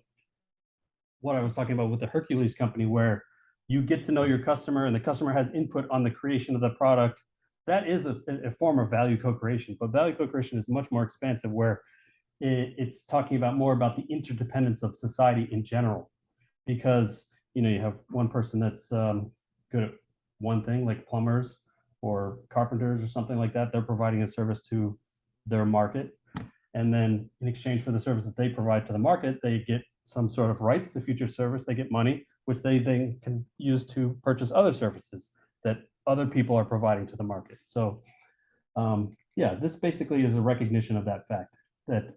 what I was talking about with the Hercules company, where you get to know your customer and the customer has input on the creation of the product. That is a form of value co-creation, but value co-creation is much more expansive, where it's talking about more about the interdependence of society in general, because you know you have one person that's good at one thing, like plumbers or carpenters or something like that. They're providing a service to their market, and then in exchange for the service that they provide to the market, they get some sort of rights to future service. They get money, which they then can use to purchase other services that other people are providing to the market. So yeah, this basically is a recognition of that fact that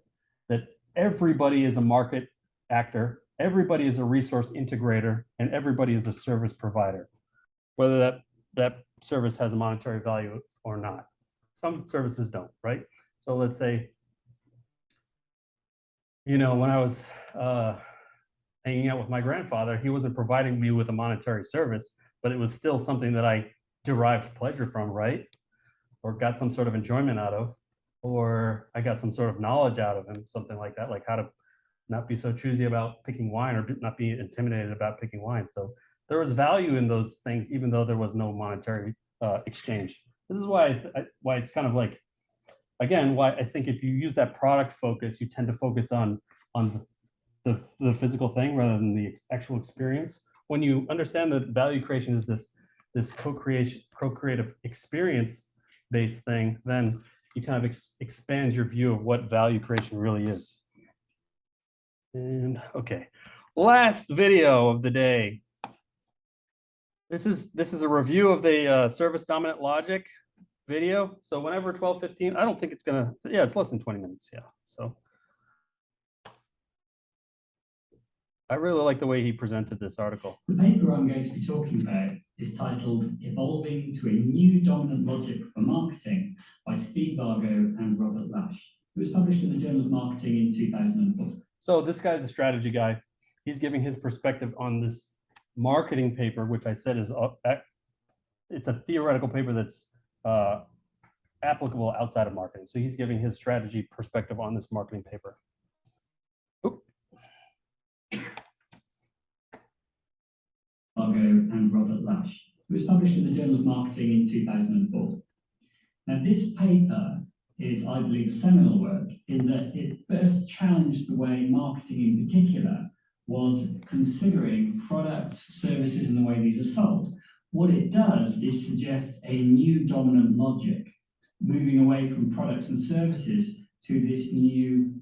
everybody is a market actor, everybody is a resource integrator, and everybody is a service provider, whether that service has a monetary value or not. Some services don't, right? So let's say, you know, when I was hanging out with my grandfather, he wasn't providing me with a monetary service, but it was still something that I derived pleasure from, right? Or got some sort of enjoyment out of, or I got some sort of knowledge out of him, something like that, like how to not be so choosy about picking wine or not be intimidated about picking wine. So there was value in those things, even though there was no monetary exchange. This is why it's kind of like, again, why I think if you use that product focus, you tend to focus on the physical thing rather than the actual experience. When you understand that value creation is this co-creative experience-based thing, then you kind of expand your view of what value creation really is. And okay, last video of the day. This is a review of the service dominant logic video. So whenever 12:15, I don't think it's gonna, yeah, it's less than 20 minutes. Yeah. So I really like the way he presented this article. The paper I'm going to be talking about is titled Evolving to a New Dominant Logic for Marketing by Steve Vargo and Robert Lash. It was published in the Journal of Marketing in 2004. So this guy's a strategy guy. He's giving his perspective on this marketing paper, which I said is it's a theoretical paper that's applicable outside of marketing. So he's giving his strategy perspective on this marketing paper. Oop. Vargo and Robert Lash. It was published in the Journal of Marketing in 2004. Now, this paper is, I believe, a seminal work in that it first challenged the way marketing in particular was considering products, services, and the way these are sold. What it does is suggest a new dominant logic, moving away from products and services to this new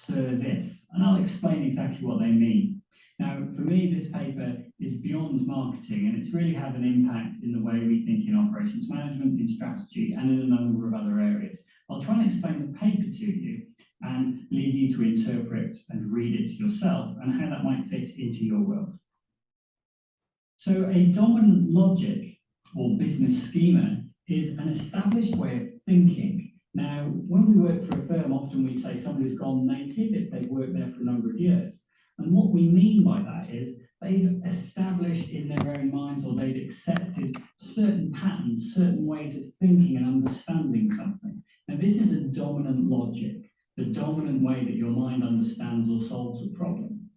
service. And I'll explain exactly what they mean. Now, for me, this paper is beyond marketing, and it's really had an impact in the way we think in operations management, in strategy, and in a number of other areas. I'll try and explain the paper to you and leave you to interpret and read it yourself and how that might fit into your world. So a dominant logic or business schema is an established way of thinking. Now, when we work for a firm, often we say somebody's gone native if they've worked there for a number of years. And what we mean by that is they've established in their own minds, or they've accepted certain patterns, certain ways of thinking and understanding something. Now, this is a dominant logic, the dominant way that your mind understands or solves a problem.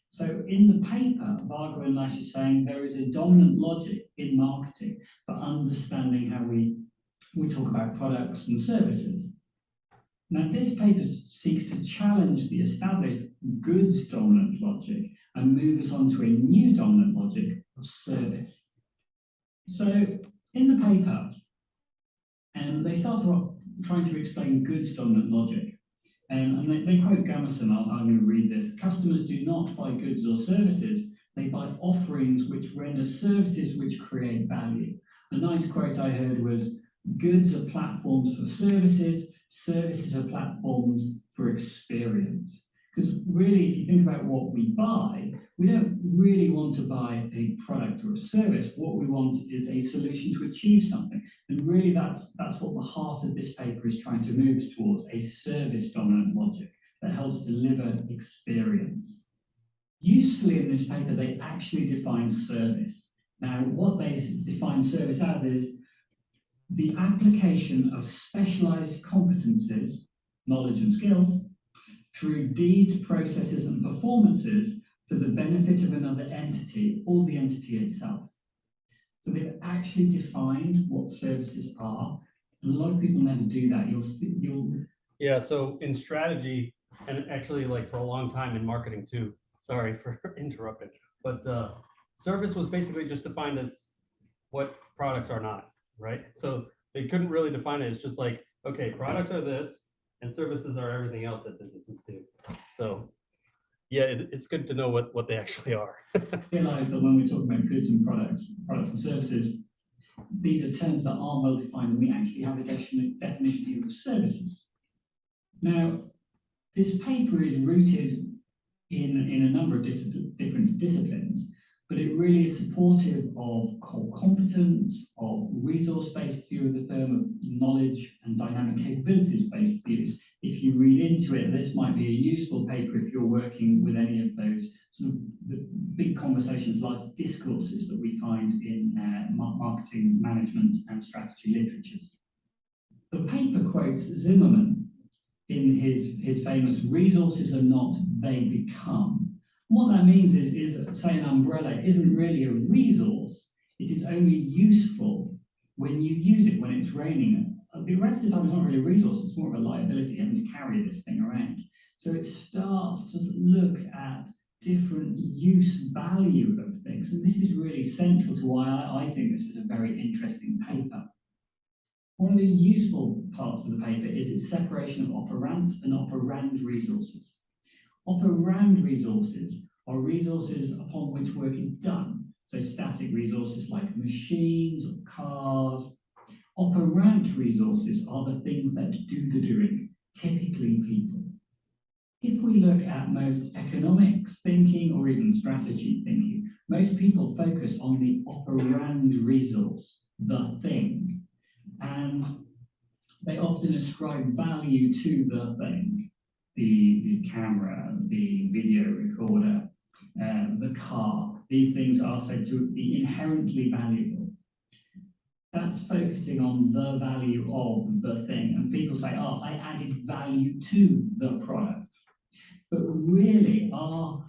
So in the paper, Vargo and Lash is saying there is a dominant logic in marketing for understanding how we talk about products and services. Now, this paper seeks to challenge the established goods dominant logic and move us on to a new dominant logic of service. So in the paper, they start off trying to explain goods dominant logic. And they quote Gamerson, I'm going to read this. Customers do not buy goods or services, they buy offerings which render services which create value. A nice quote I heard was, goods are platforms for services, services are platforms for experience. Because really, if you think about what we buy, we don't really want to buy a product or a service. What we want is a solution to achieve something. And really, that's what the heart of this paper is trying to move us towards, a service-dominant logic that helps deliver experience. Usefully in this paper, they actually define service. Now, what they define service as is the application of specialized competences, knowledge and skills, through deeds, processes, and performances for the benefit of another entity or the entity itself. So they've actually defined what services are, and a lot of people never do that. Yeah, so in strategy, and actually like for a long time in marketing too, sorry for interrupting, but service was basically just defined as what products are not, right? So they couldn't really define it. It's just like, okay, products are this and services are everything else that businesses do. So yeah, it's good to know what they actually are. Realize that when we're talking about goods and products and services, these are terms that are well defined, and we actually have a definition here of services. Now, this paper is rooted in a number of different disciplines, but it really is supportive of core competence, of resource-based view of the firm, of knowledge and dynamic capabilities-based views. If you read into it, this might be a useful paper if you're working with any of those sort of the big conversations, large discourses that we find in marketing, management, and strategy literatures. The paper quotes Zimmerman in his famous "Resources are not, they become." What that means is say an umbrella isn't really a resource, it is only useful when you use it, when it's raining. The rest of the time it's not really a resource, it's more of a liability, having to carry this thing around. So it starts to look at different use value of things, and this is really central to why I think this is a very interesting paper. One of the useful parts of the paper is its separation of operant and operand resources. Operand resources are resources upon which work is done, so static resources like machines or cars. Operant resources are the things that do the doing, typically people. If we look at most economics thinking or even strategy thinking, most people focus on the operand resource, the thing, and they often ascribe value to the thing. The camera, the video recorder, the car, these things are said to be inherently valuable. That's focusing on the value of the thing. And people say, oh, I added value to the product. But really, are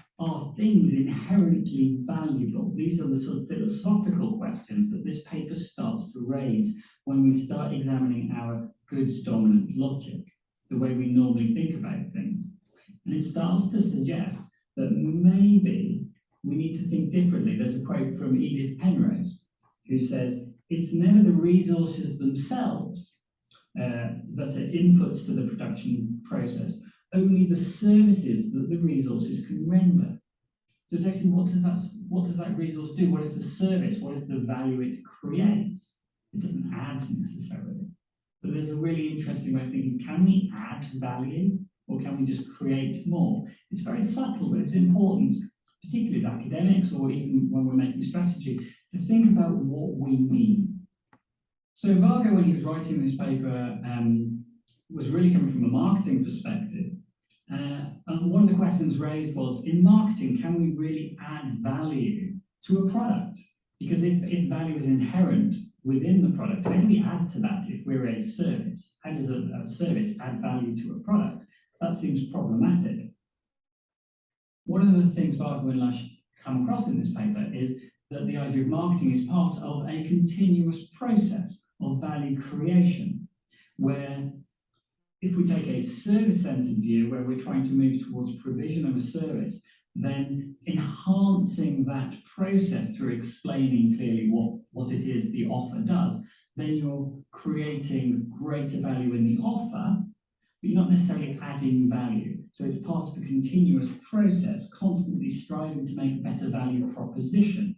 things inherently valuable? These are the sort of philosophical questions that this paper starts to raise when we start examining our goods dominant logic, the way we normally think about things. And it starts to suggest that maybe we need to think differently. There's a quote from Edith Penrose, who says, it's never the resources themselves that are inputs to the production process, only the services that the resources can render. So it's actually, what does that resource do? What is the service? What is the value it creates? It doesn't add necessarily. So there's a really interesting way of thinking, can we add value or can we just create more? It's very subtle, but it's important, particularly as academics or even when we're making strategy, to think about what we mean. So Vargo, when he was writing this paper, was really coming from a marketing perspective. And one of the questions raised was, in marketing, can we really add value to a product? Because if value is inherent within the product, how do we add to that if we're a service? How does a service add value to a product? That seems problematic. One of the things Vargo and Lash come across in this paper is that the idea of marketing is part of a continuous process of value creation, where if we take a service-centered view where we're trying to move towards provision of a service, then enhancing that process through explaining clearly what it is the offer does, then you're creating greater value in the offer, but you're not necessarily adding value. So it's part of a continuous process, constantly striving to make a better value proposition.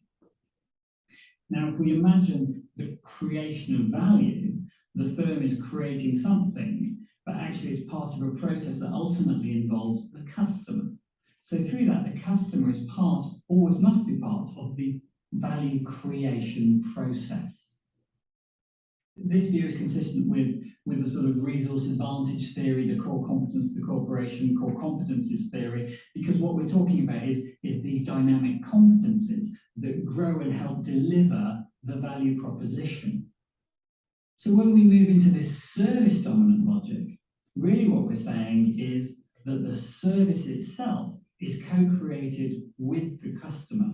Now, if we imagine the creation of value, the firm is creating something, but actually it's part of a process that ultimately involves the customer. So through that, the customer is part, always must be part of the value creation process. This view is consistent with the sort of resource advantage theory, the core competence of the corporation, core competencies theory, because what we're talking about is these dynamic competencies that grow and help deliver the value proposition. So when we move into this service dominant logic, really what we're saying is that the service itself is co-created with the customer.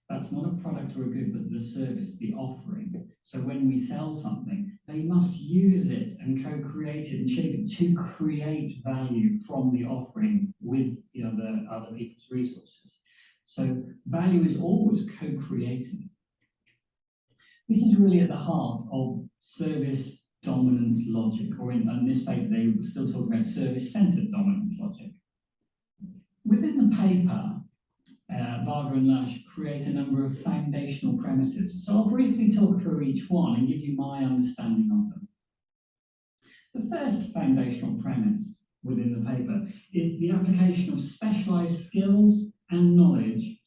That's not a product or a good, but the service, the offering. So when we sell something, they must use it and co-create it and shape it to create value from the offering with the other people's resources. So value is always co-created. This is really at the heart of service dominant logic, or in this paper they were still talking about service-centered dominant logic. Within the paper, Varga and Lush create a number of foundational premises. So I'll briefly talk through each one and give you my understanding of them. The first foundational premise within the paper is the application of specialized skills and knowledge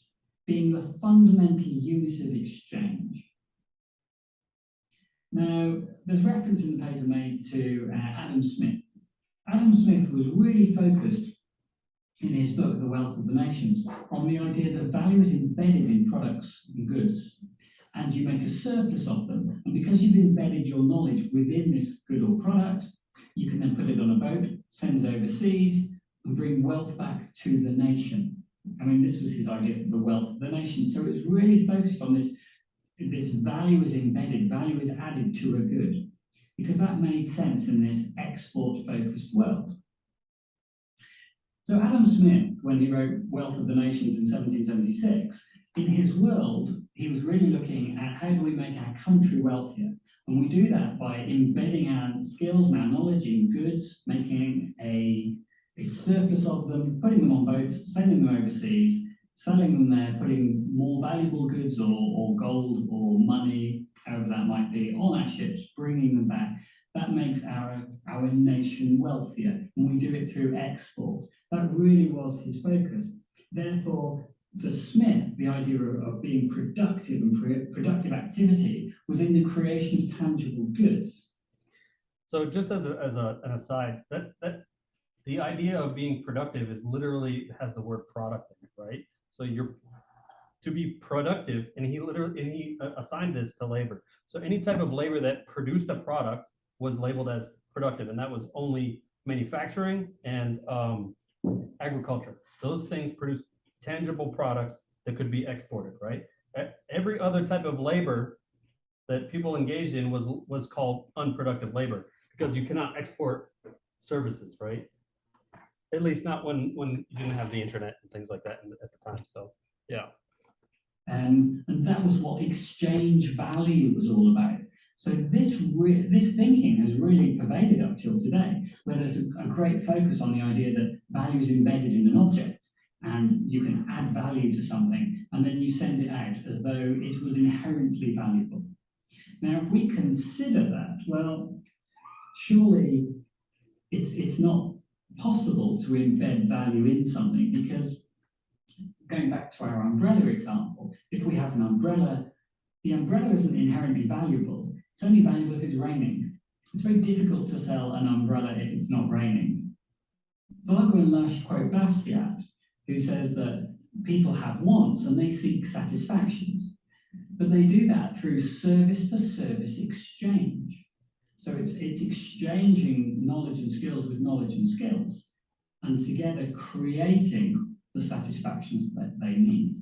being the fundamental unit of exchange. Now, there's reference in the paper made to Adam Smith. Adam Smith was really focused in his book, The Wealth of the Nations, on the idea that value is embedded in products and goods, and you make a surplus of them. And because you've embedded your knowledge within this good or product, you can then put it on a boat, send it overseas, and bring wealth back to the nation. I mean, this was his idea for the wealth of the nation. So it's really focused on this value is embedded, value is added to a good, because that made sense in this export-focused world. So Adam Smith, when he wrote Wealth of the Nations in 1776, in his world, he was really looking at how do we make our country wealthier? And we do that by embedding our skills and our knowledge in goods, making a surplus of them, putting them on boats, sending them overseas, selling them there, putting more valuable goods or gold or money, however that might be, on our ships, bringing them back. That makes our nation wealthier, and we do it through export. That really was his focus. Therefore, for Smith, the idea of being productive and productive activity was in the creation of tangible goods. So just as an aside, that the idea of being productive is literally has the word product in it, right? So you're to be productive, and he assigned this to labor. So any type of labor that produced a product was labeled as productive, and that was only manufacturing and agriculture. Those things produce tangible products that could be exported, right? Every other type of labor that people engaged in was called unproductive labor, because you cannot export services, right? At least not when you didn't have the internet and things like that at the time. So yeah. And that was what exchange value was all about. So this thinking has really pervaded up till today, where there's a great focus on the idea that value is embedded in an object, and you can add value to something, and then you send it out as though it was inherently valuable. Now, if we consider that, well, surely it's not possible to embed value in something, because going back to our umbrella example, if we have an umbrella, the umbrella isn't inherently valuable. It's only valuable if it's raining. It's very difficult to sell an umbrella if it's not raining. Varga and Lush quote Bastiat, who says that people have wants and they seek satisfactions, but they do that through service for service exchange. So it's exchanging knowledge and skills with knowledge and skills, and together creating the satisfactions that they need.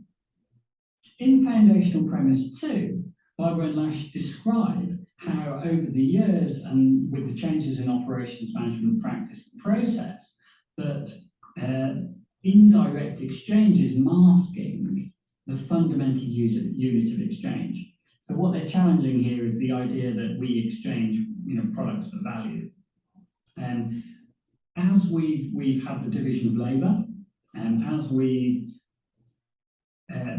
In foundational premise 2, Varga and Lush describe how over the years and with the changes in operations management practice and process, that indirect exchange is masking the fundamental unit of exchange. So what they're challenging here is the idea that we exchange, products for value. As we've had the division of labour, and as we've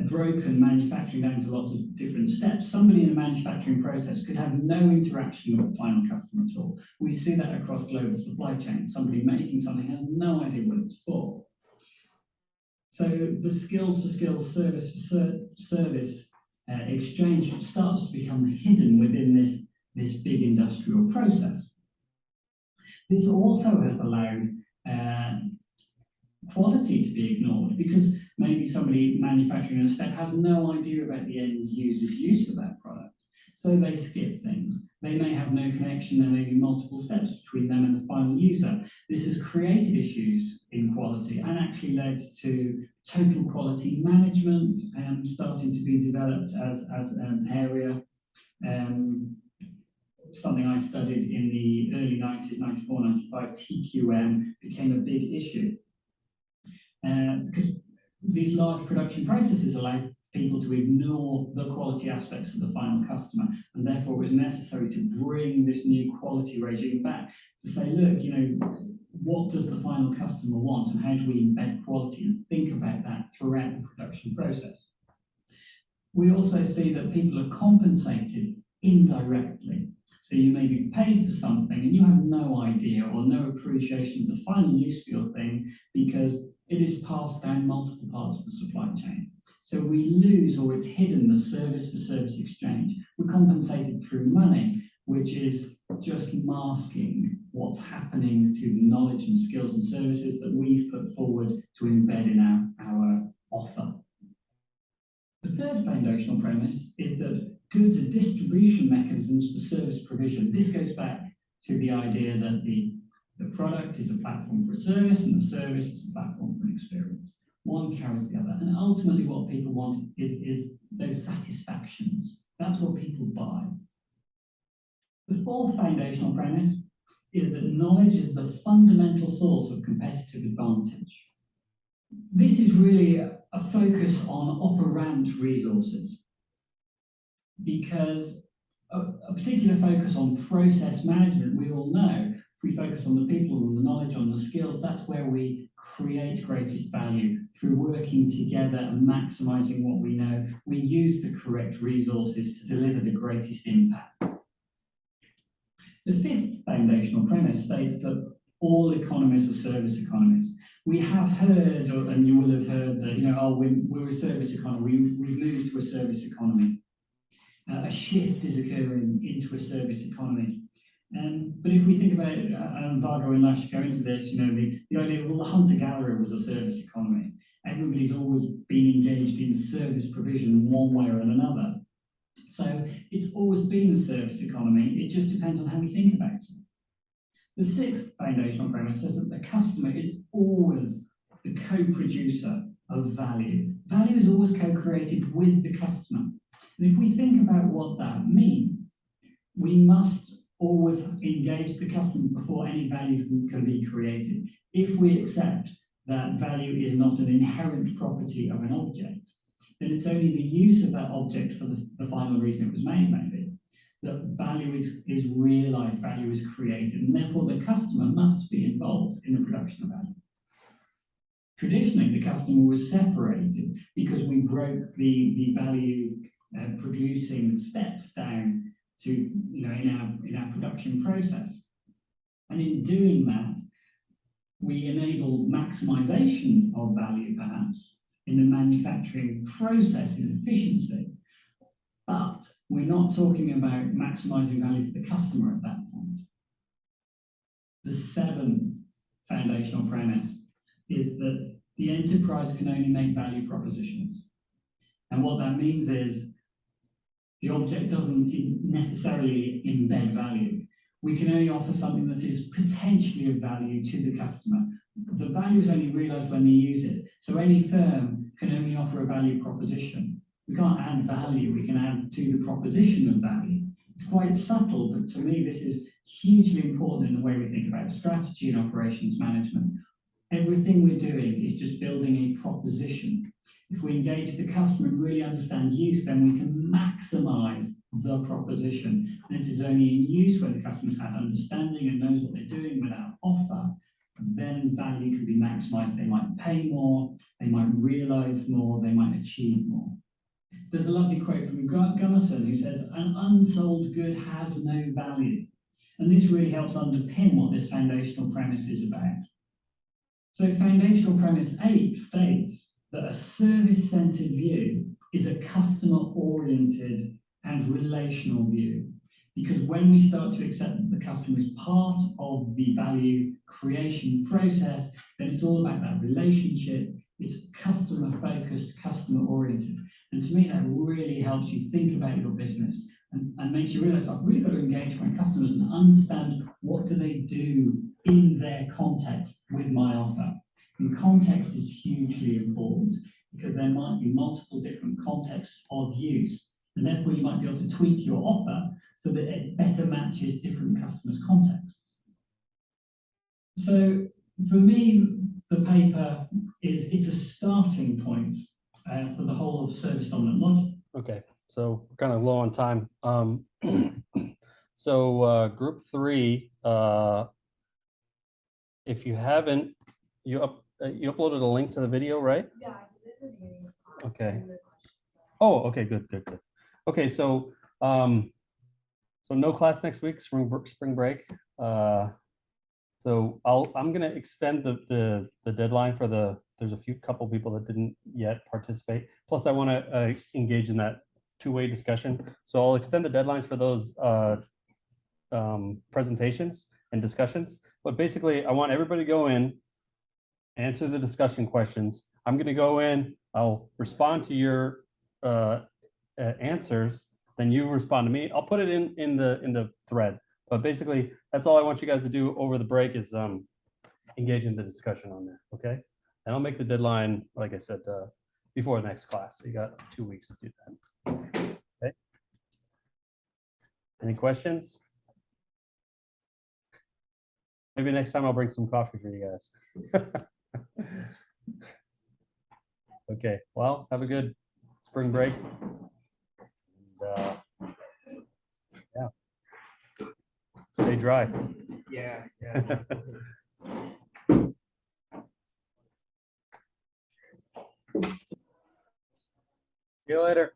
broken manufacturing down to lots of different steps, somebody in a manufacturing process could have no interaction with the final customer at all. We see that across global supply chains. Somebody making something has no idea what it's for. So the skills for skills, service for service exchange starts to become hidden within this big industrial process. This also has allowed quality to be ignored, because maybe somebody manufacturing a step has no idea about the end user's use of that product. So they skip things. They may have no connection. There may be multiple steps between them and the final user. This has created issues in quality and actually led to total quality management starting to be developed as an area. Something I studied in the early 90s, 94, 95, TQM became a big issue. Because these large production processes allow people to ignore the quality aspects of the final customer, and therefore it was necessary to bring this new quality regime back to say, look, what does the final customer want, and how do we embed quality and think about that throughout the production process. We also see that people are compensated indirectly. So you may be paid for something and you have no idea or no appreciation of the final use for your thing, because it is passed down multiple parts of the supply chain. So we lose, or it's hidden, the service for service exchange. We're compensated through money, which is just masking what's happening to knowledge and skills and services that we've put forward to embed in our offer. The third foundational premise is that goods are distribution mechanisms for service provision. This goes back to the idea that the product is a platform for a service, and the service is a platform for an experience. One carries the other. And ultimately what people want is those satisfactions. That's what people buy. The fourth foundational premise is that knowledge is the fundamental source of competitive advantage. This is really a focus on operant resources, because a particular focus on process management, we all know, if we focus on the people, on the knowledge, on the skills, that's where we create greatest value. Through working together and maximizing what we know, we use the correct resources to deliver the greatest impact. The fifth foundational premise states that all economies are service economies. We have heard, and you will have heard that, we're a service economy, we've moved to a service economy. A shift is occurring into a service economy. But if we think about it, and Vargo and Lash go into this, the idea, well, the hunter-gatherer was a service economy. Everybody's always been engaged in service provision one way or another. So it's always been a service economy. It just depends on how we think about it. The sixth foundational premise says that the customer is always the co-producer of value. Value is always co-created with the customer. And if we think about what that means, we must always engage the customer before any value can be created. If we accept that value is not an inherent property of an object, then it's only the use of that object for the final reason it was made, maybe. That value is realized, value is created, and therefore the customer must be involved in the production of value. Traditionally, the customer was separated because we broke the value producing steps down to, in our production process. And in doing that, we enable maximization of value, perhaps, in the manufacturing process and efficiency. But we're not talking about maximizing value for the customer at that point. The seventh foundational premise is that the enterprise can only make value propositions. And what that means is the object doesn't necessarily embed value. We can only offer something that is potentially of value to the customer. The value is only realized when they use it. So any firm can only offer a value proposition. We can't add value, we can add to the proposition of value. It's quite subtle, but to me this is hugely important in the way we think about strategy and operations management. Everything we're doing is just building a proposition. If we engage the customer and really understand use, then we can maximize the proposition. And it is only in use where the customers have understanding and knows what they're doing with our offer, then value can be maximized. They might pay more, they might realize more, they might achieve more. There's a lovely quote from Gunnison who says, an unsold good has no value. And this really helps underpin what this foundational premise is about. So foundational premise 8 states that a service-centered view is a customer-oriented and relational view. Because when we start to accept that the customer is part of the value creation process, then it's all about that relationship. It's customer-focused, customer-oriented. And to me, that really helps you think about your business and makes you realize I've really got to engage my customers and understand what do they do in their context with my offer. And context is hugely important because there might be multiple different contexts of use. And therefore, you might be able to tweak your offer so that it better matches different customers' contexts. So for me, the paper it's a starting point for the whole of service dominant logic. Okay, so we're kind of low on time. So group 3, if you haven't, you uploaded a link to the video, right? Yeah, I did it in the beginning of class. Okay. and the questions. Oh, okay, good. Okay, so so no class next week, spring break. So I'm gonna extend the deadline for there's a couple people that didn't yet participate. Plus I wanna engage in that two-way discussion. So I'll extend the deadlines for those presentations and discussions. But basically I want everybody to go in, answer the discussion questions. I'm gonna go in, I'll respond to your answers, then you respond to me. I'll put it in the thread. But basically, that's all I want you guys to do over the break is engage in the discussion on there, okay? And I'll make the deadline, like I said, before the next class. So you got 2 weeks to do that. Okay. Any questions? Maybe next time I'll bring some coffee for you guys. Okay, well, have a good spring break. And, yeah. Stay dry. Yeah. See you later.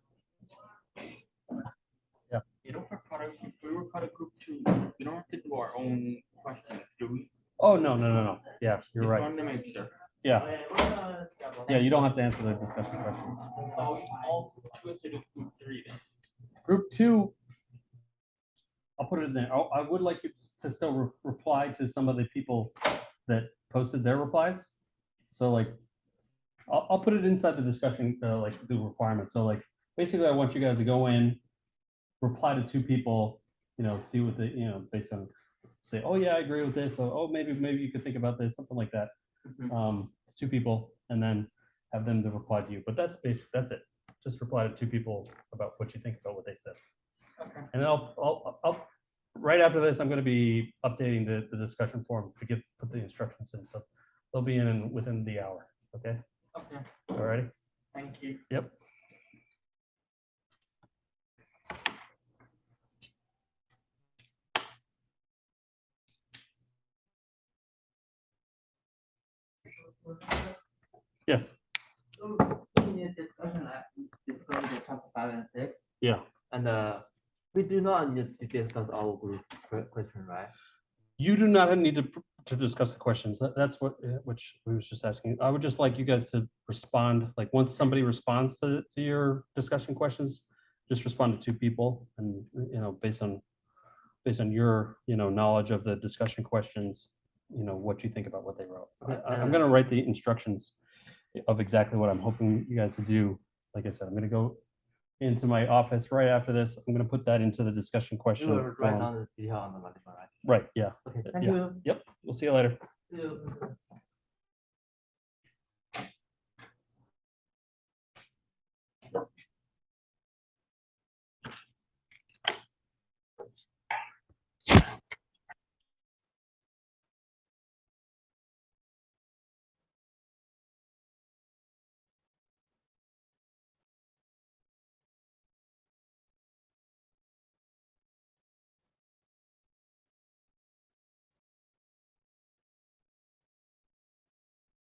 You know, if we were part of group 2, we don't have to do our own questions, do we? Oh, no. Yeah, you're Just right. wanted to make sure. Yeah. Yeah, you don't have to answer the discussion questions. So I'll switch to group 3 then. Group 2, I'll put it in there. I would like you to still reply to some of the people that posted their replies. So like, I'll put it inside the discussion, like the requirements. So like, basically I want you guys to go in, reply to 2 people, see what they, based on, say, oh yeah, I agree with this. Or, oh, maybe you could think about this, something like that. 2 people, and then have them to reply to you. But that's basic, that's it. Just reply to 2 people about what you think about what they said. Okay. And then I'll right after this, I'm going to be updating the discussion forum to put the instructions in. So they'll be in within the hour. Okay. Okay. All righty. Thank you. Yep. Yes. So in this discussion, I discussed the chapter 5 and 6. Yeah. And we do not need to discuss our group question, right? You do not need to discuss the questions. That's which we was just asking. I would just like you guys to respond. Like once somebody responds to your discussion questions, just respond to 2 people, and based on your knowledge of the discussion questions, what you think about what they wrote. I'm going to write the instructions of exactly what I'm hoping you guys to do. Like I said, I'm going to go into my office right after this. I'm going to put that into the discussion question. You will write form. down the detail on the document, right? Right. Yeah. Okay, thank Yeah. you. Yep. We'll see you later. See you.